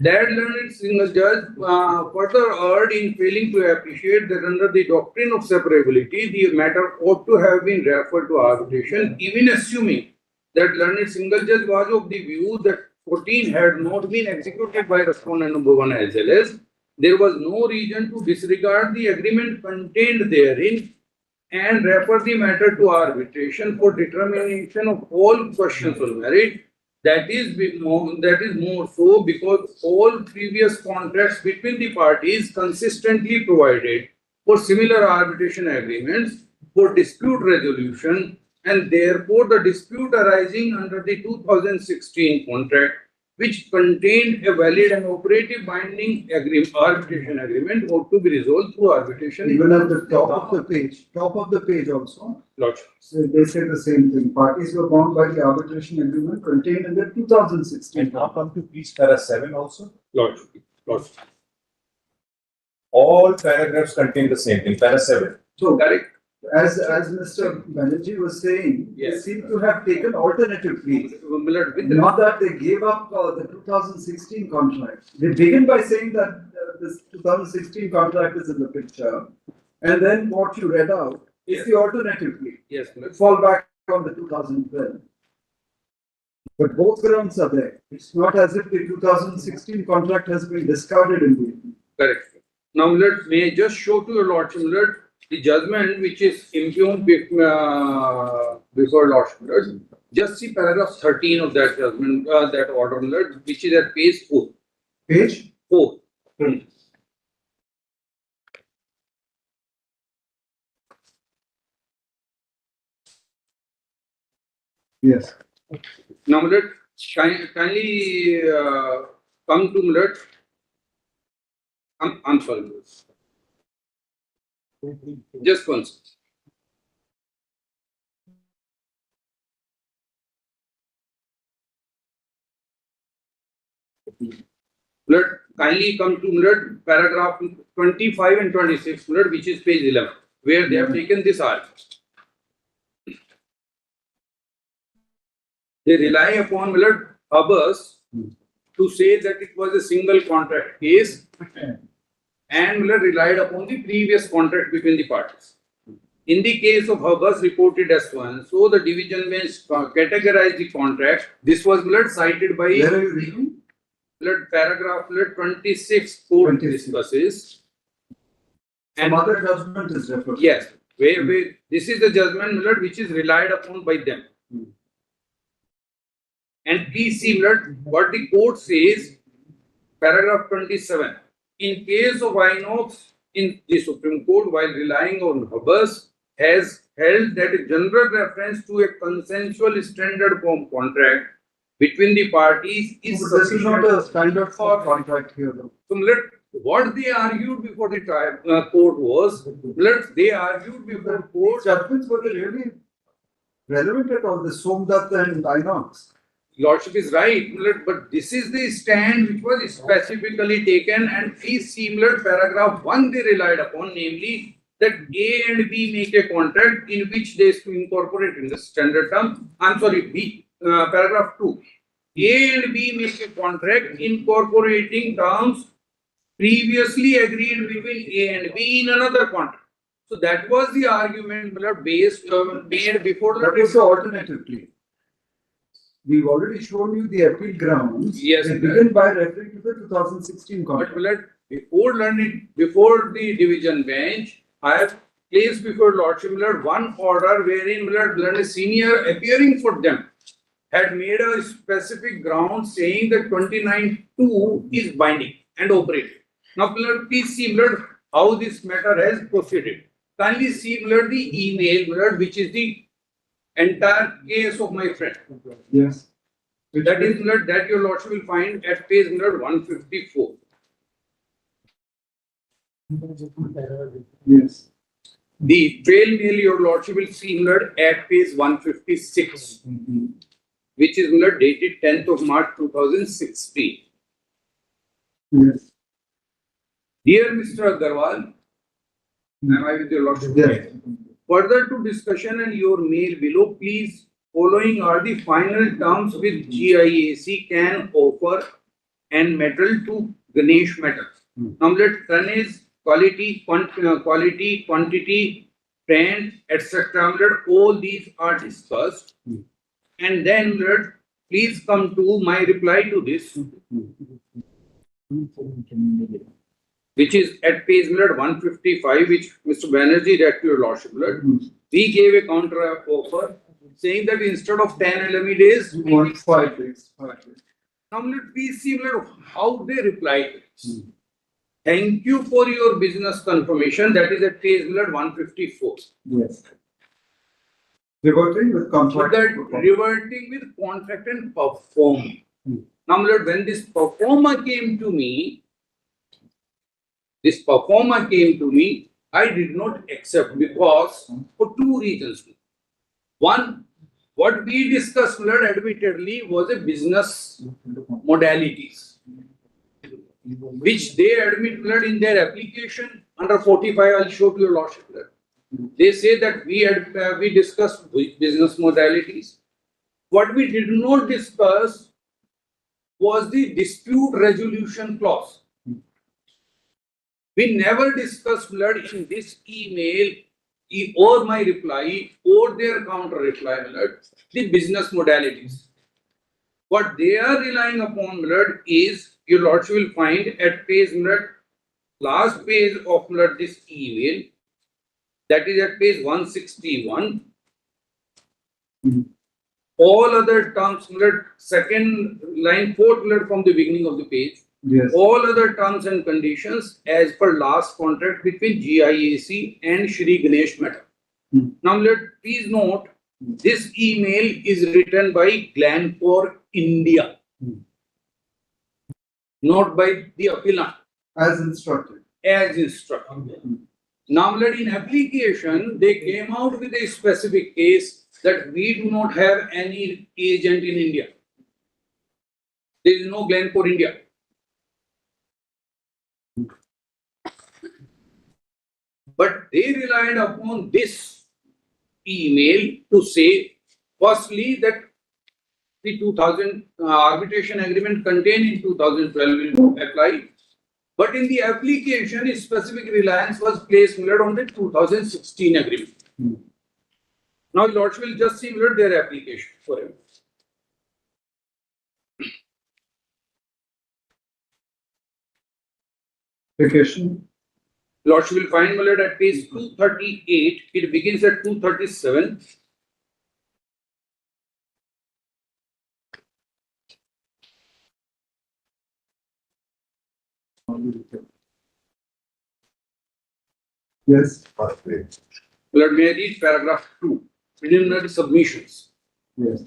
That learned single judge further erred in failing to appreciate that under the doctrine of separability, the matter ought to have been referred to arbitration, even assuming that learned single judge was of the view that 14 had not been executed by respondent number 1 as well as there was no reason to disregard the agreement contained therein and refer the matter to arbitration for determination of all questions on merit. That is more so because all previous contracts between the parties consistently provided for similar arbitration agreements for dispute resolution, and therefore the dispute arising under the 2016 contract, which contained a valid and operative binding arbitration agreement, ought to be resolved through arbitration. Even at the top of the page also. Lordship. So they say the same thing. Parties were bound by the arbitration agreement contained in the 2016. And now come to please para 7 also. Lordship. All paragraphs contain the same thing, para 7. So correct. As Mr. Banerjee was saying, they seem to have taken alternative pleas. Not that they gave up the 2016 contract. They begin by saying that this 2016 contract is in the picture, and then what you read out is the alternative plea. Yes. Fall back on the 2012. But both grounds are there. It's not as if the 2016 contract has been discarded in the. Correct. Now, may I just show to your Lordship the judgment which is impugned before Lordship. Just see paragraph 13 of that judgment, that order, which is at page 4. Page 4. Yes. Now, kindly come to I'm sorry. Just one second. Kindly come to paragraph 25 and 26, which is page 11, where they have taken this argument. They rely upon Hubbers to say that it was a single contract case and relied upon the previous contract between the parties. In the case of Hubbers reported as one, so the division bench categorized the contract. This was cited by Where are you reading? Paragraph 26 court discusses. And other judgment is referred. Yes, where this is the judgment which is relied upon by them. And please see what the court says, paragraph 27. In case of Inox, in the Supreme Court, while relying on Hubbers, has held that a general reference to a consensual standard form contract between the parties is this is not a standard for contract here, though. So what they argued before the court was, they argued before court. Judgments were really relevant at all, the Somdat and Inox. Lordship is right, but this is the stand which was specifically taken, and please see paragraph 1 they relied upon, namely that A and B make a contract in which they is to incorporate in the standard term. I'm sorry, B, paragraph 2. A and B make a contract incorporating terms previously agreed between A and B in another contract. So that was the argument based made before that was the alternative plea. We've already shown you the appeal grounds. Yes. They begin by referring to the 2016 contract. But before the division bench, I have placed before Lordship one order wherein a senior appearing for them had made a specific ground saying that 29(2) is binding and operative. Now, please see how this matter has proceeded. Kindly see the email which is the entire case of my friend. Yes. That is that your Lordship will find at page 154. Yes. The trail mail your Lordship will see at page 156, which is dated 10th of March 2016. Yes. Dear Mr. Agarwal, am I with your Lordship? Yes. Further to discussion and your mail below, please, following are the final terms which GIAC can offer and metal to Ganesh Metal. Now let tonnage, quality, quantity, trend, etc. All these are discussed. And then please come to my reply to this, which is at page 155, which Mr. Banerjee read to your lordship. We gave a counter offer saying that instead of 10 LME days, we want 5 days. 5 days. Now let me see how they replied. Thank you for your business confirmation. That is at page 154. Yes. Reverting with contract. Reverting with contract and perform. Now when this performer came to me, I did not accept because for 2 reasons. One, what we discussed admittedly was a business modalities, which they admit in their application under 45. I'll show to your lordship. They say that we discussed business modalities. What we did not discuss was the dispute resolution clause. We never discussed in this email or my reply or their counter reply the business modalities. What they are relying upon is, your lordship will find at page last page of this email, that is at page 161. All other terms, second line, 4th from the beginning of the page. Yes. All other terms and conditions as per last contract between GIAC and Shri Ganesh Metal. Now please note, this email is written by Glencore India, not by the appellant. As instructed. As instructed. Now in application, they came out with a specific case that we do not have any agent in India. There is no Glencore India. But they relied upon this email to say, firstly, that the 2000 arbitration agreement contained in 2012 will apply. But in the application, a specific reliance was placed on the 2016 agreement. Now, Lordship will just see their application for him. Application. Lordship will find at page 238. It begins at 237. Yes. Let me read paragraph 2. Preliminary submissions. Yes.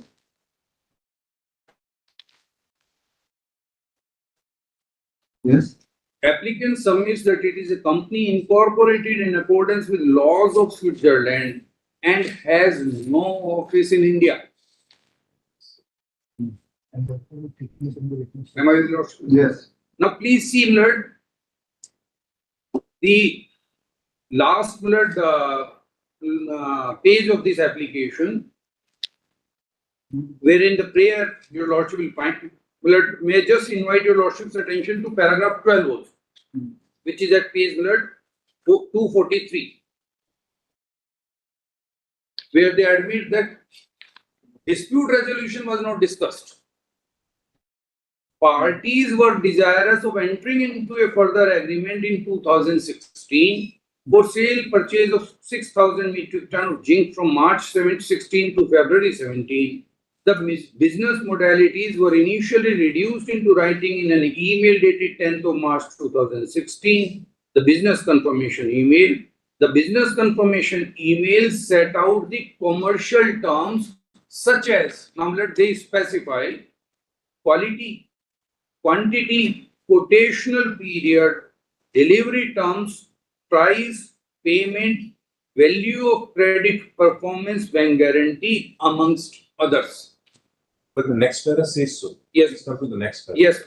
Yes. Applicant submits that it is a company incorporated in accordance with laws of Switzerland and has no office in India. Am I with you? Yes. Now please see the last page of this application, wherein the prayer your lordship will find. May I just invite your lordship's attention to paragraph 12 also, which is at page 243, where they admit that dispute resolution was not discussed. Parties were desirous of entering into a further agreement in 2016 for sale purchase of 6,000 metric ton of zinc from March 16 to February 17. The business modalities were initially reduced into writing in an email dated 10th of March 2016, the business confirmation email. The business confirmation email set out the commercial terms such as, now they specify quality, quantity, quotational period, delivery terms, price, payment, value of credit, performance, bank guarantee, amongst others. But the next para says so. Yes. Let's come to the next para. Yes.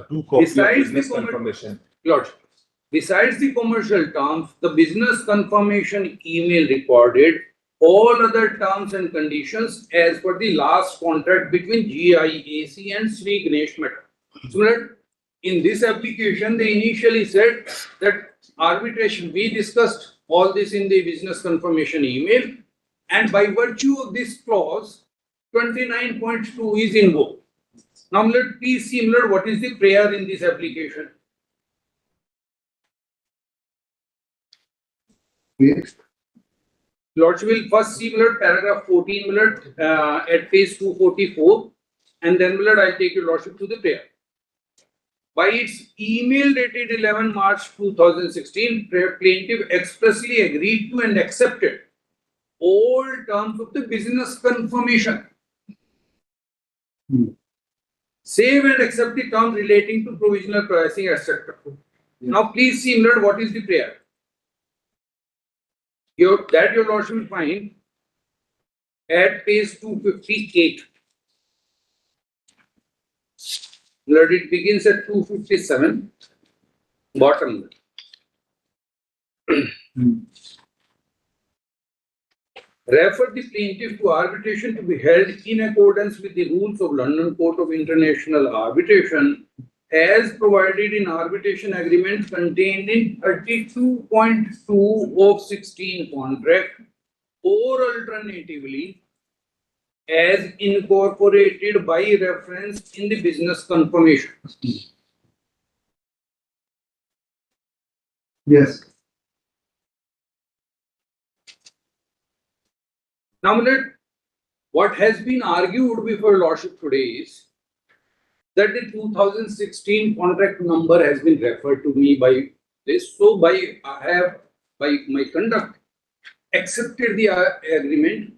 Two copies of Besides business the confirmation. Lordship, besides the commercial terms, the business confirmation email recorded all other terms and conditions as per the last contract between GIAC and Sri Ganesh Metal. So in this application, they initially said that arbitration, we discussed all this in the business confirmation email, and by virtue of this clause, 29.2 is invoked. Now, please see, what is the prayer in this application? Lordship will first see paragraph 14 at page 244, and then I'll take your Lordship to the prayer. By its email dated 11 March 2016, plaintiff expressly agreed to and accepted all terms of the business confirmation. Save and accept the terms relating to provisional pricing, etc. Now, please see, what is the prayer? Your Lordship will find at page 258. It begins at 257, bottom. Refer the plaintiff to arbitration to be held in accordance with the rules of London Court of International Arbitration as provided in arbitration agreement contained in 32.2 of 16 contract, or alternatively as incorporated by reference in the business confirmation. Yes. Now, what has been argued before Lordship today is that the 2016 contract number has been referred to me by this. So, I have by my conduct accepted the agreement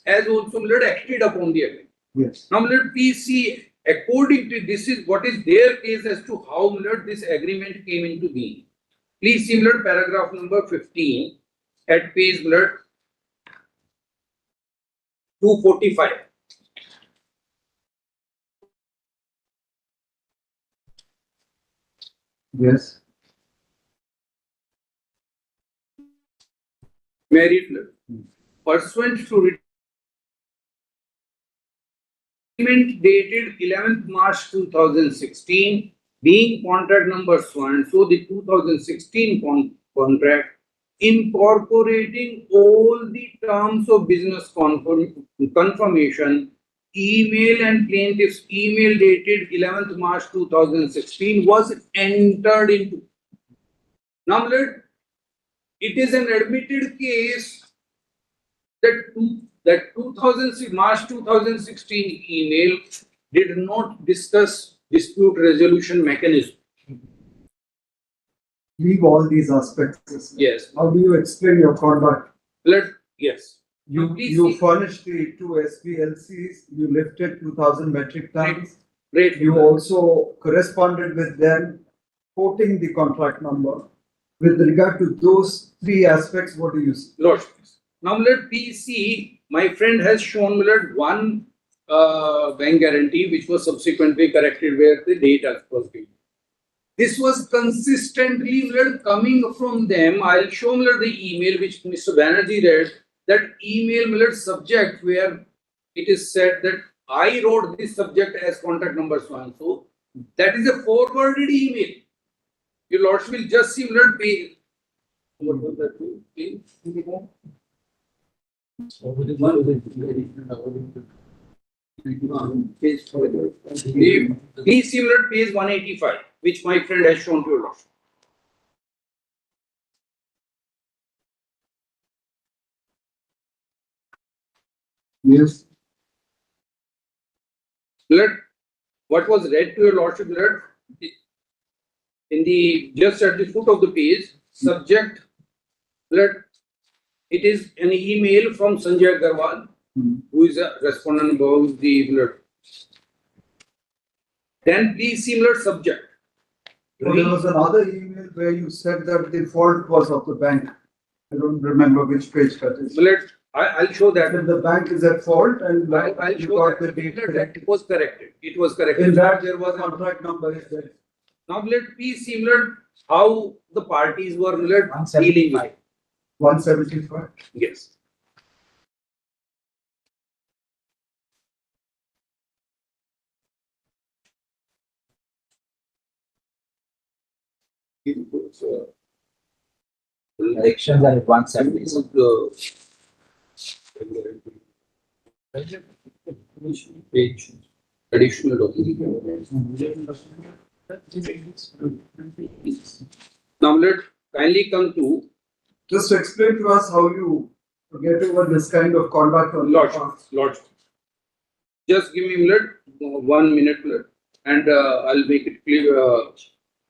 as also acted upon the agreement. Yes. Now, please see, according to this is what is their case as to how this agreement came into being. Please see paragraph number 15 at page 245. Yes. Married pursuant to agreement dated 11th March 2016, being contract number so and so, the 2016 contract incorporating all the terms of business confirmation, email and plaintiff's email dated 11th March 2016 was entered into. Now, it is an admitted case that March 2016 email did not discuss dispute resolution mechanism. Leave all these aspects. Yes. How do you explain your conduct? Yes. You furnished the two SPLCs, you lifted 2,000 metric tons. Great. You also corresponded with them, quoting the contract number. With regard to those three aspects, what do you see? Lord, now please see, my friend has shown one bank guarantee which was subsequently corrected where the data was given. This was consistently coming from them. I'll show the email which Mr. Banerjee read. That email subject where it is said that I wrote this subject as contract number so and so. That is a forwarded email. Your Lordship will just see page. What was that page? Please see page 185, which my friend has shown to your Lordship. Yes. What was read to your Lordship, in the just at the foot of the page, subject, it is an email from Sanjay Agarwal, who is a respondent about the Then please see subject. So there was another email where you said that the fault was of the bank. I don't remember which page that is. I'll show that. The bank is at fault and I'll you show got that. the date It corrected. was corrected. It was corrected. In that there was a contract number is there. Now please see how the parties were dealing with it. 175. Yes. Elections are at 170. Page. Additional document. Now let kindly come to. Just explain to us how you get over this kind of conduct on Lodge. Just give me a minute, 1 minute, and I'll make it clear.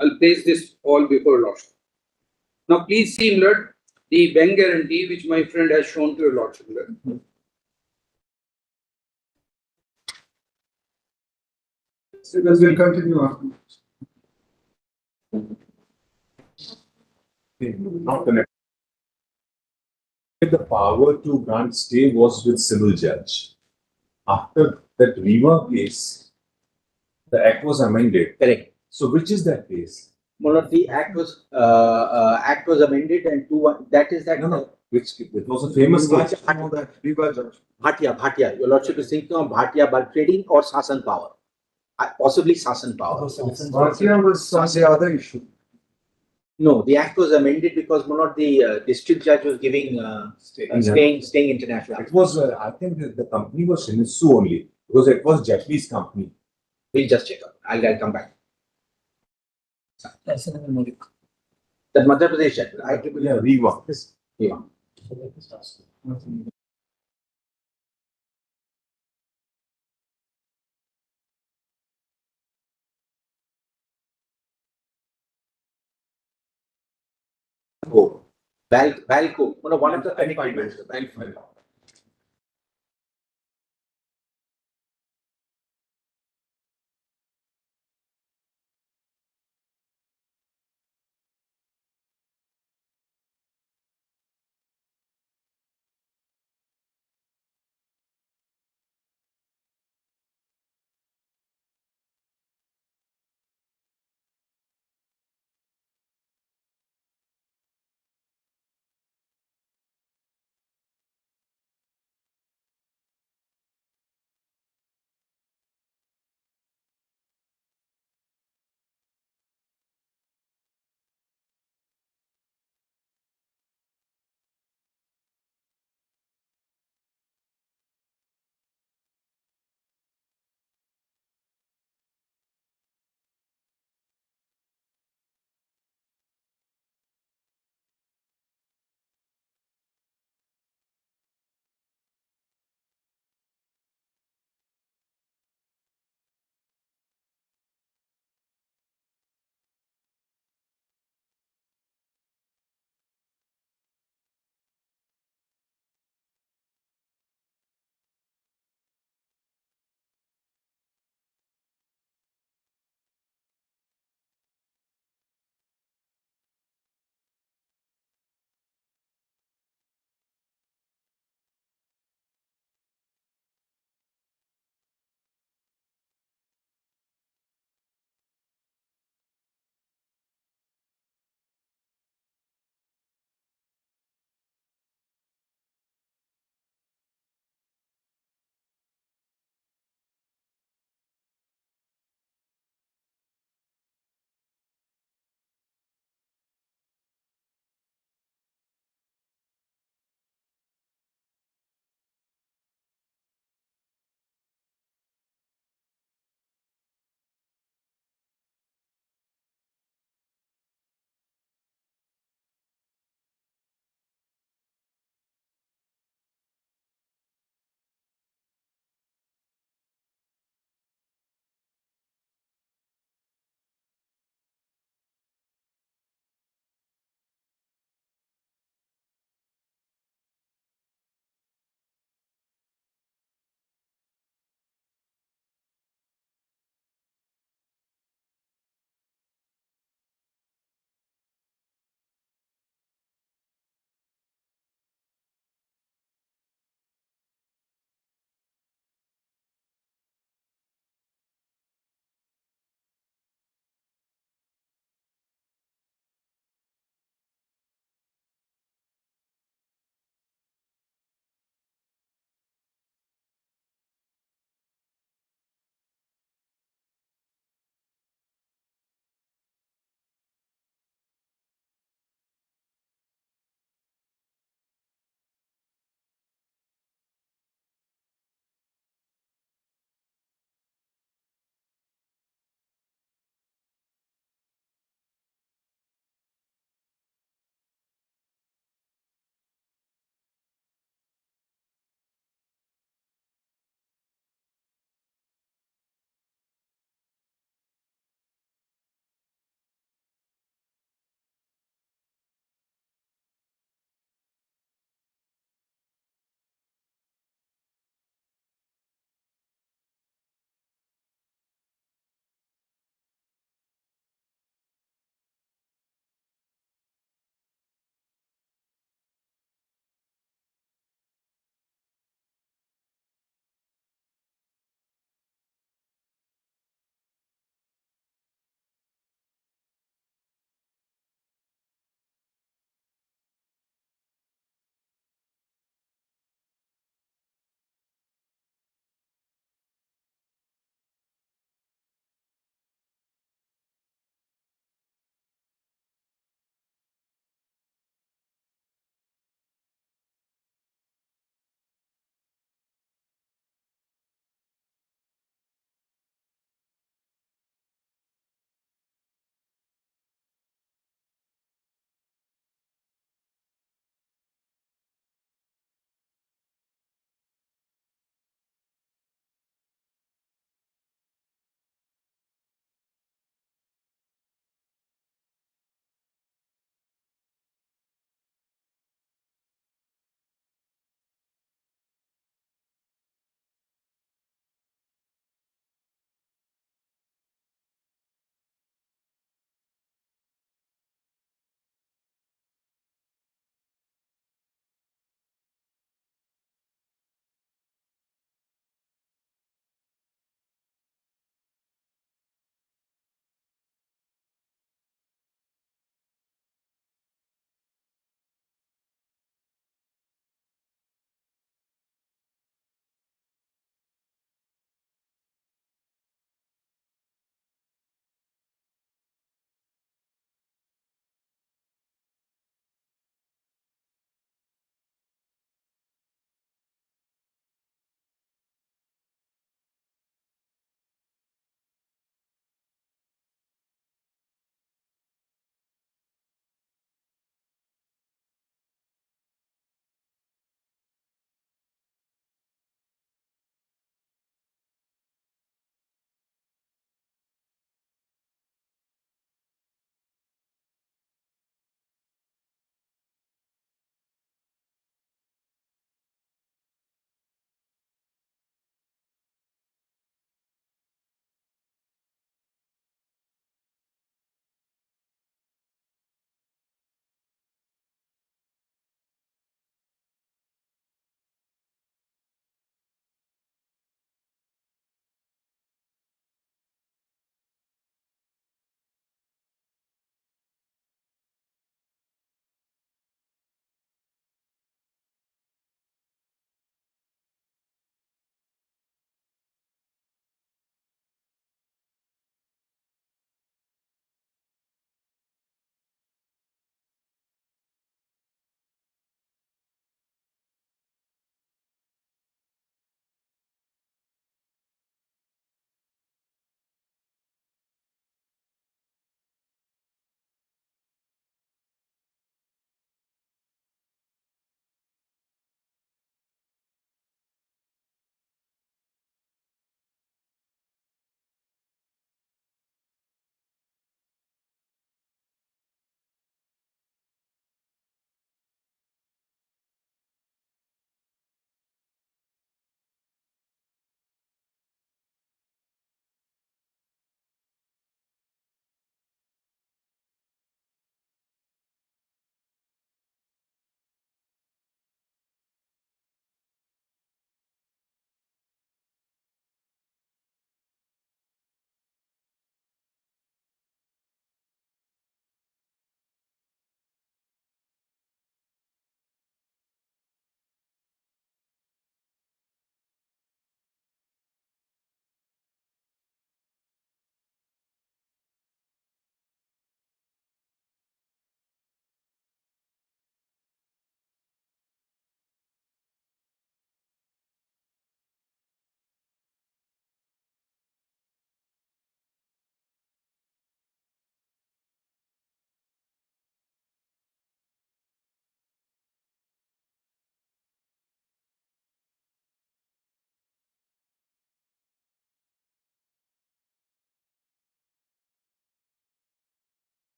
I'll place this all before Lodge. Now please see, Lord, the bank guarantee which my friend has shown to your Lordship. Students will continue after. Not connected. The power to grant stay was with civil judge. After that Riva case, the act was amended. Correct. So which is that case? Well, the act was amended and that is that. No. Which it was a famous case. Bhatia. Your Lordship is thinking of Bhatia bulk trading or Sasan power. Possibly Sasan power. Bhatia was the other issue. No, the act was amended because one of the district judge was giving staying international. It was, I think the company was Shimizu only because it was Japanese company. We'll just check out. I'll come back. The Madhya Pradesh judge. Yeah, Riva. Riva. Valco, one of the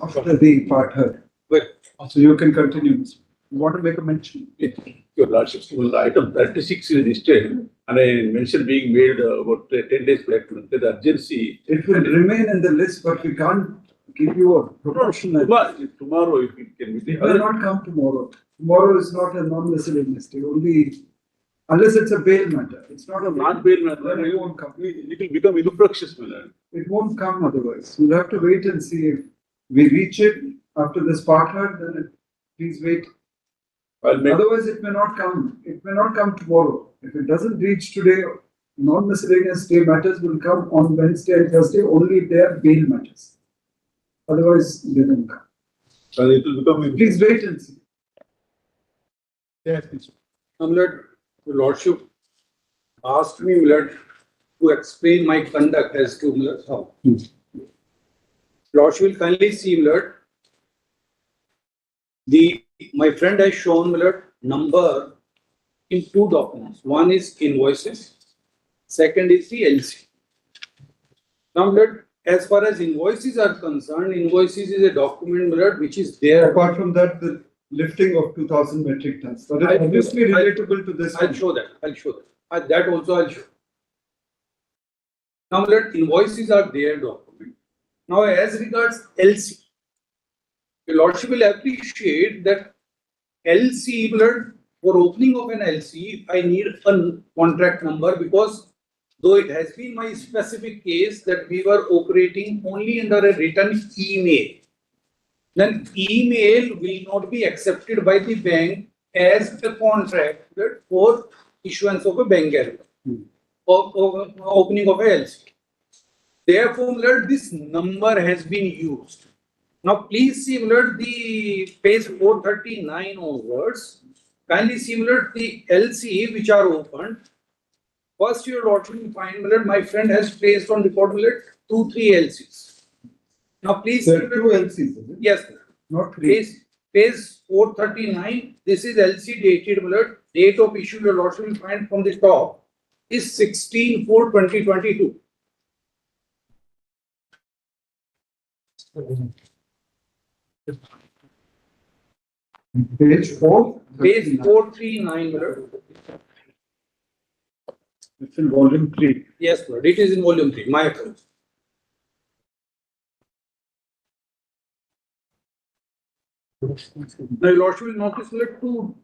after the part heard. So you can continue. You want to make a mention? Your Lordship, item 36 is listed, and I mentioned being made about 10 days back, the urgency. It will remain in the list, but we can't give you a proportional. Tomorrow, if it can be. It will not come tomorrow. Tomorrow is not a non-miscellaneous day, only unless it's a bail matter. It's not a Not bail matter, then it won't come. it will become infractious, my lord. It won't come otherwise. We'll have to wait and see if we reach it after this part heard, then please wait. Otherwise, it may not come. It may not come tomorrow. If it doesn't reach today, non-miscellaneous day matters will come on Wednesday and Thursday only if they are bail matters. Otherwise, they don't come. And it will become. Please wait and see. Yes, please. My lord, your lordship asked me, my lord, to explain my conduct as to my lord, how. Lordship will kindly see, my lord. My friend has shown, my lord, number in two documents. One is invoices, second is the LC. Now, my lord, as far as invoices are concerned, invoices is a document, my lord, which is there. Apart from that, the lifting of 2,000 metric tons. That is obviously relatable to this. I'll show that. That also I'll show. Now, let invoices are their document. Now, as regards LC, your lordship will appreciate that LC, blood, for opening of an LC, I need a contract number because though it has been my specific case that we were operating only under a written email, then email will not be accepted by the bank as a contract for issuance of a bank guarantee or opening of a LC. Therefore, this number has been used. Now, please see the page 439 onwards. Kindly see the LC which are opened. First, your lordship will find my friend has placed on record 2-3 LCs. Now, please there are 2 LCs. Is it? Yes, not 3. Page 439. This is LC dated. Date of issue your lordship will find from the top is 16/4/2022. Page 4. Page 439. It's in volume 3. Yes, Lord. It is in volume 3. My apologies. Now, your lordship will notice two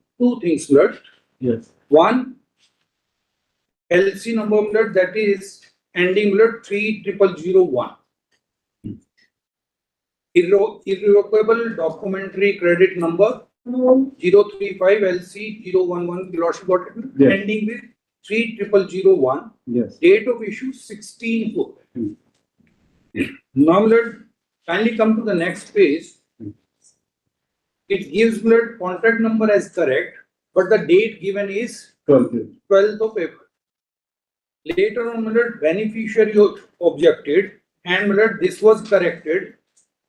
things, Lord. Yes. One, LC number, Lord, that is ending, Lord, 3001. Irrevocable documentary credit number 035 LC 011. Your lordship got it? Yes. Ending with 3001. Yes. Date of issue 16/4. Now, Lord, kindly come to the next page. It gives blood contract number as correct, but the date given is 12th of April. Later on, blood beneficiary objected, and blood this was corrected.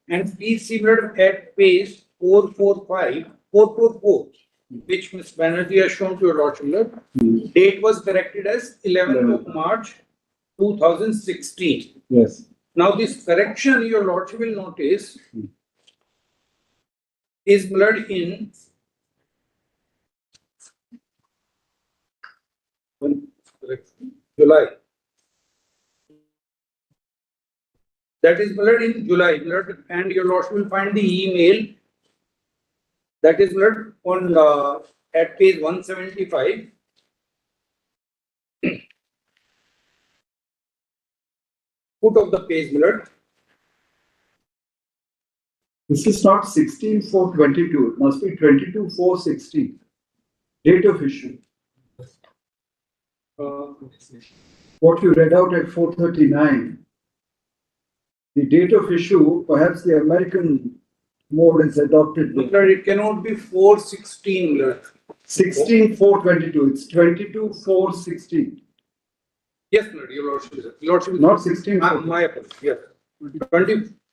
And please see blood at page 444, which Ms. Banerjee has shown to your lordship. Date was corrected as 11th of March 2016. Yes. Now, this correction, your lordship will notice, is blood in July. That is blood in July, blood, and your lordship will find the email that is blood on at page 175. Foot of the page, blood. This is not 16/4/22. It must be 22/4/16. Date of issue. What you read out at 439. The date of issue, perhaps the American mode is adopted. Blood, it cannot be 416, blood. 16/4/22. It's 22/4/16. Yes, blood. Your lordship. Not 16. My apologies. Yes.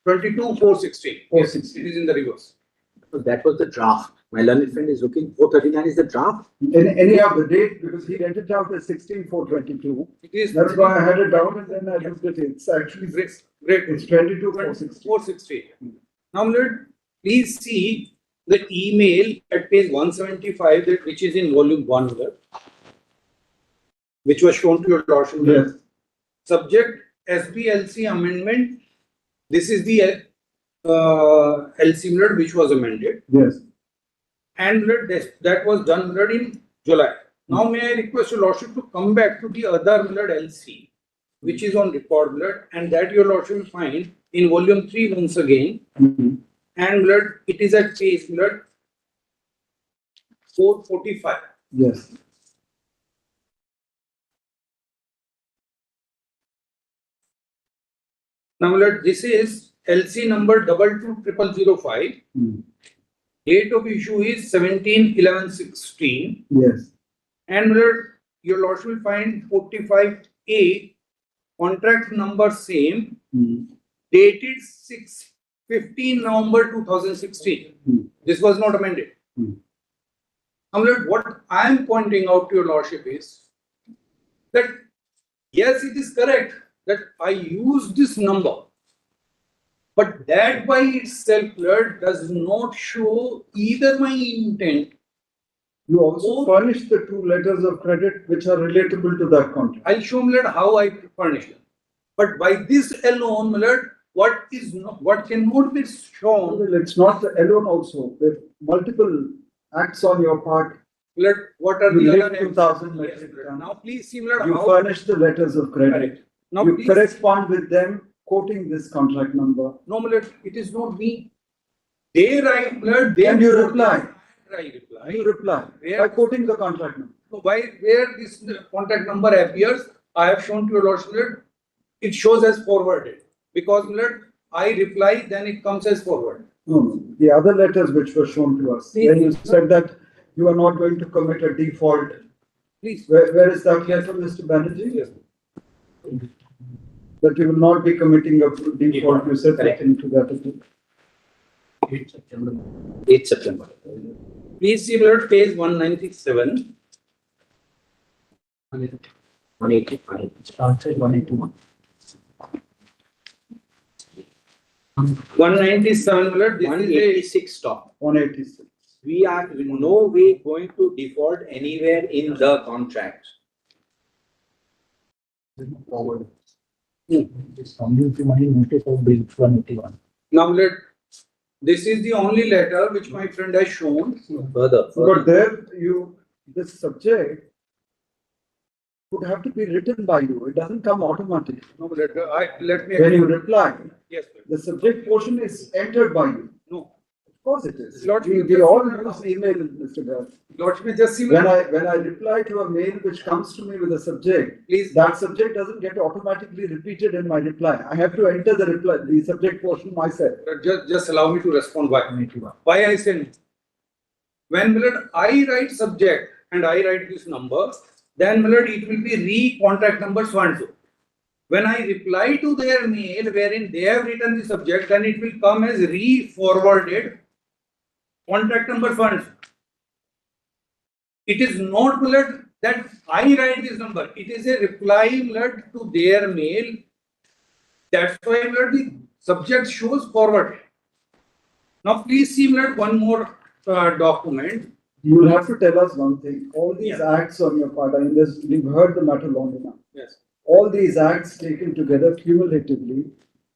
22/4/16. Yes, it is in the reverse. So that was the draft. My learned friend is looking, 439 is the draft. Anyhow, the date, because he read it out as 16/4/22. It is. That's why I had it down and then I looked at it. It's actually Great. it's 22/4/16. 416. Now, let please see the email at page 175, that which is in volume 1, which was shown to your lordship. Yes. Subject SBLC amendment. This is the LC which was amended. Yes. And that was done in July. Now, may I request your lordship to come back to the other LC, which is on record, and that your lordship will find in volume 3 once again. And it is at page 445. Yes. Now, this is LC number 220005. Date of issue is 17/11/16. Yes. And your lordship will find 45A, contract number same, dated 15 November 2016. This was not amended. Now, what I am pointing out to your lordship is that yes, it is correct that I use this number, but that by itself does not show either my intent. You also furnish the 2 letters of credit which are relatable to that contract. I'll show how I furnish them. But by this alone, what cannot be shown. Well, it's not alone also. There are multiple acts on your part. What are You the live other 2,000 metric tons. Now, please see You how. furnish the letters of credit. Now, You please- correspond with them quoting this contract number. No, it is not me. They write, they And you reply. I reply. You reply Where- by quoting the contract number. So where this contact number appears, I have shown to your lordship, it shows as forwarded. Because I reply, then it comes as forward. No, the other letters which were shown to us, when you said that you are not going to commit a default. Please. Where is that here from Mr. Banerjee? Yes. That you will not be committing a default, you said that into that. 8 September. 8 September. Please see page 197. 185. Answer 181. 197, this is 186 stop. 186. We are in no way going to default anywhere in the contract. Forward. It's coming to my notice of bill 181. Now this is the only letter which my friend has shown. Further. But there this subject would have to be written by you. It doesn't come automatically. No, let me. When you reply, Yes, the subject portion is entered by you. no. Of course it is. Lord, We all use email, Mr. Gar. Lordship, just see. When I reply to a mail which comes to me with a subject, Please. that subject doesn't get automatically repeated in my reply. I have to enter the subject portion myself. Just allow me to respond why I send. When I write subject and I write this number, then it will be re-contract number so and so. When I reply to their mail wherein they have written the subject, then it will come as re-forwarded contract number so and so. It is not that I write this number. It is a reply to their mail. That's why the subject shows forward. Now please see one more document. You will have to tell us one thing. All these acts on your part, we've heard the matter long enough. Yes. All these acts taken together cumulatively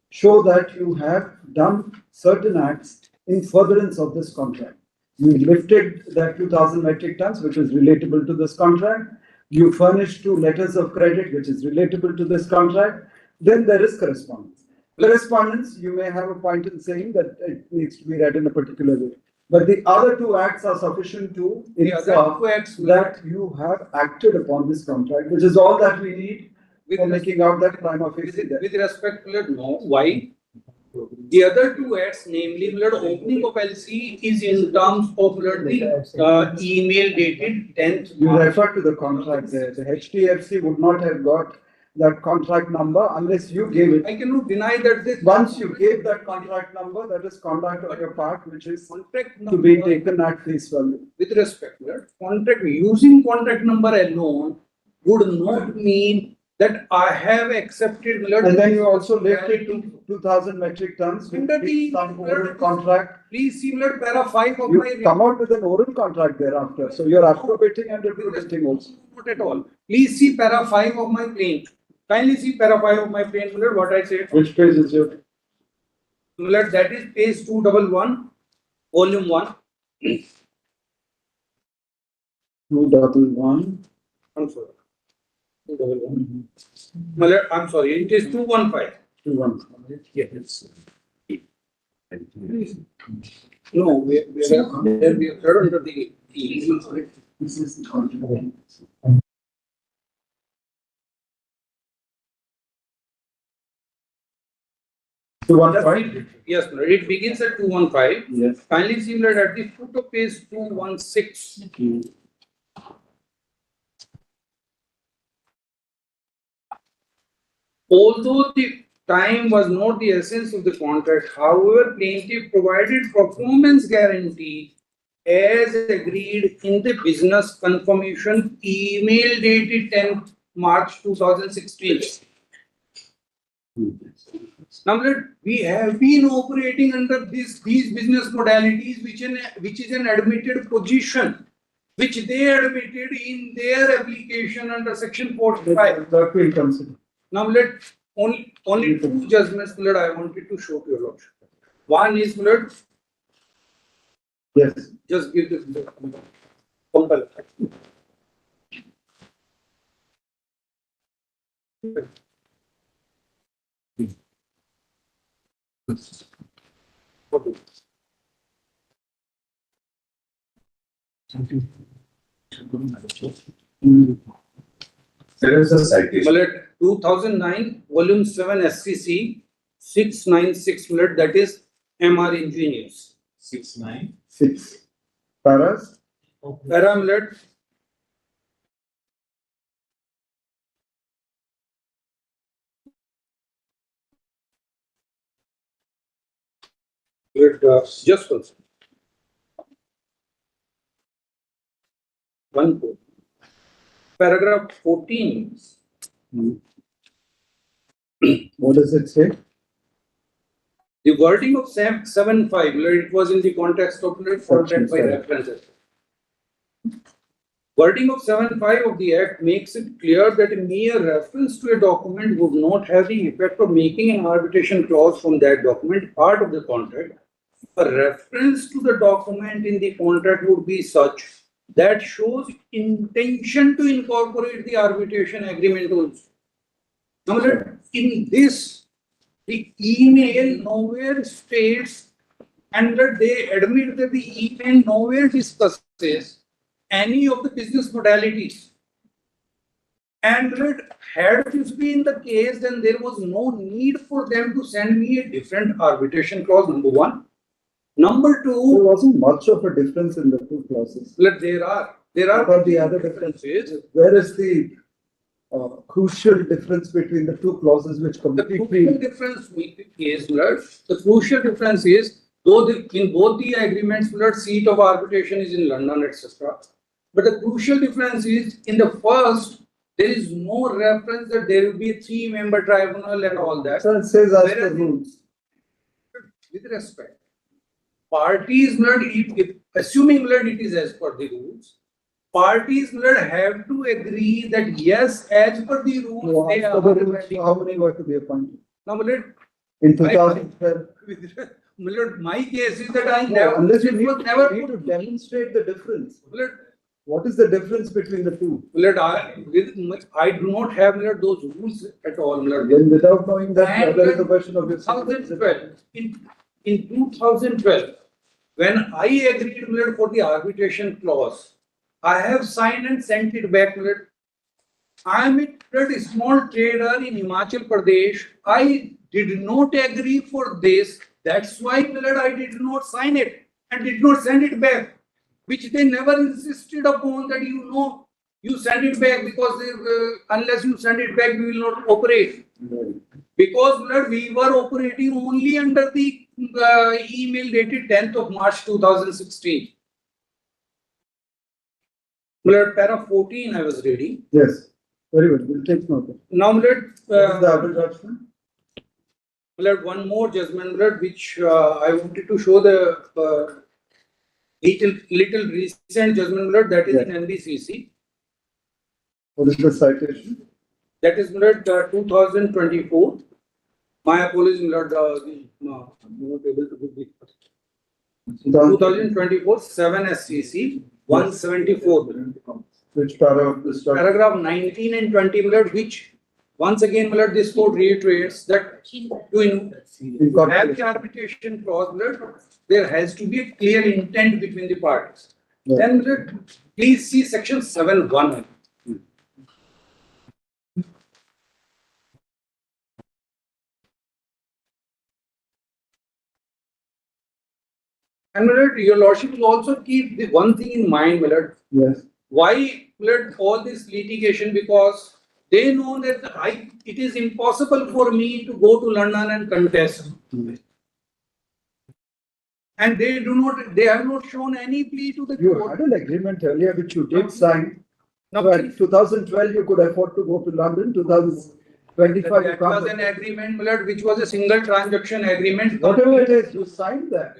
show that you have done certain acts in furtherance of this contract. You lifted that 2,000 metric tons, which is relatable to this contract. You furnished 2 letters of credit, which is relatable to this contract. Then there is correspondence. Correspondence, you may have a point in saying that it needs to be read in a particular way. But the other 2 acts are sufficient to infer that you have acted upon this contract, which is all that we need for making out that prima facie. With respect, no. Why? The other 2 acts, namely, opening of LC is in terms of the email dated 10th. You refer to the contract there. The HDFC would not have got that contract number unless you gave it. I cannot deny that this. Once you gave that contract number, that is conduct on your part, which is contract to be taken at face value. With respect, using contract number alone would not mean that I have accepted. And then you also lifted to 2,000 metric tons with Under the- some oral contract. Please see para 5 of You my. come out with an oral contract thereafter, so you're appropriating and representing also. Not at all. Please see para 5 of my plain. Kindly see para 5 of my plain, what I said. Which page is it? That is page 211, volume 1. 211. I'm sorry. 211. I'm sorry, it is 215. 215. Yes. No, we are third under the. This is the contract. Yes, it begins at 215. Yes. Kindly see that at the foot of page 216. Although the time was not the essence of the contract, however, plaintiff provided performance guarantee as agreed in the business confirmation email dated 10th March 2016. Now, we have been operating under these business modalities, which is an admitted position, which they admitted in their application under section 45. That will consider. Now, only two judgments I wanted to show to your lordship. One is yes. Just give the There is a citation. 2009, volume 7 SCC 696, that is MR Engineers. 696. Paras? Para just one code. Paragraph 14. What does it say? The wording of 7.5, it was in the context of contract by references. Wording of 7.5 of the Act makes it clear that a mere reference to a document would not have the effect of making an arbitration clause from that document part of the contract. A reference to the document in the contract would be such that shows intention to incorporate the arbitration agreement also. Now, in this, the email nowhere states, and that they admit that the email nowhere discusses any of the business modalities. And had this been the case, then there was no need for them to send me a different arbitration clause, number one. Number two, there wasn't much of a difference in the two clauses. There are the other differences. Where is the crucial difference between the two clauses which completely? The crucial difference is, the crucial difference is, though in both the agreements, seat of arbitration is in London, etc. But the crucial difference is, in the first, there is no reference that there will be a 3-member tribunal and all that. So it says as per rules. With respect, parties, assuming it is as per the rules, parties have to agree that yes, as per the rules, they are. How many were to be appointed? Now, in 2012. My case is that I never. Unless you need to demonstrate the difference. What is the difference between the two? I do not have those rules at all. Then without knowing that, there is a question of 2012. In 2012, when I agreed for the arbitration clause, I have signed and sent it back. I am a small trader in Himachal Pradesh. I did not agree for this. That's why I did not sign it and did not send it back, which they never insisted upon that you send it back because unless you send it back, we will not operate. Because we were operating only under the email dated 10th of March 2016. Para 14 I was reading. Yes. Very good, we'll take note. Now, my lord, What is the other judgment? my lord, one more judgment, my lord, which I wanted to show the little recent judgment, my lord, that is in NBCC. What is the citation? That is, my lord, 2024. My apologies, my lord, I'm not able to give the 2024 7 SCC 174. Which paragraph is that? Paragraph 19 and 20, my lord, which once again, my lord, this court reiterates that to have the arbitration clause, my lord, there has to be a clear intent between the parties. Then, my lord, please see section 7(1). And my lord, your lordship will also keep the one thing in mind, my lord. Yes. Why, my lord, all this litigation? Because they know that it is impossible for me to go to London and contest. And they have not shown any plea to the You court. had an agreement earlier which you did sign. So in 2012, you could afford to go to London, 2025. That was an agreement, my lord, which was a single transaction agreement. Whatever it is, you signed that.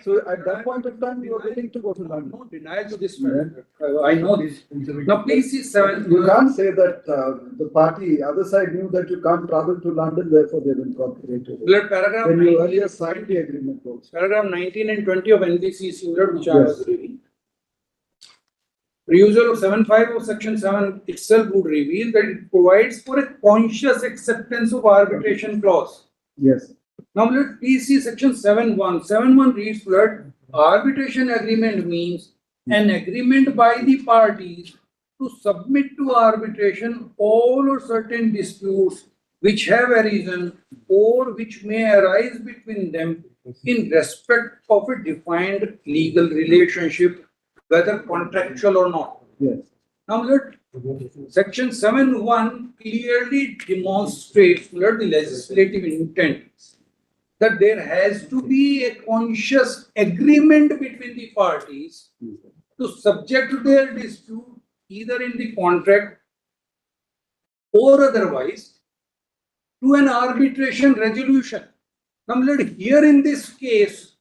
So at that point of time, you were willing to go to London. No denial to this, my lord. I know this. Now, please see 7. You can't say that the party, other side knew that you can't travel to London, therefore they will cooperate. Lord, paragraph When you 19, earlier signed the agreement also. paragraph 19 and 20 of NBCC, Lord, which I was reading. Reusal of 7(5) of section 7 itself would reveal that it provides for a conscious acceptance of arbitration clause. Yes. Now, let please see section 7(1). 7(1) reads, Lord, arbitration agreement means an agreement by the parties to submit to arbitration all or certain disputes which have arisen or which may arise between them in respect of a defined legal relationship, whether contractual or not. Yes. Now, Lord, section 7(1) clearly demonstrates, Lord, the legislative intent that there has to be a conscious agreement between the parties to subject their dispute either in the contract or otherwise to an arbitration resolution. Now, Lord, here in this case,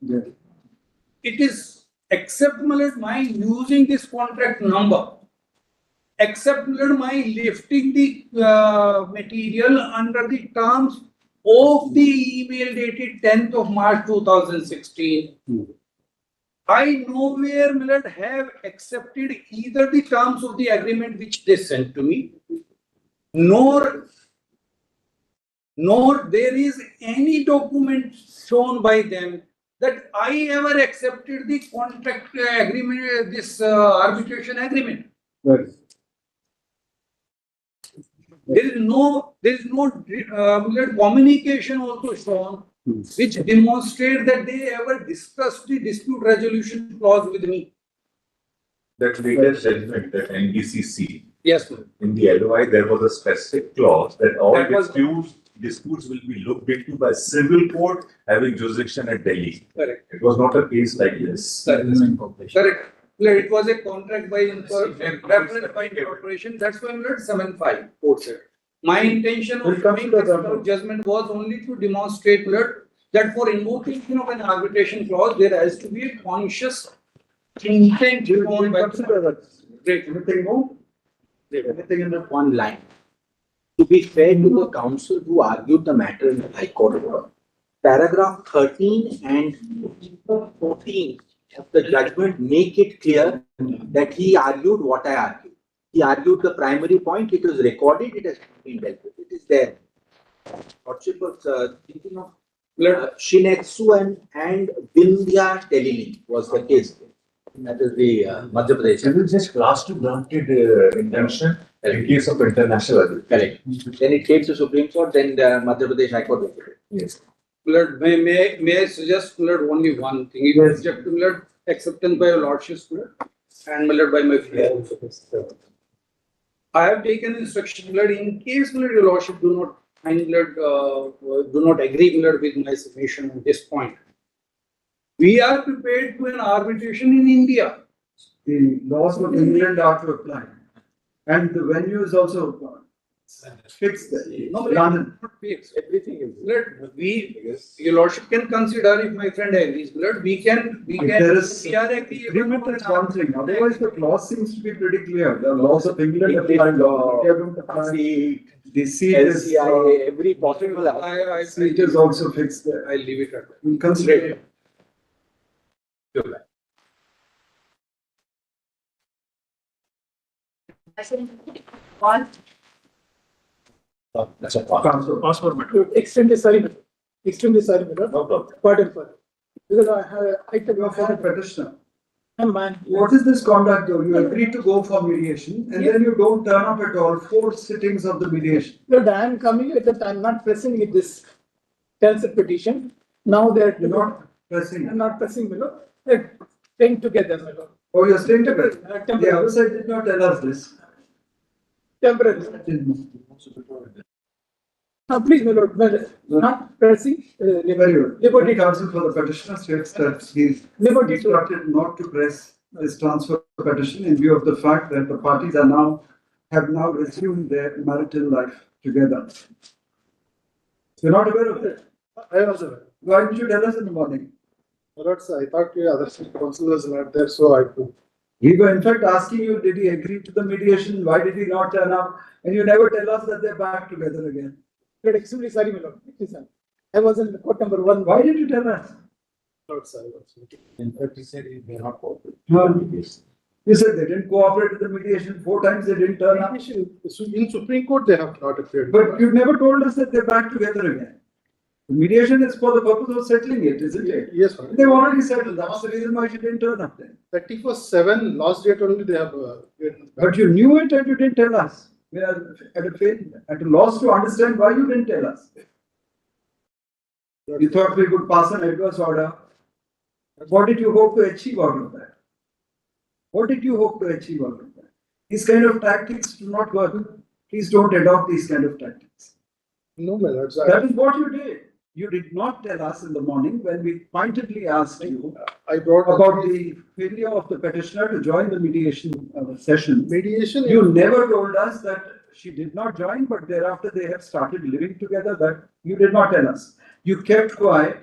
it is except, my lord, my using this contract number, except, my lord, my lifting the material under the terms of the email dated 10th of March 2016. I nowhere, my lord, have accepted either the terms of the agreement which they sent to me, nor there is any document shown by them that I ever accepted the contract agreement, this arbitration agreement. Right. There is no communication also shown which demonstrate that they ever discussed the dispute resolution clause with me. That latest judgment, that NBCC. Yes, ma'am. In the LOI, there was a specific clause that all That was- disputes will be looked into by civil court having jurisdiction at Delhi. Correct. It was not a case like this. Correct. It was a contract by reference by incorporation. That's why I'm not 7(5) quote said. My intention of coming this judgment was only to demonstrate, Lord, that for invocation of an arbitration clause, there has to be a conscious intent shown by the Anything more? Anything in that one line. To be fair to the counsel who argued the matter in the High Court, paragraph 13 and 14 of the judgment make it clear that he argued what I argued. He argued the primary point, it was recorded, it has been dealt with, it is there. Lordship was thinking of Shinetsu and Vindhya Telelink was the case. That is the Madhya Pradesh. It is just class 2 granted injunction in case of international arbitration. Correct. Then it came to Supreme Court, then the Madhya Pradesh High Court. Yes. Lord, may I suggest, Lord, only one thing. If subject to, Lord, acceptance by your lordship, Lord, and, Lord, by my friend. I have taken instruction, Lord, in case, Lord, your lordship do not find, Lord, do not agree, Lord, with my submission on this point. We are prepared to an arbitration in India. The laws of England are to apply. And the venue is also fixed. No, London. everything is. Blood, your lordship can consider if my friend agrees, blood, we can, If there is we are agreeable. agreement is one thing, otherwise the clause seems to be pretty clear. The laws of England apply, the seat is, LCIA, every possible. seat is also fixed there. I'll leave it at that. We'll consider it. That's a passport. Extremely sorry, madam. Extremely sorry, madam. No problem. Pardon for it. Because I have, I took You are for the petitioner. man. What is this conduct though? You agree to go for mediation and then you don't turn up at all, 4 sittings of the mediation. Lord, I am coming at that, I am not pressing with this cancel petition. Now they are You're not pressing. I'm not pressing, my lord. They're staying together, my lord. Oh, you're staying together? The Temporary. other side did not tell us this. Temporary. Please, my lord, not pressing. Very good. Liberty. Counsel for the petitioner states that he's Liberty to- instructed not to press this transfer petition in view of the fact that the parties are now, have now resumed their marital life together. You're not aware of it? I was aware. Why didn't you tell us in the morning? Lord, I thought your other council was not there, so I could. We were in fact asking you, did he agree to the mediation? Why did he not turn up? And you never tell us that they're back together again. Lord, extremely sorry, my lord. Please, sir. I was in court number 1. Why did you tell us? Lord, sorry. In fact, he said they are not cooperating. You said they didn't cooperate with the mediation 4 times, they didn't turn up. In Supreme Court, they have not appeared. But you never told us that they're back together again. The mediation is for the purpose of settling it, isn't it? Yes, sir. They've already settled. That's the reason why she didn't turn up then. 31/7, last date only they have. But you knew it and you didn't tell us. We are at a loss to understand why you didn't tell us. You thought we could pass an adverse order. What did you hope to achieve out of that? What did you hope to achieve out of that? These kind of tactics do not work. Please don't adopt these kind of tactics. No, my lord. That is what you did. You did not tell us in the morning when we pointedly asked you I brought about the failure of the petitioner to join the mediation session. mediation. You never told us that she did not join, but thereafter they have started living together. That you did not tell us. You kept quiet,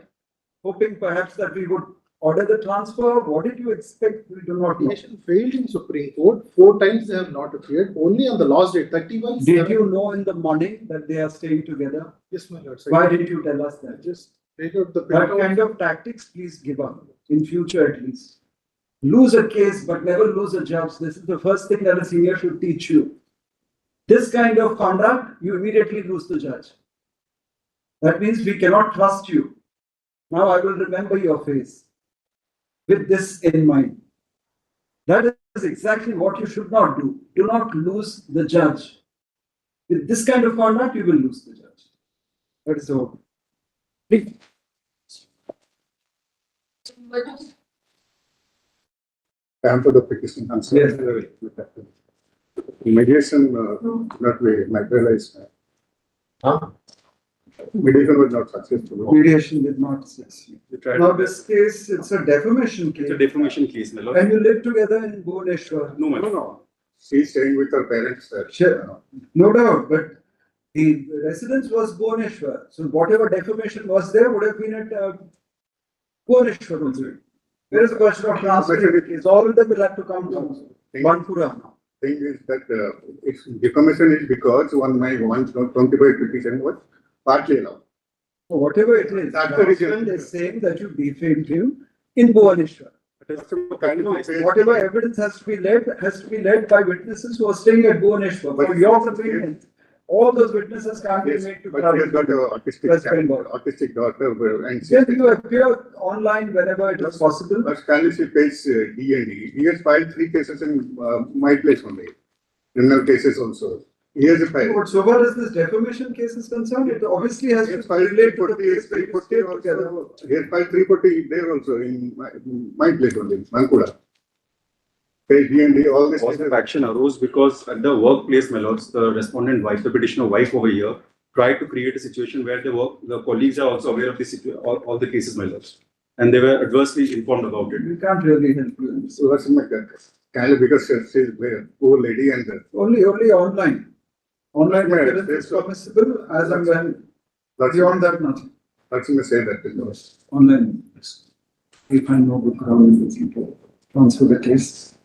hoping perhaps that we would order the transfer. What did you expect? We do not know. Mediation failed in Supreme Court. 4 times they have not appeared. Only on the last date, 31. Did you know in the morning that they are staying together? Yes, my lord. Why didn't you tell us that? Just take out the. That kind of tactics, please give up, in future at least. Lose a case, but never lose a judge. This is the first thing that a senior should teach you. This kind of conduct, you immediately lose the judge. That means we cannot trust you. Now I will remember your face with this in mind. That is exactly what you should not do. Do not lose the judge. With this kind of conduct, you will lose the judge. That is all. Time for the petition. Answer. Yes. Mediation, not very materialized. Mediation was not successful. Mediation did not succeed. Now this case, it's a defamation case. It's a defamation case, my lord. And you live together in Bhubaneswar. No, my lord. No. She's staying with her parents. Sure. No doubt, but the residence was Bhubaneswar. So whatever defamation was there would have been at Bhubaneswar also. There is a question of transfer. It's all of them will have to come to Banpura now. Thing is that it's defamation is because my 125 petition was partly allowed. So whatever it is, That's the the reason. husband is saying that you defamed him in Bhubaneswar. Whatever evidence has to be led by witnesses who are staying at Bhubaneswar. For your opinion, all those witnesses can't be made to But she has got an autistic daughter and Then you appear online whenever it is possible. But Stanley pays D&D. He has filed 3 cases in my place only. Criminal cases also. He has a file. But so far as this defamation case is concerned, it obviously has to relate to the case where you stay together. He has filed 340 there also in my place only, Mankuda. Pay D&D, all this. Cause of action arose because at the workplace, my lords, the respondent wife, the petitioner wife over here, tried to create a situation where the colleagues are also aware of the all the cases, my lords. And they were adversely informed about it. We can't really help you. So that's my case. Can because she's a poor lady and Only online. Online Yeah, evidence is permissible as and when, beyond that, nothing. That's me say that because Online. We find no good ground to transfer the case.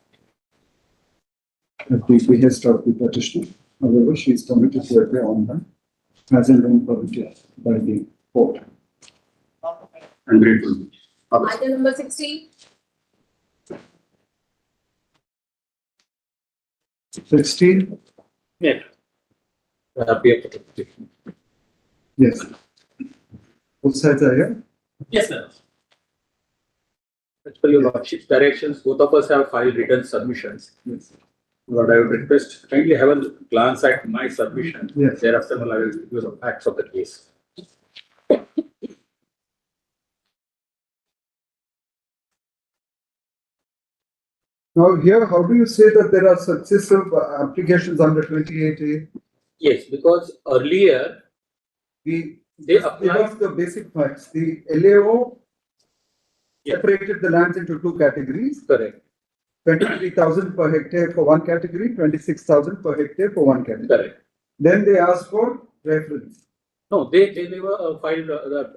At the behest of the petitioner. However, she is permitted to appear online as and when permitted by the court. I'm grateful. Item number 16. 16, Yeah. yes. Both sides are here. Yes, sir. As per your lordship's directions, both of us have filed written submissions. Yes. Lord, I would request kindly have a glance at my submission. Yes. Thereafter, I will give you the facts of the case. Now here, how do you say that there are successive applications under 28A? Yes, because earlier They they give us the basic facts. The LAO separated the lands into two categories. Correct. 23,000 per hectare for one category, 26,000 per hectare for one category. Correct. Then they asked for reference. No, they never filed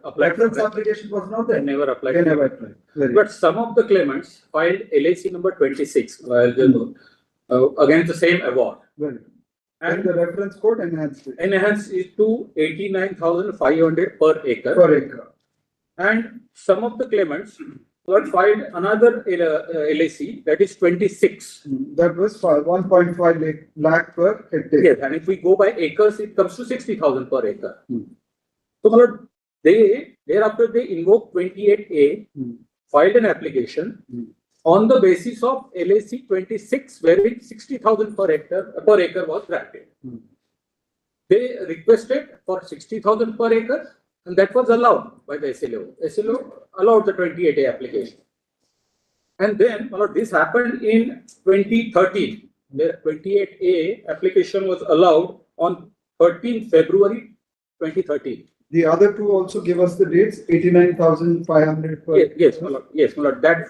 applied. Reference application was not there. They never applied. They never applied. Very But some of the claimants filed LAC number 26 against the same award. well. And the reference code enhanced it. Enhanced it to 89,500 per acre. Per acre. And some of the claimants got filed another LAC, that is 26. That was 1.5 lakh per hectare. Yes, and if we go by acres, it comes to 60,000 per acre. So, my lord, thereafter they invoked 28A, filed an application on the basis of LAC 26, wherein 60,000 per acre was granted. They requested for 60,000 per acre, and that was allowed by the SLO. SLO allowed the 28A application. And then, my lord, this happened in 2013. The 28A application was allowed on 13 February 2013. The other two also give us the dates, 89,500 per. Yes, my lord. Yes, my lord. That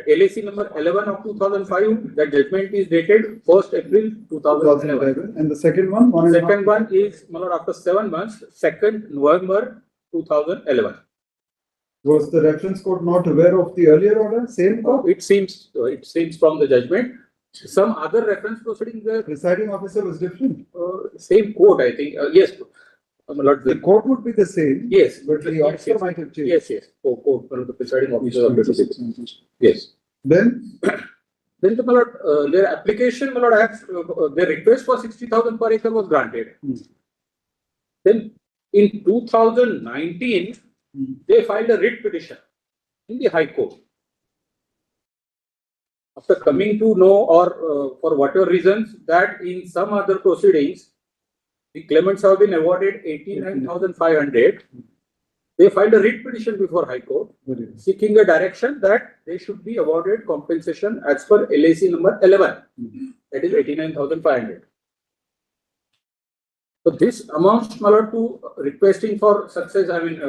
LAC number 11 of 2005, that judgment is dated 1st April 2011. And the second one? Second one is, my lord, after 7 months, 2nd November 2011. Was the reference court not aware of the earlier order? Same court? It seems from the judgment. Some other reference proceedings there. Presiding officer was different. Same court, I think. Yes. My lord, the court would be the same. Yes. But the officer might have changed. Yes. Court, the presiding officer. Yes. Then? Then, my lord, their application, my lord, their request for 60,000 per acre was granted. Then, in 2019, they filed a writ petition in the High Court. After coming to know, or for whatever reasons, that in some other proceedings, the claimants have been awarded 89,500. They filed a writ petition before High Court, seeking a direction that they should be awarded compensation as per LAC number 11, that is 89,500. So this amounts, my lord, to requesting for success. I mean,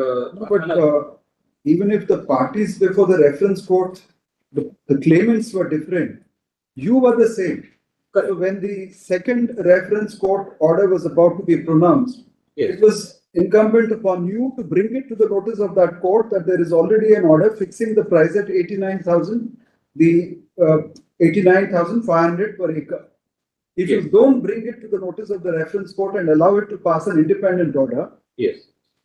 even if the parties before the reference court, the claimants were different, you were the same. So when the second reference court order was about to be pronounced, it was incumbent upon you to bring it to the notice of that court that there is already an order fixing the price at 89,000, the 89,500 per acre. If you don't bring it to the notice of the reference court and allow it to pass an independent order,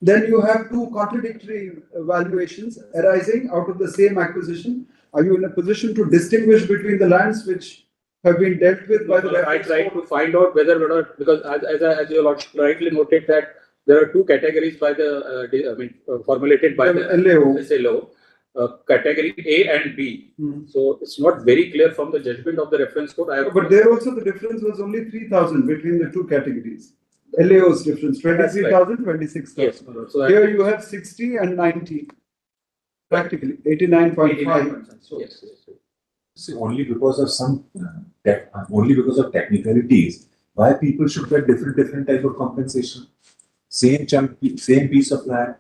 then you have two contradictory valuations arising out of the same acquisition. Are you in a position to distinguish between the lands which have been dealt with by the reference I tried to find out whether or not, because as your lordship rightly noted that there are two categories by the, formulated by the SLO. Category A and B. So it's not very clear from the judgment of the reference court. But there also the difference was only 3,000 between the two categories. LAO's difference, 23,000, 26,000. Yes, so here you have 60 and 90, practically 89.5. Yes. See, only because of technicalities, why people should get different type of compensation? Same chunk, same piece of land.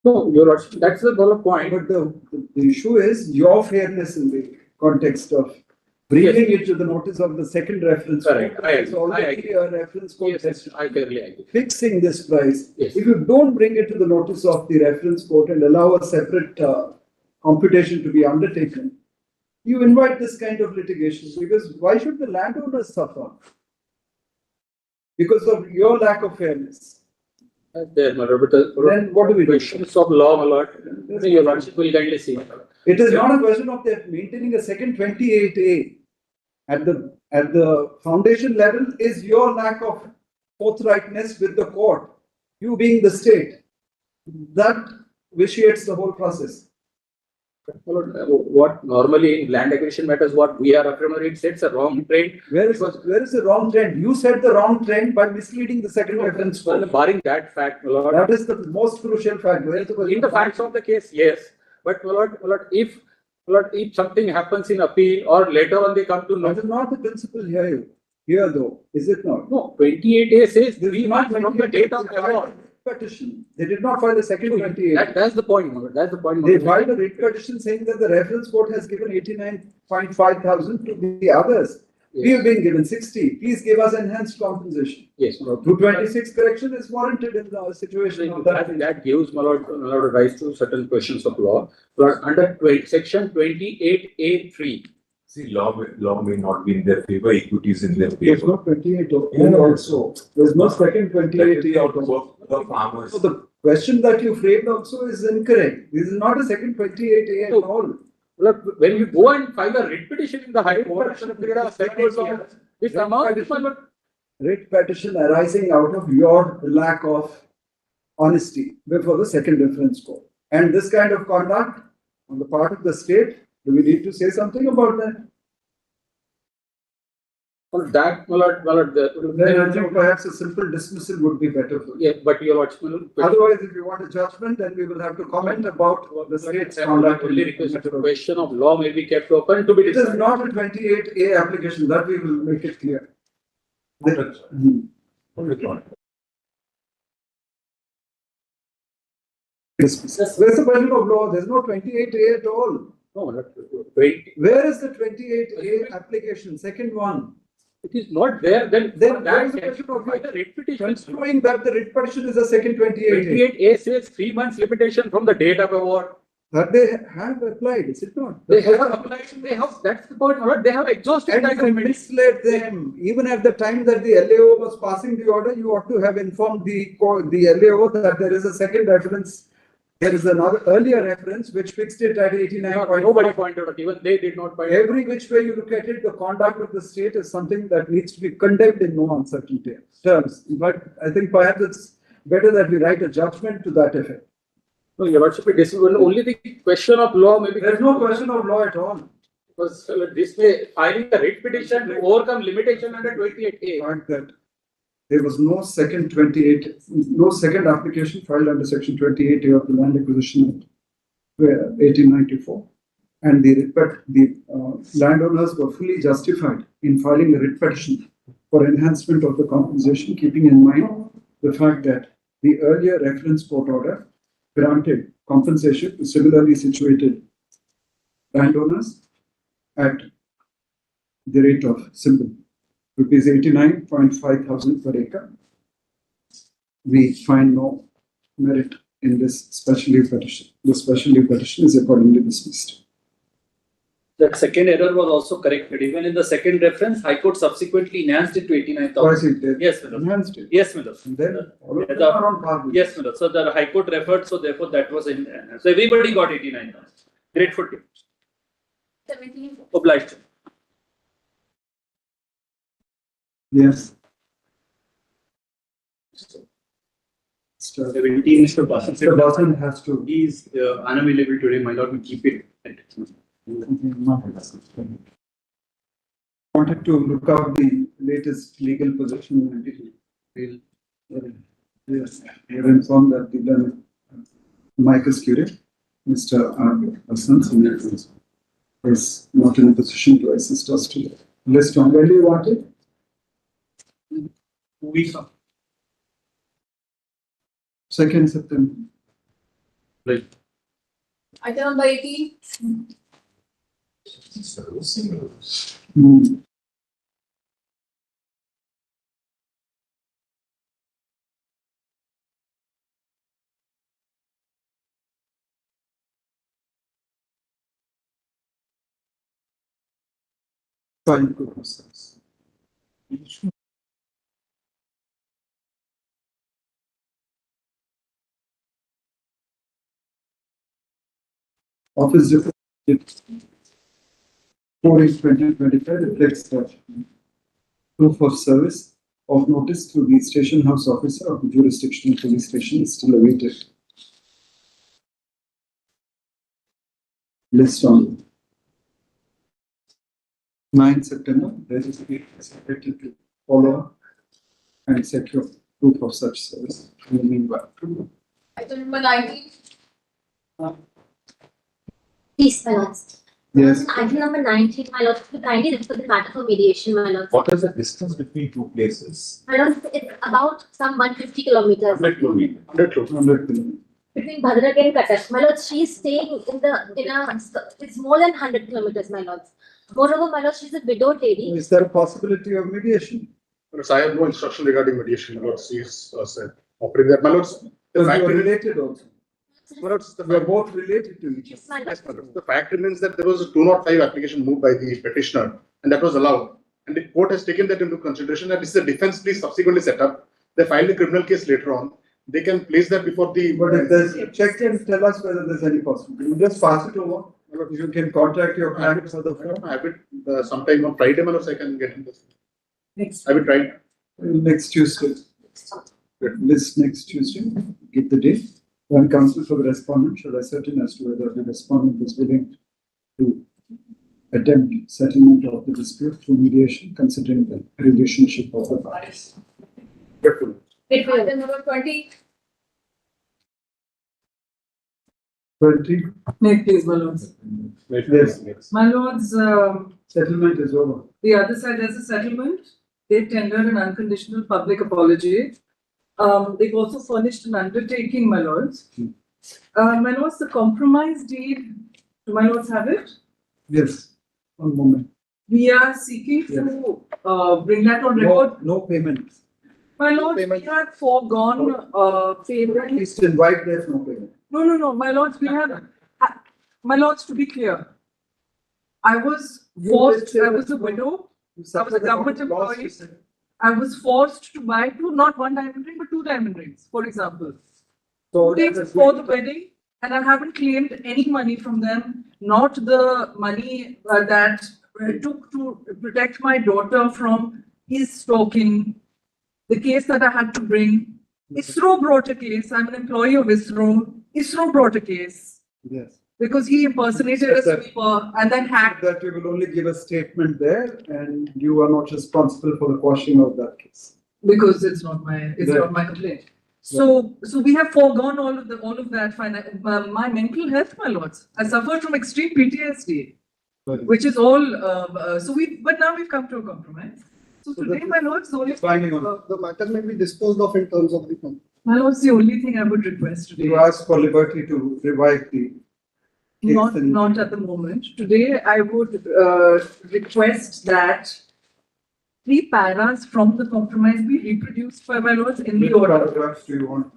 No, your lordship, that's the point. But the issue is your fairness in the context of bringing it to the notice of the second reference. Correct. code. I It's agree. already a reference code. Yes, yes, I clearly agree. Fixing this price. Yes. If you don't bring it to the notice of the reference court and allow a separate computation to be undertaken, you invite this kind of litigation, because why should the landowners suffer? Because of your lack of fairness. There, my lord, but Then what do we do? questions of law, my lord, your lordship will kindly see. It is not a question of that maintaining a second 28A at the foundation level is your lack of forthrightness with the court, you being the state. That vitiates the whole process. My lord, what normally in land acquisition matters, what we are affirming, it sets a wrong trend. Where is the wrong trend? You set the wrong trend by misleading the second reference Well, court. barring that fact, my lord. That is the most crucial fact. Where is the In the facts of the case, yes, but my lord, if something happens in appeal or later on they come to know. That is not the principle here though, is it not? No, 28 days says This is 3 not months from the date of award. petition. They did not file a second 28. That's the point, my lord, that's the point. They filed a writ petition saying that the reference court has given 89.5 thousand to the others. We have been given 60. Please give us enhanced compensation. Yes, my lord. 226 correction is warranted in the situation of that. That gives, my lord, rise to certain questions of law. But under section 28A3. See, law may not be in their favor, equity is in their There's favor. no 28 also. There's no second 28 Out of the farmers. So the question that you framed also is incorrect. This is not a second 28A at all. Look, when you go and file a writ petition in the High Court, after a period of 7 years, this amount, my lord, Writ petition arising out of your lack of honesty before the second reference court. And this kind of conduct on the part of the state, do we need to say something about that? for that, my lord, Then I think perhaps a simple dismissal would be better for you. yeah, but your lordship, my lord, Otherwise, if you want a judgment, then we will have to comment about the state's conduct. only request the question of law may be kept open to be It is decided. not a 28A application, that we will make it clear. Where's the question of law? There's no 28A at all. No, my lord, 20, Where is the 28A application, second one? it is not there, then Then that where is the can question of file a writ petition. construing that the writ petition is a second 28A? 28A says 3 months limitation from the date of award. That they have applied, is it not? They have applied, they have, that's the point, my lord, they have exhausted And you entitlement. misled them, even at the time that the LAO was passing the order, you ought to have informed the LAO that there is a second reference. There is another earlier reference which fixed it at 89. Nobody pointed out, even they did not point out. Every which way you look at it, the conduct of the state is something that needs to be condemned in no uncertain terms. But I think perhaps it's better that we write a judgment to that effect. No, your lordship, this is only the question of law maybe. There is no question of law at all. Because this way, filing a writ petition to overcome limitation under 28A. Fact that there was no second 28, no second application filed under section 28A of the Land Acquisition Act, 1894. And the landowners were fully justified in filing a writ petition for enhancement of the compensation, keeping in mind the fact that the earlier reference court order granted compensation to similarly situated landowners at the rate of simple rupees 89.5 thousand per acre. We find no merit in this special leave petition. The special leave petition is accordingly dismissed. That second error was also corrected. Even in the second reference, High Court subsequently enhanced it to 89,000. Yes, madam. Enhanced it. Yes, madam. And then all of Yeah, them are on par with Yes, madam. So the High Court referred, so therefore that was in. So everybody got 89,000. Grateful to you. 17. Obliged. Yes. 17, Mr. Basan. Mr. Basan has to. He is unavailable today, my lord. We keep it. Wanted to look up the latest legal position. Yes, we are informed that the Michael Curate, Mr. Basan, is not in a position to assist us to list on when do you want it? 2 weeks. 2nd September. Right. Item number 18. Fine, good process. Office report 4/2025 reflects that proof of service of notice to the station house officer of the jurisdictional police station is still awaited. List on 9 September, there is expected to follow and secure proof of such service. Meanwhile, Item number 19. Please, my lords. yes. Item number 19, my lords, to kindly refer the matter for mediation, my lords. What is the distance between two places? My lords, it's about some 150 kilometers 100 kilometers. 100 kilometers. 100 kilometers. between Bhadrak and Cuttack. My lords, she's staying it's more than 100 kilometers, my lords. Moreover, my lords, she's a widowed lady. Is there a possibility of mediation? Lords, I have no instruction regarding mediation. My lords, she is said operating that. My lords, the You fact are remains, related also. my lords, the You are fact, both related to each other. My yes, lords. my lords, the fact remains that there was a 205 application moved by the petitioner, and that was allowed. And the court has taken that into consideration. That this is a defense plea subsequently set up. They filed a criminal case later on. They can place that before the. But if there's, check and tell us whether there's any possibility. You just pass it over. You can contact your client for the phone. I have it sometime on Friday, my lords, I can get in this. Next. I will try. Next Tuesday. List next Tuesday, give the date. When counsel for the respondent shall ascertain as to whether the respondent is willing to attempt settlement of the dispute through mediation, considering the relationship of the parties. Item number 20. 20, May please, my lords. yes, My lords, settlement is over. the other side has a settlement. They tendered an unconditional public apology. They've also furnished an undertaking, my lords. My lords, the compromise deed, do my lords have it? Yes, one moment. We are seeking to bring that on No, record. no payment. My lords, we have foregone payment. Please invite there's no payment. No, my lords, we have, my lords, to be clear. I was forced, I was a widow, I was a government employee. I was forced to buy not one diamond ring, but 2 diamond rings, for example. So 2 days before the wedding, and I haven't claimed any money from them, not the money that I took to protect my daughter from his stalking, the case that I had to bring. ISRO brought a case, I'm an employee of ISRO. ISRO brought a case Yes. because he impersonated a sweeper and then hacked. That you will only give a statement there and you are not responsible for the quashing of that case. Because it's not my complaint. So we have foregone all of that. My mental health, my lords. I suffered from extreme PTSD, which is all. But now we've come to a compromise. So today, my lords, the only The matter may be disposed of in terms of the company. my lords, the only thing I would request today. You ask for liberty to revive the case. Not at the moment. Today, I would request that 3 paras from the compromise be reproduced by my lords in the Which order. paragraphs do you want?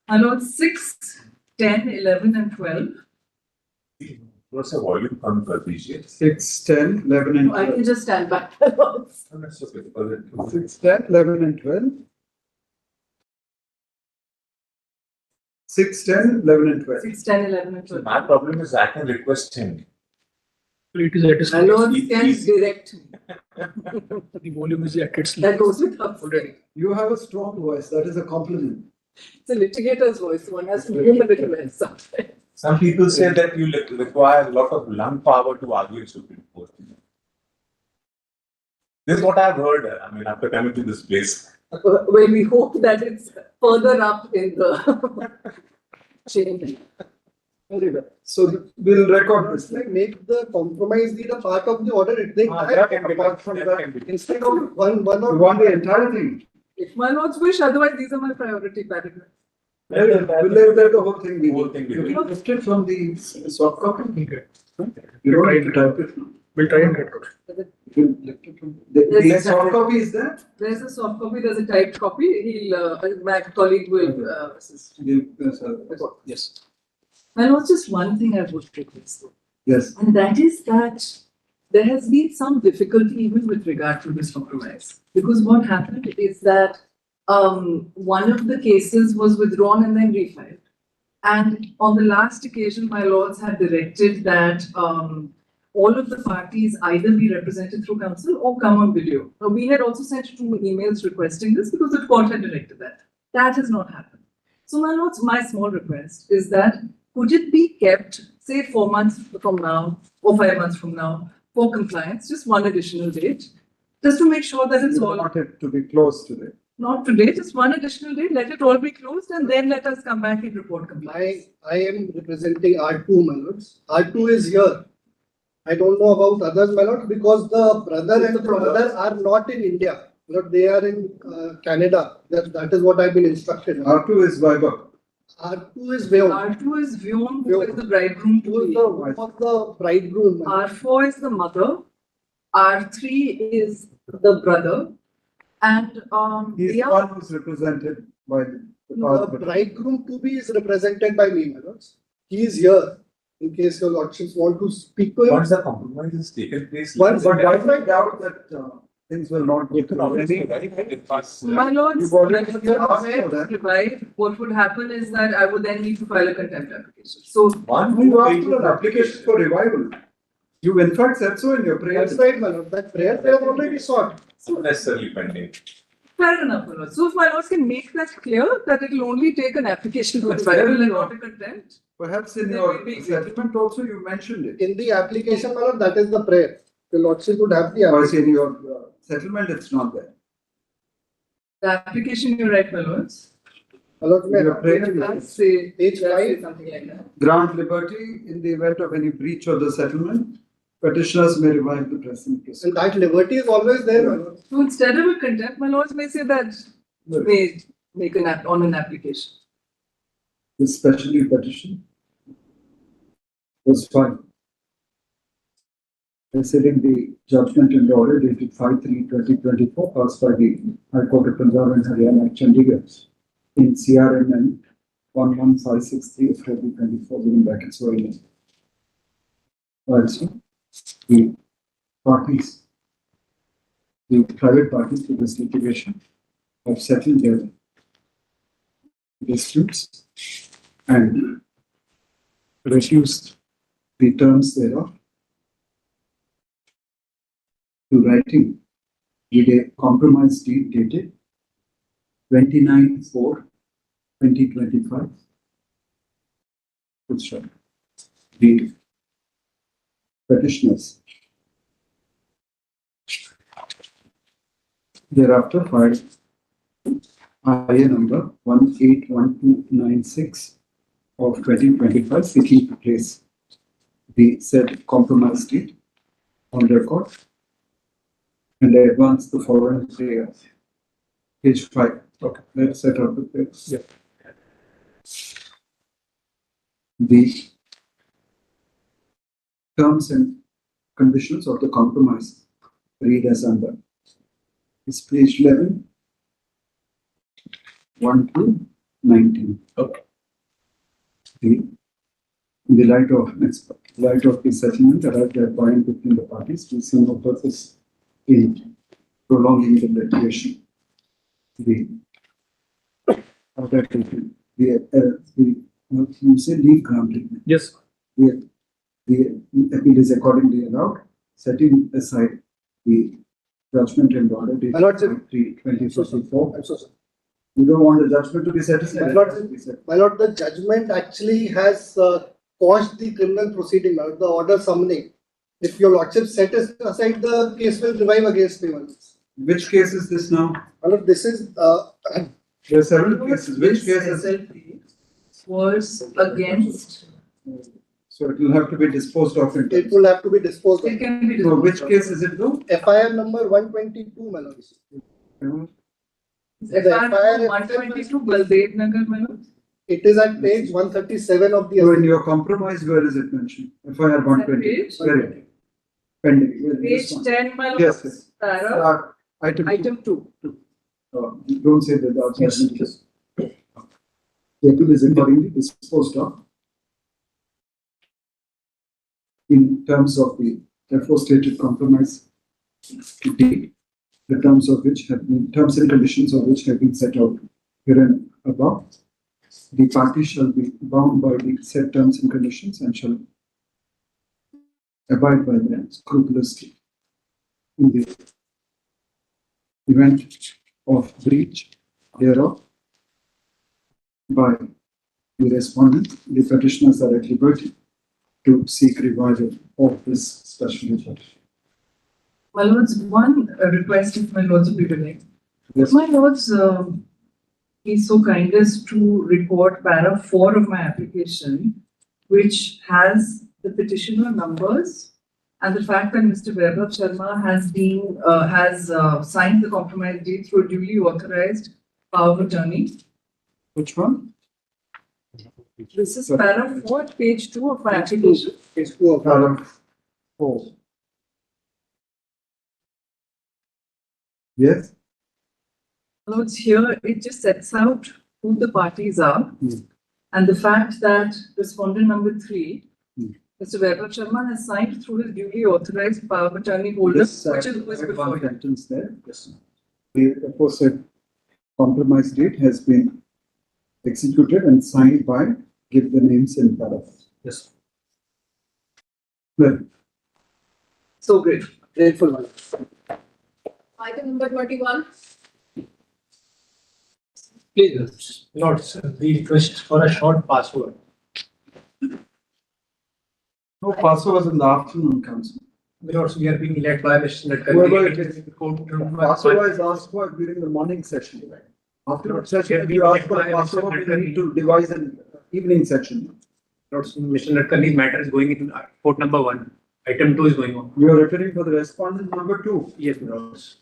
My lords, 6, 10, 11, and 12. What's the volume come for these? 6, 10, 11 and No, I 12. can just stand back, my lords. 6, 10, 11 and 12. 6, 10, 11 and 12. 6, 10, 11, and 12. My problem is I can request him. My lords can direct me. The volume is at its That goes without already. You have a strong voice. That is a compliment. It's a litigator's voice. One has to give him a little less sometimes. Some people say that you require a lot of lung power to argue in Supreme Court. This is what I've heard. I mean, after coming to this place. Well, we hope that it's further up in the chain. Very well. So we'll record this. Like make the compromise deed a part of the order. It takes That can be apart from that. Instead of one or. You want the entire thing? If my lords wish, otherwise these are my priority paragraphs. We'll let the whole thing be. Whole thing be. You can lift it from the soft copy. You don't need to type it. We'll try and get it. The soft copy is there? There's a soft copy, there's a typed copy. My colleague will assist. Yes. And also just one thing I would request. Yes. And that is that there has been some difficulty even with regard to this compromise. Because what happened is that one of the cases was withdrawn and then refiled. And on the last occasion, my lords had directed that all of the parties either be represented through counsel or come on video. Now, we had also sent 2 emails requesting this because the court had directed that. That has not happened. So my lords, my small request is that could it be kept, say 4 months from now or 5 months from now for compliance, just one additional date, just to make sure that it's You all. want it to be closed today. Not today, just one additional date, let it all be closed and then let us come back and report compliance. I am representing R2, my lords. R2 is here. I don't know about others, my lord, because the brother and the brother are not in India. Lord, they are in Canada. That is what I've been instructed. R2 is Vaibhav. R2 is Vyom. R2 is Vyom, who is the bridegroom to be. The bridegroom. R4 is the mother. R3 is the brother. And He's the one who's represented by the bridegroom to be is represented by me, my lords. He is here. In case your lordships want to speak to him. Once the compromise is taken place. But I find doubt that things will not go through. my lords, what would happen is that I would then need to file a contempt application. So you asked for an application for revival. You in fact said so in your prayer. That's right, my lord. That prayer they have already sought. Necessarily pending. fair enough, my lord. So if my lords can make that clear, that it will only take an application for revival and not a contempt. Perhaps in your settlement also you mentioned it. In the application, my lord, that is the prayer. The lordship would have the Or application. in your settlement, it's not there. The application, you're right, my lords. My lord, In your prayer, Let's say, Page let's say 5. something like that. grant liberty in the event of any breach of the settlement. Petitioners may revive the present case. And that liberty is always there, my lord. So instead of a contempt, my lords may say that may make an act on an application. Especially petition was filed. Considering the judgment in the order dated 5/3/2024 passed by the High Court of Punjab and Haryana at Chandigarh in CRMN 11563 of 2024 given back its oil. Also, the parties, the private parties to this litigation have settled their disputes and reduced the terms thereof to writing with a compromise deed dated 29/4/2025. Good shot. The petitioners thereafter filed IA number 181296 of 2025 seeking to place the said compromise deed on record and advance the following prayers. Page 5. Okay, let's set up the page. Yeah. The terms and conditions of the compromise read as under. It's page 11, 1 to 19. Okay. In the light of the settlement arrived at point between the parties, we see no purpose in prolonging the litigation. You say leave granted. Yes. The appeal is accordingly allowed, setting aside the judgment and order dated 3/2024. You don't want the judgment to be set aside? My lord, the judgment actually has caused the criminal proceeding, my lord, the order summoning. If your lordship set aside, the case will revive against me, my lord. Which case is this now? My lord, this is there are several cases. Which case is SLP was against. So it will have to be disposed of in It will have to be disposed of. It can be So disposed which of. case is it though? FIR number 122, my lord. FIR 122 Baldev Nagar, my lord. It is at page 137 of the. So in your compromise, where is it mentioned? FIR 120. page? Correct. pending. Yeah, this Page one. 10, my lord. Yes, yes. Para, Item 2. Don't say that the judgment is. The appeal is accordingly disposed of in terms of the aforestated compromise deed, the terms of which have been, terms and conditions of which have been set out herein above. The party shall be bound by the said terms and conditions and shall abide by them scrupulously. In the event of breach thereof by the respondent, the petitioners are at liberty to seek revival of this special judgment. My lords, one request if my lords will be willing. Yes. My lords, be so kind as to report para 4 of my application, which has the petitioner numbers and the fact that Mr. Vaibhav Sharma has been, signed the compromise deed through a duly authorized power of attorney. Which one? This is para 4, page 2 of my application. Page 2 of para 4. Yes. Lords, here it just sets out who the parties are and the fact that respondent number 3, Mr. Vaibhav Sharma, has signed through his duly authorized power of attorney holder, Yes, which is who is before one you. sentence there. Yes. The aforesaid compromise deed has been executed and signed by, give the names in paragraph. Yes. Well, So great. Grateful, my lord. Item number 21. Please, Lords, we request for a short password. no, Paso was in the afternoon, Council. Lords, we are being led by Mr. Whoever it Ladkar. is. Paso is asked for during the morning session. After session, if you ask for a Paso, we need to devise an evening session. Lords, Mr. Ladkar's matter is going in court number 1. Item 2 is going on. You are referring for the respondent number 2. Yes, Lords.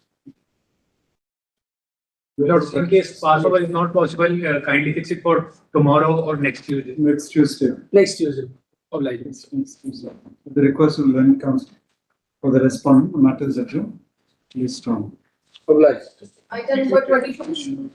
Lords, in case passover is not possible, kindly fix it for tomorrow or next Tuesday. Next Tuesday. Next Tuesday. Obliged. Next Tuesday. The request will then come for the respondent, the matter is adjourned. Please strong. Obliged. Item number 22.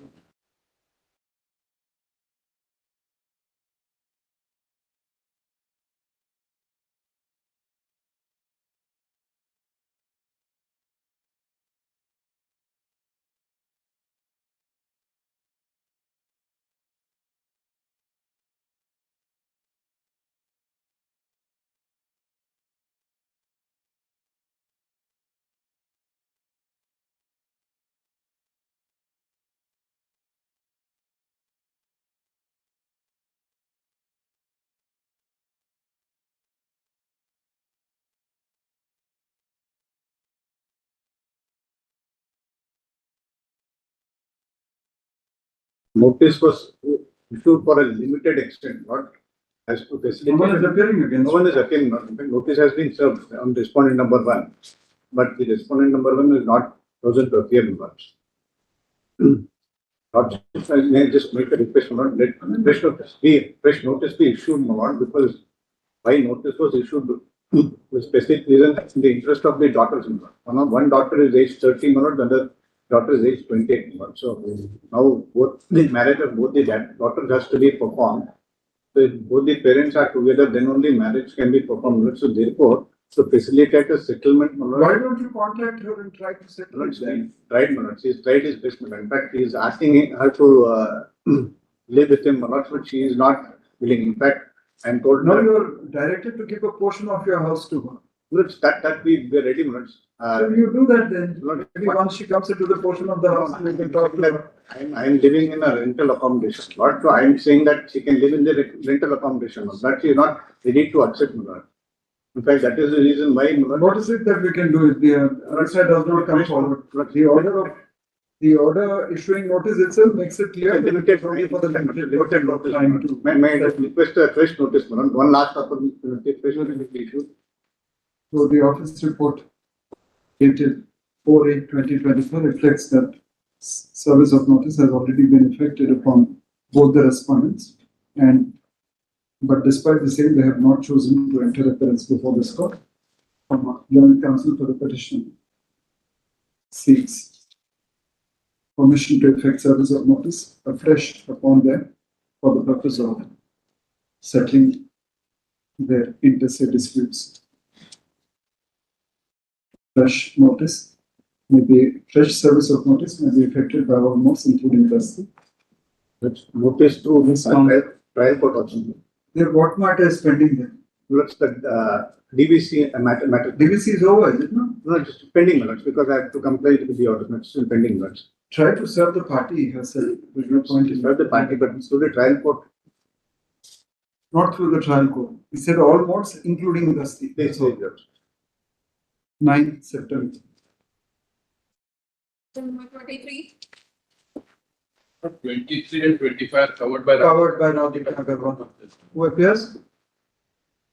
Notice was issued for a limited extent, not as to facilitate. No one is appearing against. No one is appearing. Notice has been served on respondent number 1, but the respondent number 1 is not chosen to appear in much. May I just make a request, not let fresh notice be issued, not because why notice was issued with specific reason in the interest of the daughters. One daughter is age 30, the other daughter is age 28 months. So now both the marriage of both the daughters has to be performed. So if both the parents are together, then only marriage can be performed. So therefore, to facilitate a settlement. Why don't you contact her and try to settle it then? Right, Manoj. She's tried his best. In fact, he is asking her to live with him, Manoj, but she is not willing. In fact, I am told. No, you are directed to give a portion of your house to her. That we are ready, Manoj. So you do that then. Maybe once she comes into the portion of the house, we can talk to her. I am living in a rental accommodation. Not so I am saying that she can live in the rental accommodation. That she is not ready to accept, Manoj. In fact, that is the reason why. What is it that we can do if the outside does not come forward? The order issuing notice itself makes it clear that it is only for the limited time to. May I just request a fresh notice, Manoj? One last opportunity, fresh notice will be issued. So the office report dated 4/8/2024 reflects that service of notice has already been effected upon both the respondents, but despite the same, they have not chosen to enter appearance before this court. Learned counsel for the petition seeks permission to effect service of notice afresh upon them for the purpose of settling their interstate disputes. Fresh service of notice may be effected by all modes, including custody. Notice to trial court also. Their what matter is pending then? That's the DVC matter. DVC is over, is it not? No, it's pending, my lords, because I have to comply with the order. It's still pending, my lords. Try to serve the party herself. There's no point in Serve the party, but through the trial court. Not through the trial court. He said all modes, including custody. They say that. 9th September. Number 23. 23 and 25 are covered by. Radhika Agarwal. Who appears?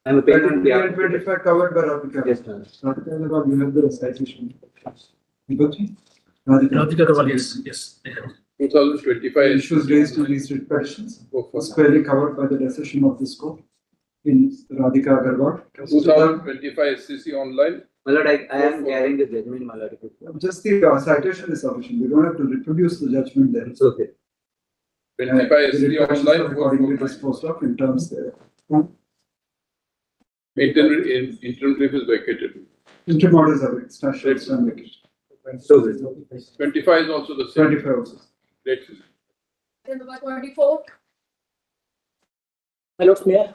I'm a 23 and 25 covered by Radhika. Yes, sir. Radhika Agarwal, you have the recitation. Deepakji? Radhika Agarwal, yes. 2025 Issues raised in these petitions was fairly covered by the decision of this court in Radhika Agarwal. 2025 SCC online. My lord, I am carrying the judgment, my lord. Just the citation is sufficient. We don't have to reproduce the judgment there. It's okay. 25 SCC online. Accordingly disposed of in terms there. Interim brief is vacated. Interim orders are vacated. 25 is also the same. 25 also. Great. Number 24. Hello, Mayor.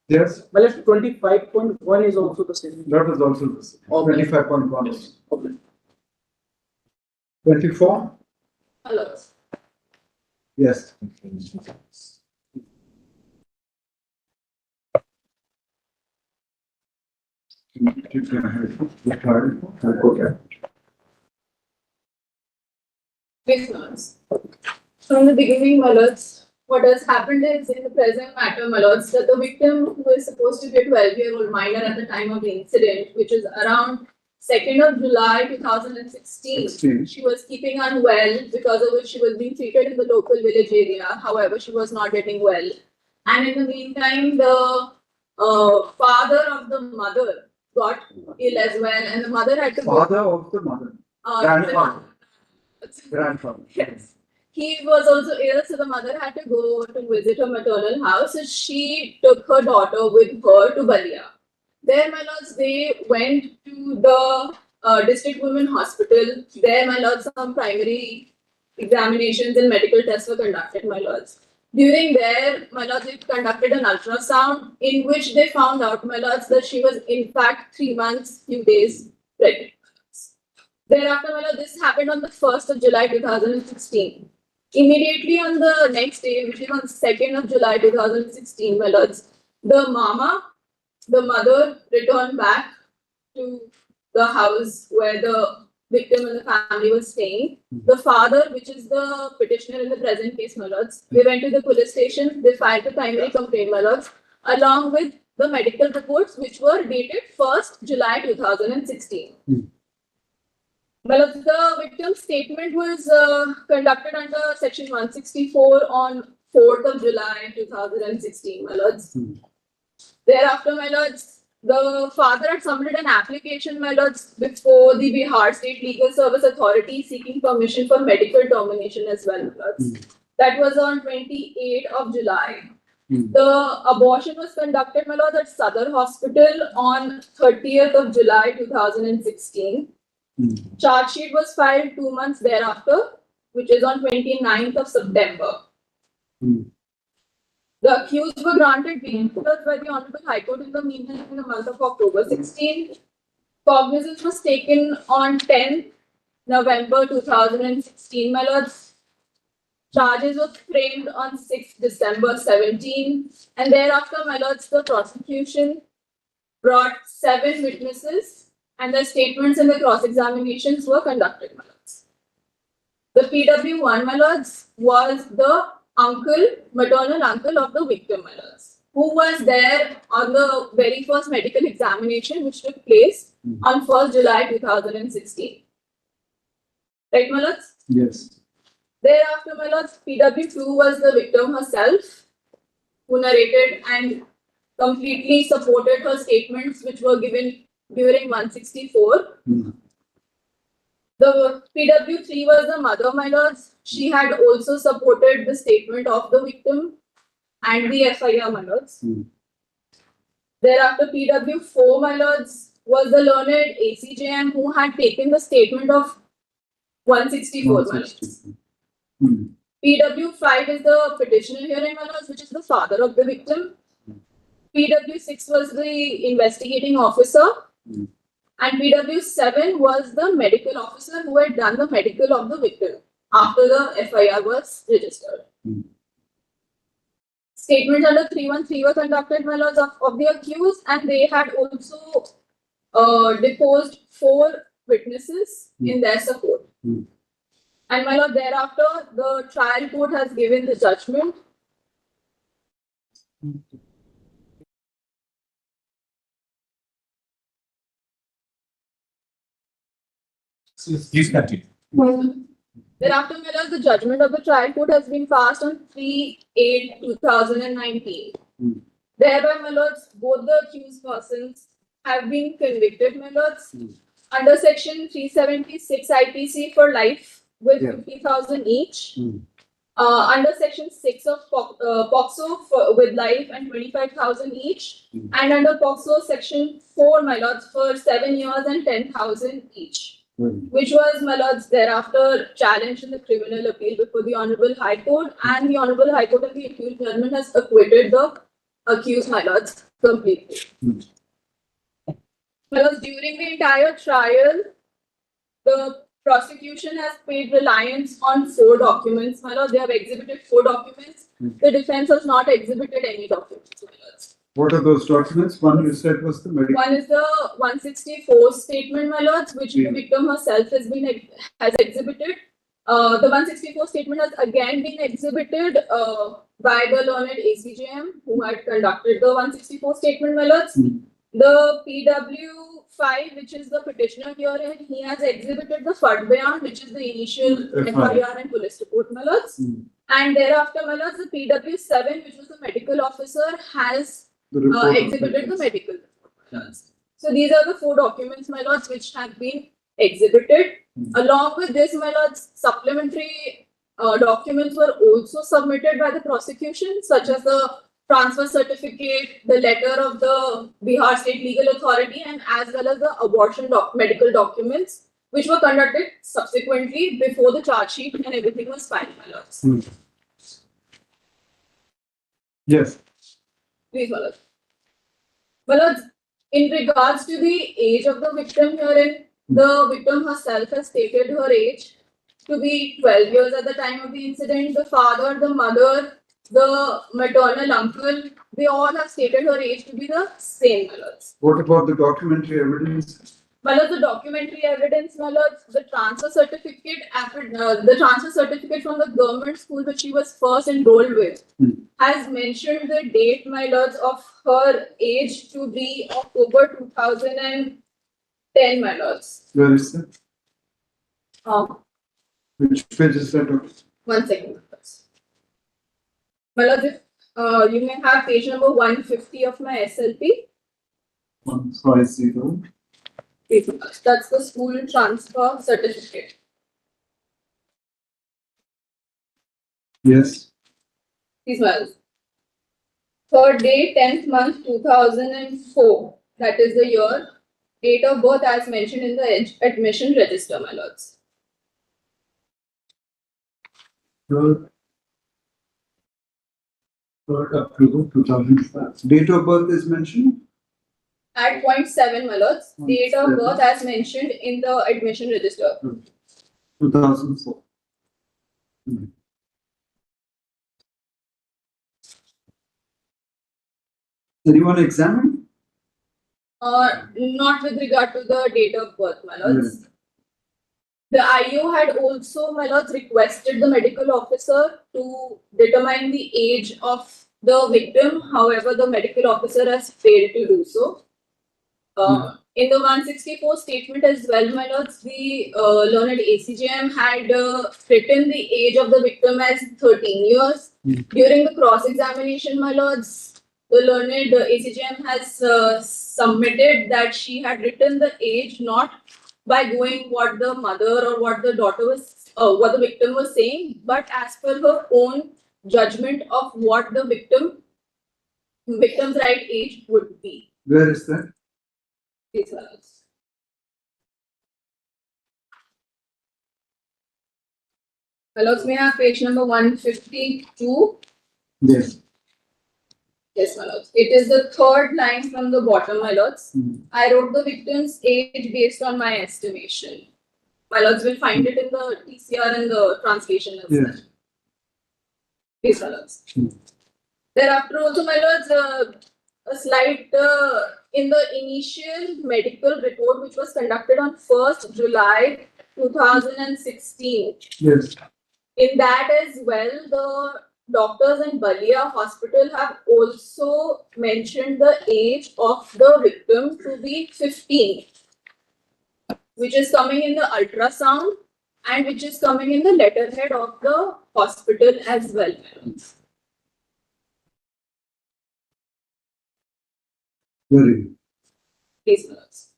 Yes. Well, 25.1 is also the same. That is also the same. 25.1. Okay. 24? Hello. Yes. Yes, Lords. From the beginning, my lords, what has happened is in the present matter, my lords, that the victim who is supposed to be a 12-year-old minor at the time of the incident, which is around 2nd of July 2016, she was keeping unwell, because of which she was being treated in the local village area. However, she was not getting well. And in the meantime, the father of the mother got ill as well, and the mother had to Father of the mother. Grandfather. Grandfather. Yes. He was also ill, so the mother had to go to visit her maternal house. So she took her daughter with her to Balia. There, my lords, they went to the district women hospital. There, my lords, some primary examinations and medical tests were conducted, my lords. During there, my lords, they conducted an ultrasound in which they found out, my lords, that she was in fact 3 months, few days pregnant. Thereafter, my lord, this happened on the 1st of July 2016. Immediately on the next day, which is on 2nd of July 2016, my lords, the mother returned back to the house where the victim and the family was staying. The father, which is the petitioner in the present case, my lords, they went to the police station, they filed a primary complaint, my lords, along with the medical reports, which were dated 1st July 2016. Well, the victim's statement was conducted under section 164 on 4th of July 2016, my lords. Thereafter, my lords, the father had submitted an application, my lords, before the Bihar State Legal Service Authority seeking permission for medical termination as well, my lords. That was on 28th of July. The abortion was conducted, my lords, at Sadar Hospital on 30th of July 2016. Charge sheet was filed 2 months thereafter, which is on 29th of September. The accused were granted bail by the Honorable High Court in the meantime in the month of October 16. Cognizance was taken on 10th November 2016, my lords. Charges were framed on 6th December 17, and thereafter, my lords, the prosecution brought 7 witnesses and the statements and the cross-examinations were conducted, my lords. The PW1, my lords, was the maternal uncle of the victim, my lords, who was there on the very first medical examination which took place on 1st July 2016. Right, my lords? Yes. Thereafter, my lords, PW2 was the victim herself, who narrated and completely supported her statements which were given during 164. The PW3 was the mother, my lords. She had also supported the statement of the victim and the FIR, my lords. Thereafter, PW4, my lords, was the learned ACJM who had taken the statement of 164, my lords. PW5 is the petitioner hearing, my lords, which is the father of the victim. PW6 was the investigating officer. And PW7 was the medical officer who had done the medical of the victim after the FIR was registered. Statements under 313 were conducted, my lords, of the accused, and they had also deposed 4 witnesses in their support. And my lord, thereafter, the trial court has given the judgment. Please continue. Thereafter, my lord, the judgment of the trial court has been passed on 3/8/2019. Thereby, my lords, both the accused persons have been convicted, my lords, under section 376 IPC for life with 50,000 each. Under section 6 of POCSO with life and 25,000 each. And under POCSO section 4, my lords, for 7 years and 10,000 each. Which was, my lords, thereafter challenged in the criminal appeal before the Honorable High Court, and the Honorable High Court of the accused judgment has acquitted the accused, my lords, completely. My lords, during the entire trial, the prosecution has paid reliance on 4 documents. My lord, they have exhibited 4 documents. The defense has not exhibited any documents, my lords. What are those documents? One you said was the medical. One is the 164 statement, my lords, which the victim herself has exhibited. The 164 statement has again been exhibited by the learned ACJM who had conducted the 164 statement, my lords. The PW5, which is the petitioner hearing, he has exhibited the FAT bayan, which is the initial FIR and police report, my lords. And thereafter, my lords, the PW7, which was the medical officer, has exhibited the medical report, my lords. So these are the 4 documents, my lords, which have been exhibited. Along with this, my lords, supplementary documents were also submitted by the prosecution, such as the transfer certificate, the letter of the Bihar State Legal Authority, and as well as the abortion medical documents, which were conducted subsequently before the charge sheet and everything was filed, my lords. Yes. Please, my lords. My lords, in regards to the age of the victim herein, the victim herself has stated her age to be 12 years at the time of the incident. The father, the mother, the maternal uncle, they all have stated her age to be the same, my lords. What about the documentary evidence? My lords, the documentary evidence, my lords, the transfer certificate from the government school which she was first enrolled with has mentioned the date, my lords, of her age to be October 2010, my lords. Where is it? Which page is that? 1 second. My lords, if you may have page number 150 of my SLP. 150. That's the school transfer certificate. Yes. These ones. 3rd day, 10th month, 2004. That is the year. Date of birth as mentioned in the admission register, my lords. 3rd October 2005. Date of birth is mentioned? At 0.7, my lords. Date of birth as mentioned in the admission register. 2004. Anyone examined? Not with regard to the date of birth, my lords. The IO had also, my lords, requested the medical officer to determine the age of the victim. However, the medical officer has failed to do so. In the 164 statement as well, my lords, the learned ACJM had written the age of the victim as 13 years. During the cross-examination, my lords, the learned ACGM has submitted that she had written the age not by going what the mother or what the daughter was, what the victim was saying, but as per her own judgment of what the victim's right age would be. Where is that? These are those. Fellows, may I have page number 152? Yes. Yes, my lords. It is the third line from the bottom, my lords. I wrote the victim's age based on my estimation. My lords will find it in the TCR and the translation as well. Yes. Yes, my lords. Thereafter also, my lords, a slight in the initial medical report which was conducted on 1st July 2016. Yes. In that as well, the doctors in Balia Hospital have also mentioned the age of the victim to be 15, which is coming in the ultrasound and which is coming in the letterhead of the hospital as well. Very good. Please, my lords.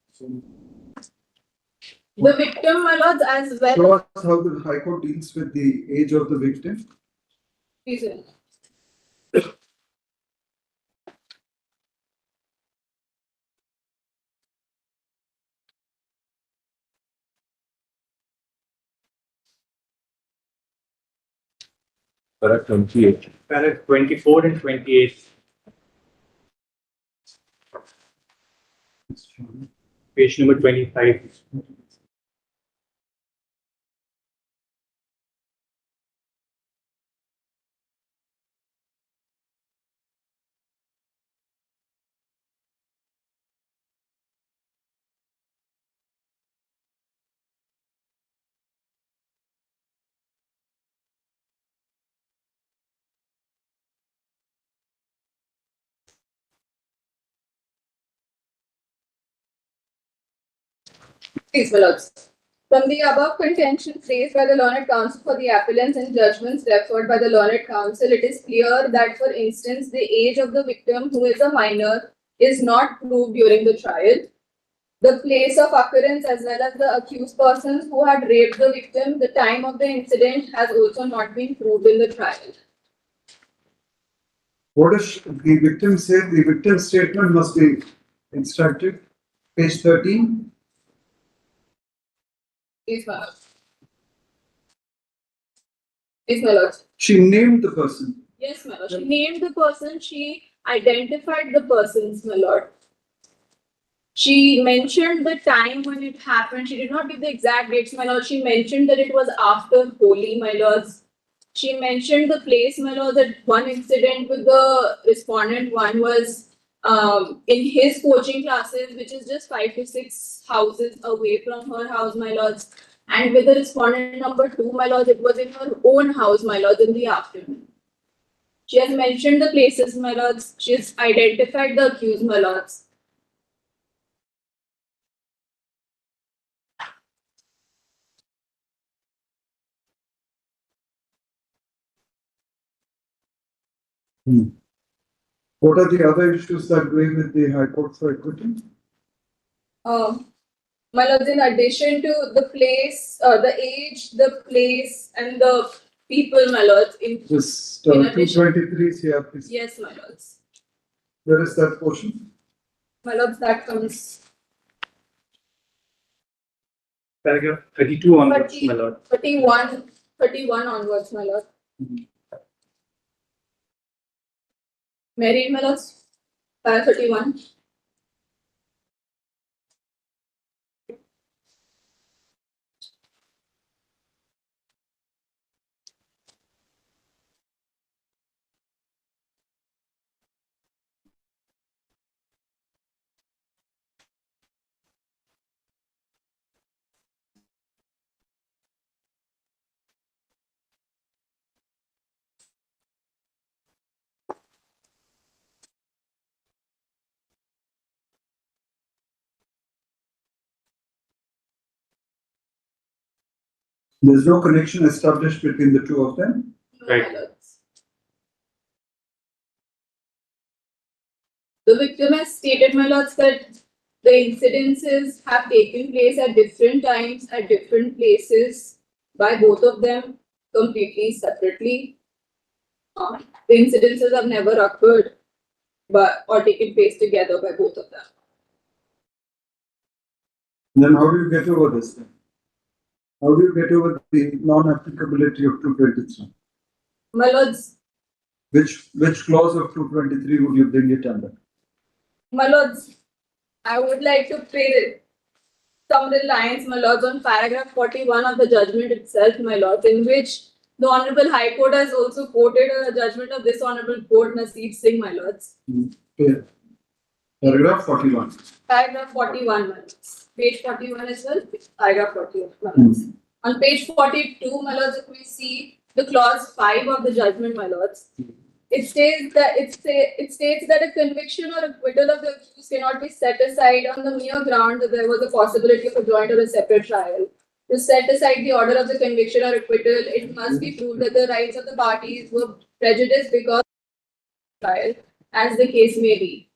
The victim, my lords, as well. Show us how the High Court deals with the age of the victim. Please, my lords. Para 28. Para 24 and 28. Page number 25. Please, my lords. From the above contentions raised by the learned counsel for the appellants and judgments referred by the learned counsel, it is clear that, for instance, the age of the victim, who is a minor, is not proved during the trial. The place of occurrence as well as the accused persons who had raped the victim, the time of the incident has also not been proved in the trial. What does the victim say? The victim's statement must be instructed. Page 13. Please, my lords. Please, my lords. She named the person. Yes, my lord. She named the person, she identified the persons, my lord. She mentioned the time when it happened. She did not give the exact dates, my lord. She mentioned that it was after Holi, my lords. She mentioned the place, my lord, that one incident with the respondent one was in his coaching classes, which is just 5 to 6 houses away from her house, my lords. And with the respondent number 2, my lords, it was in her own house, my lords, in the afternoon. She has mentioned the places, my lords. She has identified the accused, my lords. What are the other issues that weigh with the High Court for equity? My lords, in addition to the place, the age, the place, and the people, my lords, This in addition. 223 CRPC. Yes, my lords. Where is that portion? My lords, that comes Paragraph 32 onwards, 30, my lord. 31 onwards, my lord. May I read, my lords? Para 31. There's no connection established between the two of them. No, my lords. The victim has stated, my lords, that the incidences have taken place at different times, at different places, by both of them, completely separately. The incidences have never occurred, or taken place together by both of them. Then how do you get over this then? How do you get over the non-applicability of 223? My lords, Which clause of 223 would you bring it under? my lords, I would like to pay some reliance, my lords, on paragraph 41 of the judgment itself, my lords, in which the Honorable High Court has also quoted a judgment of this Honorable Court, Naseeb Singh, my lords. Yeah. Paragraph 41. Paragraph 41, my lords. Page 41 as well, paragraph 41, my lords. On page 42, my lords, if we see the clause 5 of the judgment, my lords, it states that a conviction or acquittal of the accused cannot be set aside on the mere ground that there was a possibility of a joint or a separate trial. To set aside the order of the conviction or acquittal, it must be proved that the rights of the parties were prejudiced because of the trial, as the case may be.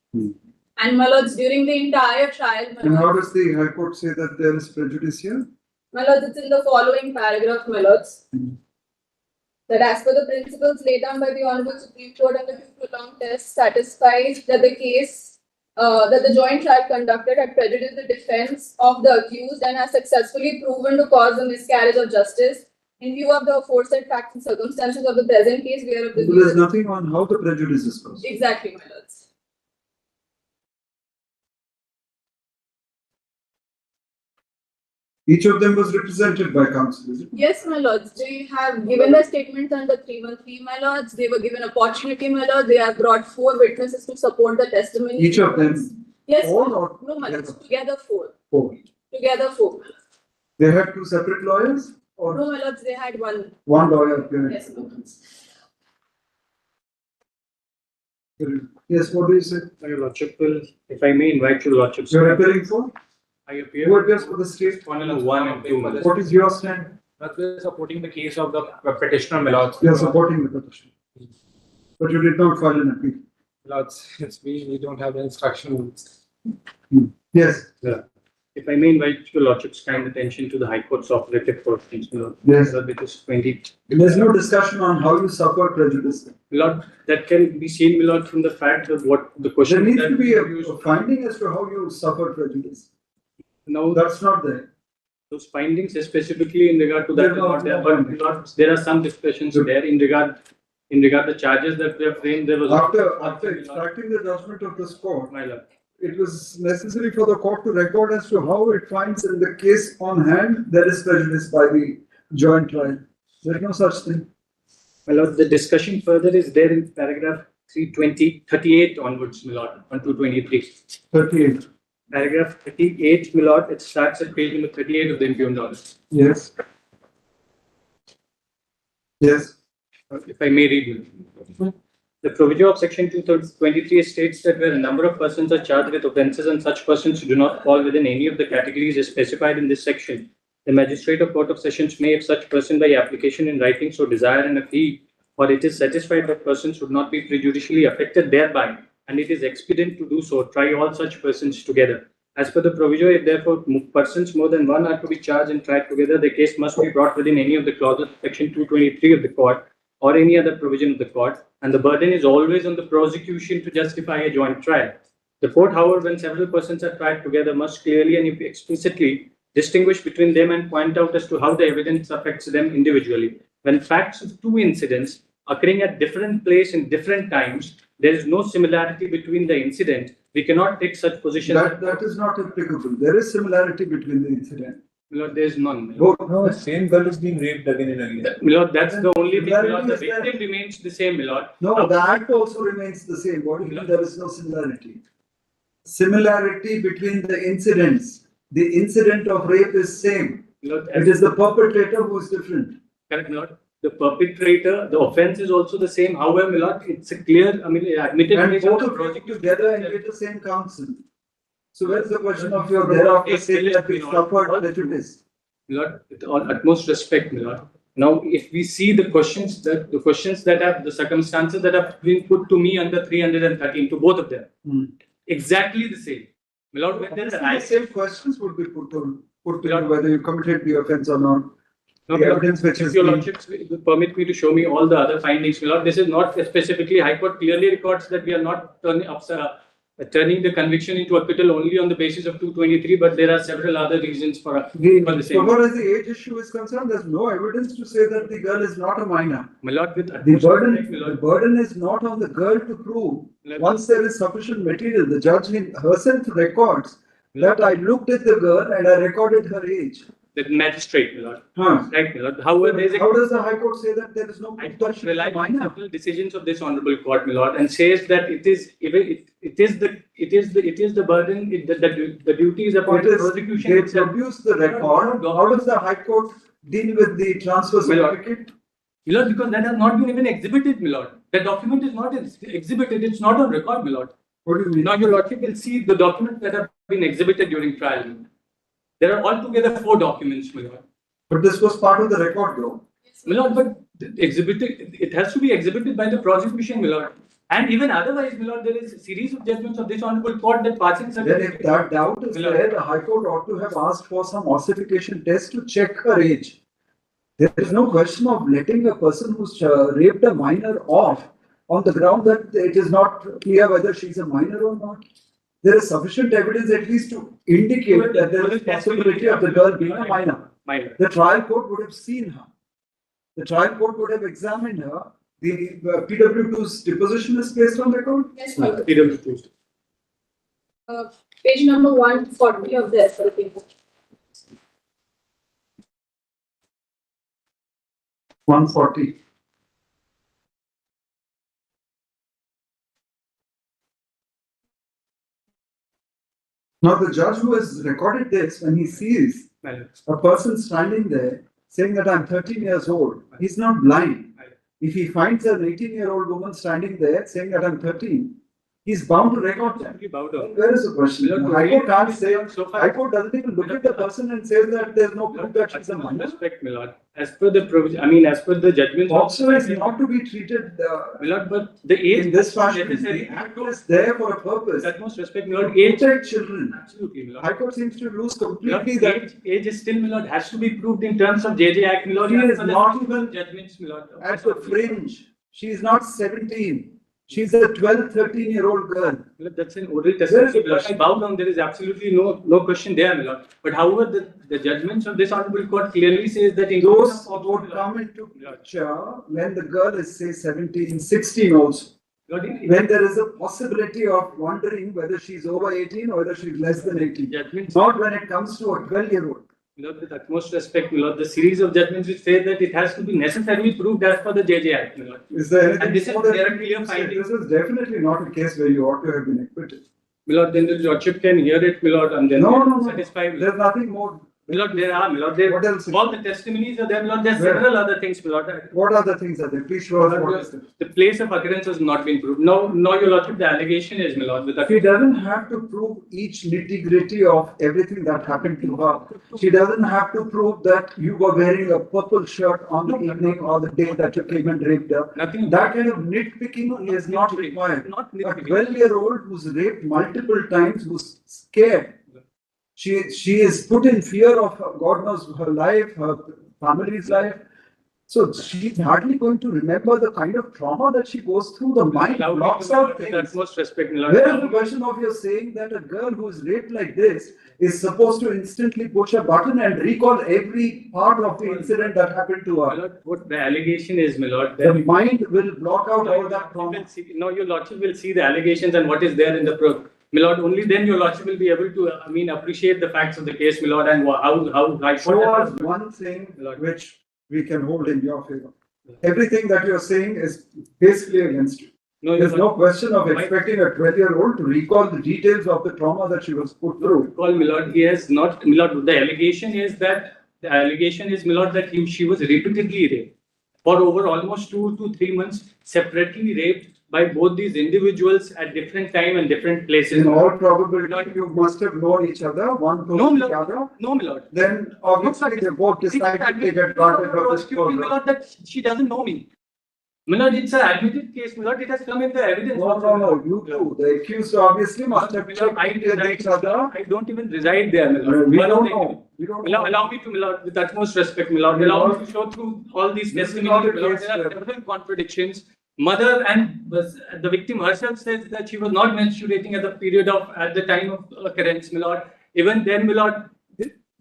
And my lords, during the entire trial, my And how lords, does the High Court say that there is prejudice here? my lords, it's in the following paragraph, my lords. That as per the principles laid down by the Honorable Supreme Court and the two prolonged test satisfies that the case, that the joint trial conducted had prejudiced the defense of the accused and has successfully proven to cause a miscarriage of justice. In view of the aforesaid facts and circumstances of the present case, we are of the So there's nothing on how the prejudice is caused. Exactly, my lords. Each of them was represented by counsel, is it? Yes, my lords, they have given their statements under 313, my lords. They were given opportunity, my lords. They have brought 4 witnesses to support the testimony. Each of them? Yes, All my- or no, my lords, together? together 4. 4. Together 4. They had 2 separate lawyers or No, my lords, they had one. one lawyer appearing? Yes, my lords. Yes, what do you say? Your Lordship will, if I may invite your Lordship. You're appearing for? I appear. Who appears for the state? One and two. What is your stand? We're supporting the case of the petitioner, my lords. You are supporting the petition. But you did not file an appeal. Lords, we don't have the instructions. Yes. Yeah. If I may invite your Lordship's kind attention to the High Court's operative proceedings, my lord. Yes. Which is 20. There's no discussion on how you suffer prejudice. Lord, that can be seen, my lord, from the fact of what the question. There needs that to be a finding as to how you suffer prejudice. No, that's not there. Those findings specifically in regard to that are not there, but Lord, there are some discussions there in regard the charges that were framed. There was After extracting the judgment of this court, my lord, it was necessary for the court to record as to how it finds in the case on hand there is prejudice by the joint trial. There is no such thing. my lord, the discussion further is there in paragraph 38 onwards, my lord, on 223. 38. Paragraph 38, my lord, it starts at page number 38 of the impugned order. Yes. Yes. If I may read it. The provision of section 223 states that where a number of persons are charged with offences and such persons do not fall within any of the categories as specified in this section, the magistrate or court of sessions may, if such person by application in writing so desire, and if he or it is satisfied that persons would not be prejudicially affected thereby, and it is expedient to do so, try all such persons together. As per the provision, if therefore persons more than one are to be charged and tried together, the case must be brought within any of the clauses of section 223 of the court or any other provision of the court, and the burden is always on the prosecution to justify a joint trial. The court, however, when several persons are tried together, must clearly and explicitly distinguish between them and point out as to how the evidence affects them individually. When facts of 2 incidents occurring at different places in different times, there is no similarity between the incident, we cannot take such position. That is not applicable. There is similarity between the incident. Lord, there is none. No, the same girl is being raped again and again. Lord, that's the only thing, Lord. The Similarity is victim remains the same, Lord. No, the act also remains the same. What do you mean there is no similarity? Similarity between the incidents. The incident of rape is same. Lord, it is the perpetrator who is different. Correct, Lord. The perpetrator, the offense is also the same. However, my Lord, it's a clear, admitted. And case both the of you project together and get the same counsel. So where's the question of your thereafter saying that we suffered prejudice? Lord, with all utmost respect, my Lord. Now, if we see the questions that the circumstances that have been put to me under 313, to both of them, Exactly the same. My lord, when there is The same questions would be put to you whether you committed the offence or not. No, The evidence which if is your being- lordships will permit me to show me all the other findings, my lord, this is not specifically, High Court clearly records that we are not turning the conviction into acquittal only on the basis of 223, but there are several other reasons for the So same. far as the age issue is concerned, there's no evidence to say that the girl is not a minor. My lord, with The utmost respect, my the lord, burden is not on the girl to prove. Let- Once there is sufficient material, the judge herself records that I looked at the girl and I recorded her age. the magistrate, my lord. Huh. Right, my lord. However, there is a How does the High Court say that there is no I proof don't that she is rely a on minor? several decisions of this honorable court, my lord, and says that it is the burden, the duty is upon It the is, prosecution they itself. produce the record. How does the High Court deal with the transfer My lord. certificate? My lord, because that has not been even exhibited, my lord. The document is not exhibited, it's not on record, my lord. What do you mean? Now your lordship will see the documents that have been exhibited during trial. There are altogether 4 documents, my lord. But this was part of the record though. My lord, but it has to be exhibited by the prosecution, my lord. And even otherwise, my lord, there is a series of judgments of this honorable court that passing Then if that doubt is there, the High Court ought to have asked for some ossification test to check her age. There is no question of letting a person who's raped a minor off on the ground that it is not clear whether she's a minor or not. There is sufficient evidence at least to indicate that there is possibility of the girl being a minor. The trial court would have seen her. The trial court would have examined her. The PW2's deposition is placed on record? Yes, my lord. PW2. Page number 140 of the SLP. 140. Now, the judge who has recorded this, when he sees a person standing there saying that I'm 13 years old, he's not blind. If he finds an 18-year-old woman standing there saying that I'm 13, he's bound to record that. Where is the question? The High Court can't say, High Court doesn't even look at the person and say that there's no proof that she's a minor. Respect, my lord. As per the provision, I mean, as per the judgments. Also, is not to be treated my lord, but the age in this fashion. necessary. The act is there for a purpose. Utmost respect, my lord. Age, Protect children. absolutely, my lord. High Court seems to lose My lord, completely that age is still, my lord, has to be proved in terms of JJ Act, my lord. She as is per the not even judgments, my lord. at the fringe. She is not 17. She's a 12, 13-year-old girl. My lord, that's an oral There is testimony, a my lord. I bow down, there is absolutely no question there, my lord. But however, the judgments of this honorable court clearly says that in Those would come into picture when the girl is, say, 17, 16 also. When there is a possibility of wondering whether she's over 18 or whether she's less than 18. Judgments. Not when it comes to a 12-year-old. My lord, with utmost respect, my lord, the series of judgments which say that it has to be necessarily proved as per the JJ Act, my lord. Is there anything And this is more that there are you clear can say? findings. This is definitely not a case where you ought to have been acquitted. My lord, then the lordship can hear it, my lord, and then No. satisfy me. There's nothing more. My lord, there are, my lord, there, What else? all the testimonies are there, my lord, there are Where? several other things, my lord. What other things are there? Please show us what is there. The place of occurrence has not been proved. No, your lordship, the allegation is, my lord, with She doesn't have to prove each nitty-gritty of everything that happened to her. She doesn't have to prove that you were wearing a purple shirt on the evening or the day that you came and raped her. Nothing. That kind of nitpicking is not required. Not A nitpicking. 12-year-old who's raped multiple times, who's scared. She is put in fear of God knows her life, her family's life. So she's hardly going to remember the kind of trauma that she goes through. The mind blocks out With things. utmost respect, my Where is lord. the question of your saying that a girl who is raped like this is supposed to instantly push a button and recall every part of the incident that happened to My her? lord, what the allegation is, my lord, The that mind will block out all that trauma. no, your lordship will see the allegations and what is there in the my lord, only then your lordship will be able to, appreciate the facts of the case, my lord, and how High Show Court us has- one thing Lord. which we can hold in your favor. Everything that you're saying is basically against you. No, your There's no lord, question of My- expecting a 12-year-old to recall the details of the trauma that she was put through. call my lord, he has not, my lord, the allegation is, my lord, that she was repeatedly raped for over almost 2 to 3 months, separately raped by both these individuals at different time and different places. In all probability, you must have known each other, one No, told my the lord. other. No, my lord. Then obviously they both decided to take advantage of this My program. lord, that she doesn't know me. My lord, it's an admitted case, my lord, it has come in the evidence. No, you too. The accused obviously must have been each other. I don't even reside there, my lord. We One of don't the- know. We don't know. Allow me to, my lord, with utmost respect, my lord, allow me to show through all these This is testimonies, not a my lord. case There are where- several contradictions. Mother and the victim herself says that she was not menstruating at the time of occurrence, my lord. Even then, my lord,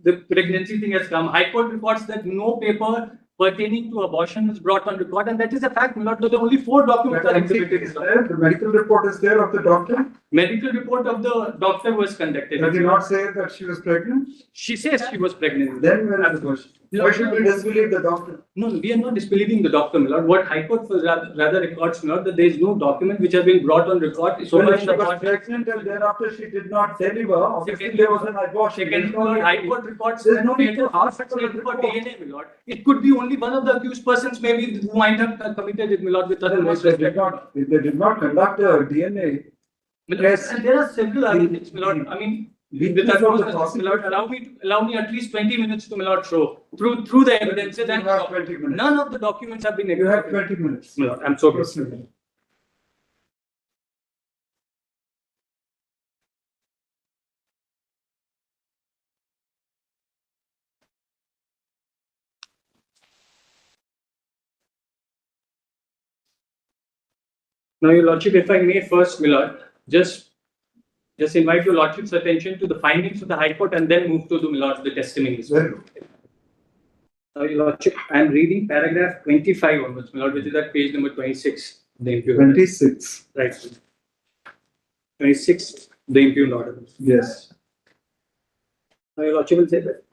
the pregnancy thing has come. High Court reports that no paper pertaining to abortion was brought on record, and that is a fact, my lord. There are only 4 documents are exhibited. Is there? The medical report is there of the doctor. Medical report of the doctor was conducted. Does he not say that she was pregnant? She says she was pregnant. Then where is the question? Why should we disbelieve the doctor? No, we are not disbelieving the doctor, my lord. What High Court rather records, my lord, that there is no document which has been brought on record. So Well, far if in she the was court. pregnant and thereafter she did not deliver, obviously there was an abortion. Second, my lord, High Court records There's that no need to ask for for a report. DNA, my lord. It could be only one of the accused persons, maybe, who might have committed it, my lord, with utmost respect. If they did not conduct a DNA test. And there are several other things, my lord. I mean, with utmost respect, my lord, allow me at least 20 minutes to, my lord, show through the evidences, and have 20 minutes. none of the documents have been. You have 20 minutes. My lord, I'm so sorry. Now, your lordship, if I may first, my lord, just invite your lordship's attention to the findings of the High Court and then move to the, my lord, the testimonies. Now, your lordship, I am reading paragraph 25 onwards, my lord, which is at page number 26. The impugned. 26. Right. 26, the impugned order. Yes. Now, your lordship will say that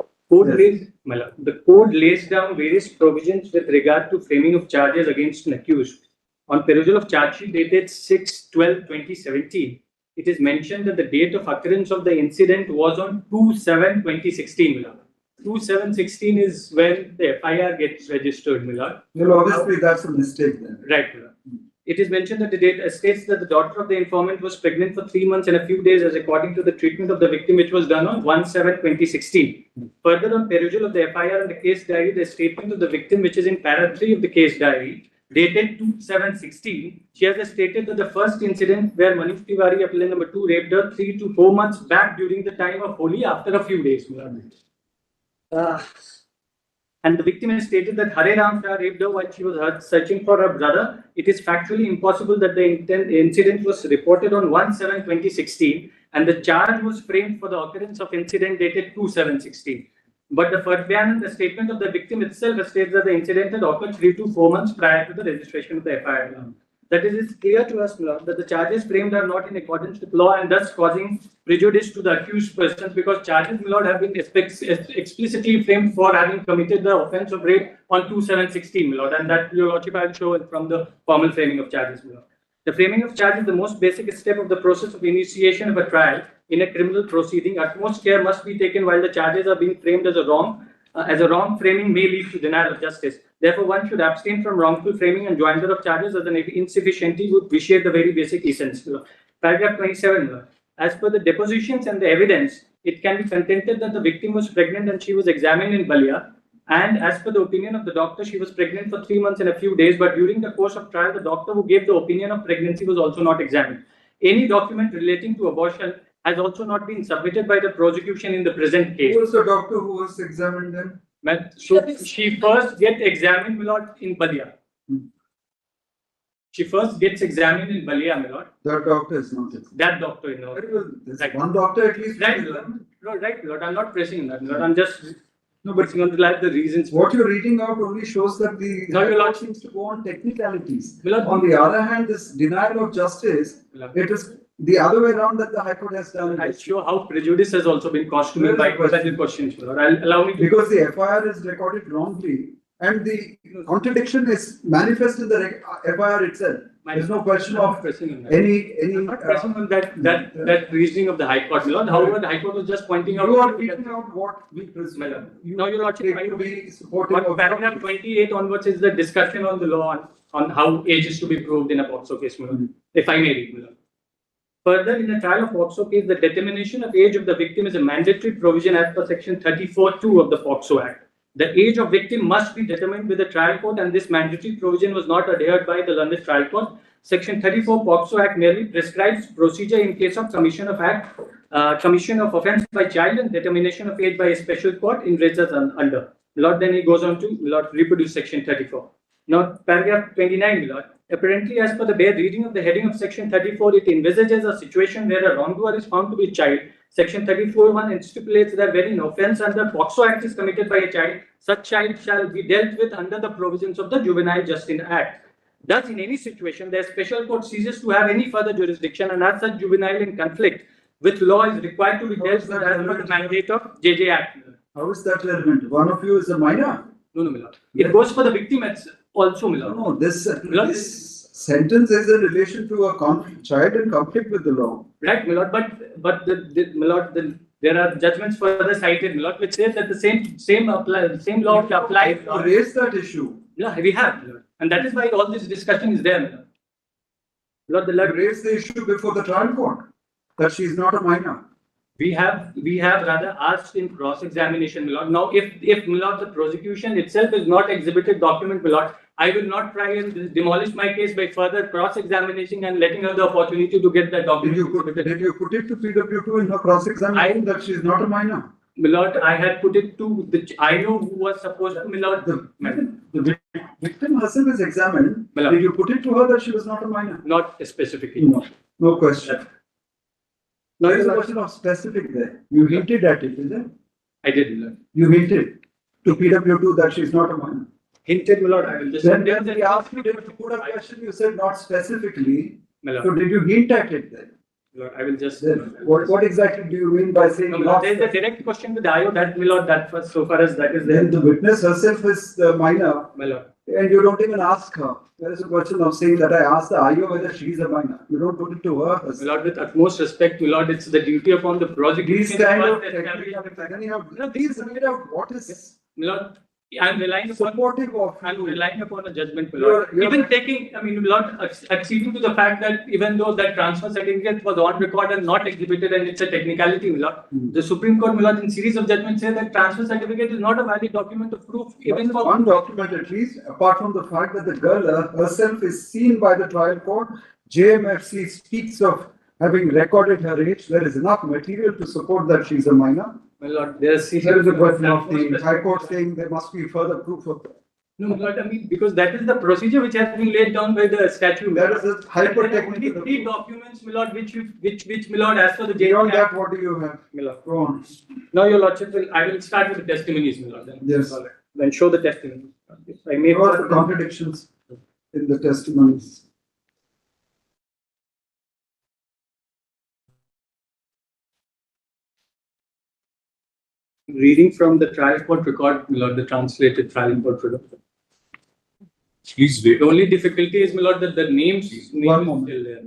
my lord, the code lays down various provisions with regard to framing of charges against an accused. On perusal of charge sheet dated 6/12/2017, it is mentioned that the date of occurrence of the incident was on 2/7/2016, my lord. 2/7/16 is when the FIR gets registered, my lord. Well, obviously that's a mistake then. Right, my lord. It is mentioned that the date states that the daughter of the informant was pregnant for 3 months and a few days, as according to the treatment of the victim, which was done on 1/7/2016. Further, on perusal of the FIR and the case diary, the statement of the victim, which is in para 3 of the case diary, dated 2/7/16, she has stated that the first incident where Manish Tiwari, appellant number 2, raped her 3 to 4 months back during the time of Holi after a few days. And the victim has stated that Hare Ram Shah raped her while she was searching for her brother. It is factually impossible that the incident was reported on 1/7/2016 and the charge was framed for the occurrence of incident dated 2/7/16. But the Fatbian and the statement of the victim itself states that the incident had occurred 3 to 4 months prior to the registration of the FIR. That is, it's clear to us, my lord, that the charges framed are not in accordance with law and thus causing prejudice to the accused persons, because charges, my lord, have been explicitly framed for having committed the offence of rape on 2/7/16, my lord, and that your lordship I will show from the formal framing of charges, my lord. The framing of charges is the most basic step of the process of initiation of a trial in a criminal proceeding. Utmost care must be taken while the charges are being framed as a wrong framing may lead to denial of justice. Therefore, one should abstain from wrongful framing and joinder of charges as an insufficiency would vitiate the very basic essence. Paragraph 27. As per the depositions and the evidence, it can be contended that the victim was pregnant and she was examined in Balia. And as per the opinion of the doctor, she was pregnant for 3 months and a few days. But during the course of trial, the doctor who gave the opinion of pregnancy was also not examined. Any document relating to abortion has also not been submitted by the prosecution in the present case. Who was the doctor who was examined then? So she first gets examined, my lord, in Balia. She first gets examined in Balia, my lord. That doctor is not it. That doctor, no. There's one doctor at least. Right, right, Lord. I'm not pressing that, Lord. I'm just pressing on the reasons. What you're reading out only shows that the No, your lord seems to go on technicalities. Lord, On the other hand, this denial of justice, it is the other way around that the High Court has done. I'll show how prejudice has also been caused to me by present questions, Lord. Allow me to. Because the FIR is recorded wrongly and the contradiction is manifest in the FIR itself. There's no question of any. I'm not pressing on that reasoning of the High Court, my lord. However, the High Court was just pointing out. You are reading out what we presume. No, your lordship, to be supportive of paragraph 28 onwards is the discussion on the law on how age is to be proved in a POCSO case, my lord. If I may read, my lord. Further, in a trial of POCSO case, the determination of age of the victim is a mandatory provision as per section 34(2) of the POCSO Act. The age of victim must be determined with the trial court, and this mandatory provision was not adhered by the London Trial Court. Section 34 POCSO Act merely prescribes procedure in case of commission of offence by child and determination of age by a special court in reasons under. Lord, then he goes on to reproduce section 34. Now, paragraph 29, Lord. Apparently, as per the bare reading of the heading of section 34, it envisages a situation where a wrongdoer is found to be a child. Section 34(1) stipulates that when an offence under POCSO Act is committed by a child, such child shall be dealt with under the provisions of the Juvenile Justice Act. Thus, in any situation, the special court ceases to have any further jurisdiction, and as such, juvenile in conflict with law is required to be dealt with as per the mandate of JJ Act. How is that relevant? One of you is a minor. No, my lord. It goes for the victim also, my lord. No, this sentence is in relation to a child in conflict with the law. Right, my lord. But my lord, there are judgments further cited, my lord, which says that the same law applies. You raised that issue. Yeah, we have, my lord. And that is why all this discussion is there, my lord. Lord, the Lord raised the issue before the trial court that she is not a minor. We have rather asked in cross-examination, my lord. Now, if my lord, the prosecution itself is not exhibited document, my lord, I will not try and demolish my case by further cross-examination and letting her the opportunity to get that document. Did you put it to PW2 in her cross-examination that she is not a minor? My lord, I had put it to the IO who was supposed to, my lord. The victim herself is examined. Did you put it to her that she was not a minor? Not specifically. No question. There is a question of specific there. You hinted at it, is it? I did, my lord. You hinted to PW2 that she is not a minor. Hinted, my lord. I will just. Then we asked you to put a question, you said not specifically. My lord. So did you hint at it then? Lord, I will just. What exactly do you mean by saying? No, there is a direct question with the IO that, my lord, that was so far as that is there. Then the witness herself is the minor. My lord. And you don't even ask her. There is a question of saying that I asked the IO whether she is a minor. You don't put it to her. My lord, with utmost respect, my lord, it's the duty upon the prosecution. These kind of these made out what is. My lord, I'm relying upon supportive of. I'm relying upon a judgment, my lord. Even taking, I mean, my lord, acceding to the fact that even though that transfer certificate was on record and not exhibited, and it's a technicality, my lord, the Supreme Court, my lord, in series of judgments say that transfer certificate is not a valid document of proof, even for one document at least. Apart from the fact that the girl herself is seen by the trial court, JMFC speaks of having recorded her age. There is enough material to support that she is a minor. My lord, there is a question of the High Court saying there must be further proof of that. No, my lord, I mean, because that is the procedure which has been laid down by the statute. There is a hyper-technical. Only 3 documents, my lord, which my lord, as per the Beyond that, what do you have? My lord. Go on. Now, your lordship, I will start with the testimonies, my lord. Yes. Then show the testimonies. I may what are the contradictions in the testimonies? Reading from the trial court record, my lord, the translated trial court record. Please wait. The only difficulty is, my lord, that the names is still there.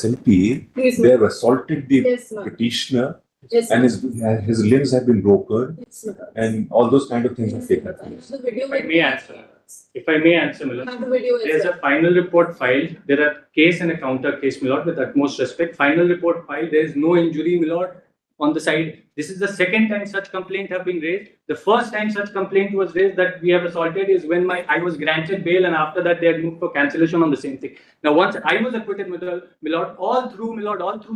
SLP, Please, they have assaulted the Yes, ma'am. petitioner Yes, and ma'am. his limbs have been broken Yes, ma'am. and all those kind of things have taken place. The video If I may answer. If I may answer, my lord. Have the video as There's well. a final report filed. There are case and a counter case, my lord, with utmost respect. Final report filed. There is no injury, my lord, on the side. This is the second time such complaint have been raised. The first time such complaint was raised that we have assaulted is when I was granted bail, and after that they had moved for cancellation on the same thing. Now, once I was acquitted, my lord, all through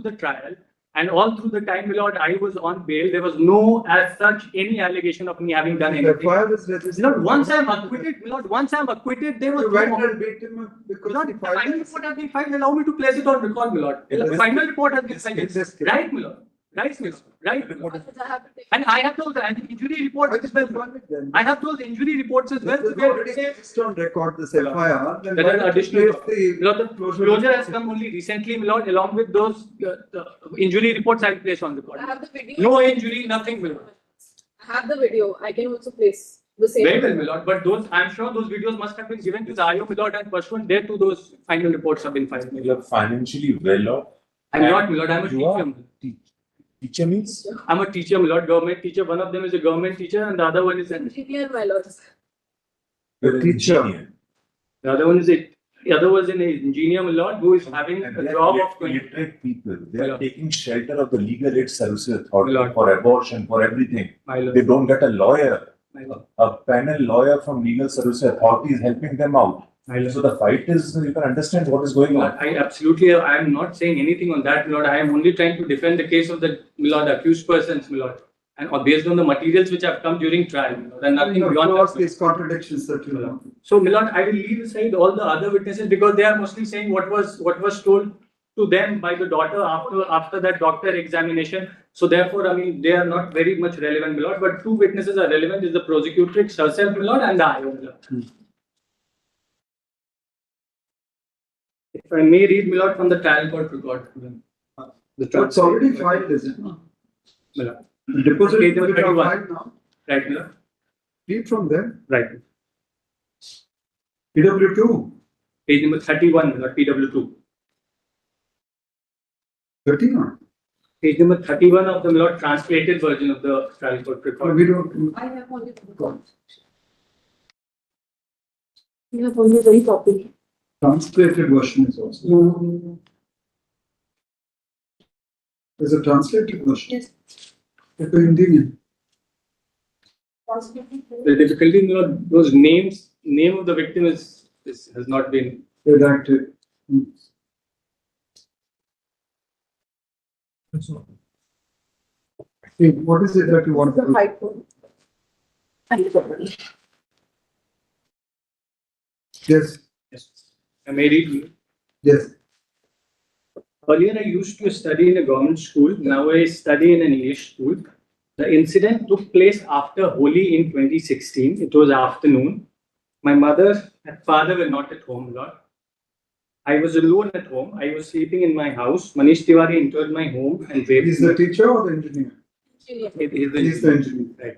the trial and all through the time, my lord, I was on bail. There was no, as such, any allegation of me having done anything. Lord, once I'm acquitted, my lord, once I'm acquitted, there was You went and beat him because Lord, he the filed final report has been filed. Allow me to place it on record, my lord. The final report has been filed. Right, my lord. Right, my lord. Right, my lord. And I have those injury reports as well. I have those injury reports as well. This is already placed on record, this FIR. Then That why is don't you additional. place My lord, the closure has come only recently, my lord, along with those injury reports I placed on record. I have the video. No injury, nothing, my lord. I have the video. I can also place. the same. Very well, my lord, but those, I'm sure those videos must have been given to the IO, my lord, and pursuant thereto those final reports have been filed. You are financially well off. I'm not, my lord, I'm a You are teacher. Teacher means? I'm a teacher, my lord, government teacher. One of them is a government teacher and the other one is an Engineer, my lords. You're an engineer. The other one is the other was an engineer, my lord, who is having And a they job are of 20. illiterate people. They are Lord. taking shelter of the Legal Aid Services Authority Lord. for abortion, for everything. My lord. They don't get a lawyer. My lord. A panel lawyer from Legal Services Authority is helping them out. My lord. So the fight is, you can understand what is going on. I absolutely, I am not saying anything on that, my lord. I am only trying to defend the case of the, my lord, accused persons, my lord. And based on the materials which have come during trial, my lord, and nothing beyond Across that. these contradictions that you have. So, my lord, I will leave aside all the other witnesses because they are mostly saying what was told to them by the daughter after that doctor examination. So therefore, I mean, they are not very much relevant, my lord. But two witnesses are relevant: is the prosecutrix herself, my lord, and the IO, my lord. If I may read, my lord, from the trial court record. It's already filed, is it not? My lord. The deposit Page will number be 31. filed now. Right, my lord. Read from there. Right. PW2, Page number 31, my lord, PW2. 31. Page number 31 of the, my lord, translated version of the trial court record. We don't. I have only the You have only very copy. Translated version is also. There's a translated version. Yes. It's Indian. The difficulty, my lord, those name of the victim has not been Redacted. Okay, what is it that you want to do? High court. Yes, Yes. I may read. yes. Earlier, I used to study in a government school. Now I study in an English school. The incident took place after Holi in 2016. It was afternoon. My mother and father were not at home, Lord. I was alone at home. I was sleeping in my house. Manish Tiwari entered my home and raped He's me. the teacher or the engineer? He's the engineer. Right.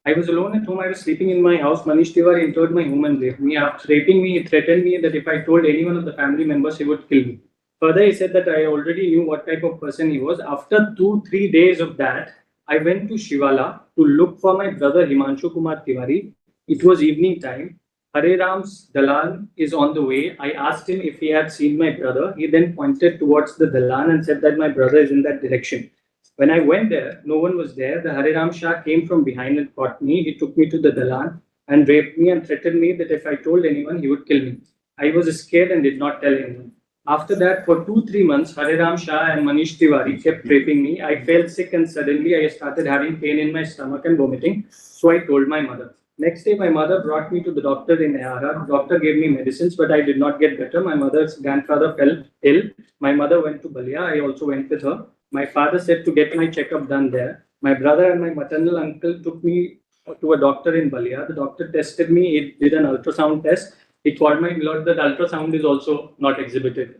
I was alone at home. I was sleeping in my house. Manish Tiwari entered my home and raped me. After raping me, he threatened me that if I told any one of the family members, he would kill me. Further, he said that I already knew what type of person he was. After 2-3 days of that, I went to Shivala to look for my brother Himanshu Kumar Tiwari. It was evening time. Hare Ram's Dalan is on the way. I asked him if he had seen my brother. He then pointed towards the Dalan and said that my brother is in that direction. When I went there, no one was there. The Hare Ram Shah came from behind and caught me. He took me to the Dalan and raped me and threatened me that if I told anyone, he would kill me. I was scared and did not tell anyone. After that, for 2-3 months, Hare Ram Shah and Manish Tiwari kept raping me. I felt sick and suddenly I started having pain in my stomach and vomiting. So I told my mother. Next day, my mother brought me to the doctor in Ayara. The doctor gave me medicines, but I did not get better. My mother's grandfather fell ill. My mother went to Balia. I also went with her. My father said to get my checkup done there. My brother and my maternal uncle took me to a doctor in Balia. The doctor tested me. He did an ultrasound test. He called my lord that ultrasound is also not exhibited.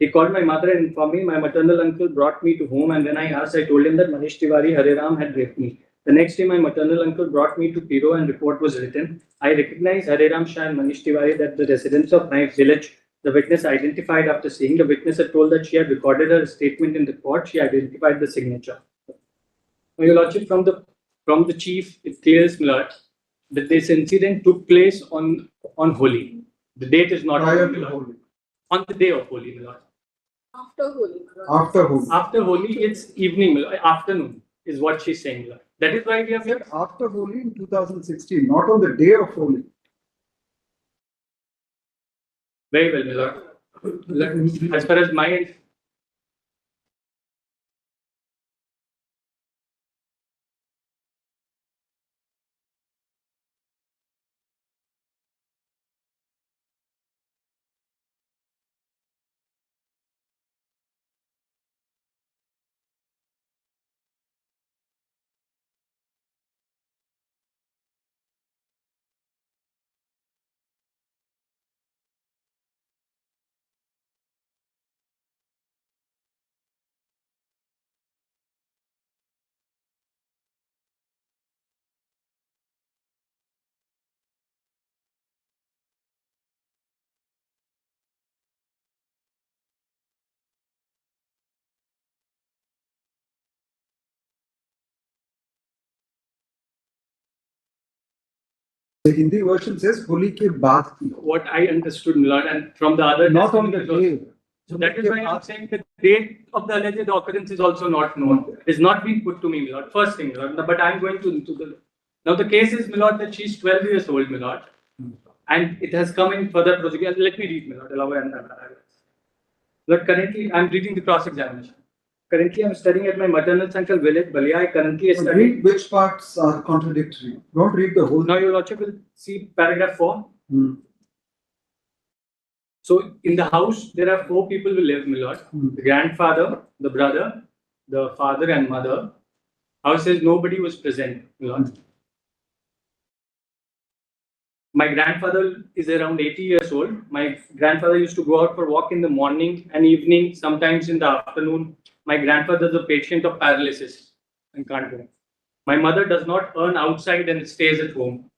He called my mother and informed me. My maternal uncle brought me to home, and when I asked, I told him that Manish Tiwari Hare Ram had raped me. The next day, my maternal uncle brought me to Piro and report was written. I recognized Hare Ram Shah and Manish Tiwari that the residents of my village. The witness identified after seeing. The witness had told that she had recorded her statement in the court. She identified the signature. Your Lordship, from the chief, it clears, my lord, that this incident took place on Holi. The date is not Prior on, to Holi. on the day of Holi, my lord. After Holi. After Holi. After Holi, it's evening, my lord, afternoon is what she's saying, my lord. That is why we have Said after Holi in 2016, not on the day of Holi. very well, my lord. As far as my The Hindi version says Holi ke baad ki. What I understood, my lord, and from the other. Not on the day. So that is why I'm saying the date of the alleged occurrence is also not known. It's not been put to me, my lord. First thing, my lord. But I'm going to the. Now the case is, my lord, that she's 12 years old, my lord. And it has come in further prosecution. Let me read, my lord. Allow and Lord, currently I'm reading the cross-examination. Currently I'm studying at my maternal uncle village, Balia. I currently is studying. Read which parts are contradictory. Don't read the whole. Now your lordship will see paragraph 4. So in the house, there are 4 people who live, my lord. The grandfather, the brother, the father and mother. House says nobody was present, my lord. My grandfather is around 80 years old. My grandfather used to go out for walk in the morning and evening, sometimes in the afternoon. My grandfather is a patient of paralysis and can't walk. My mother does not earn outside and stays at home.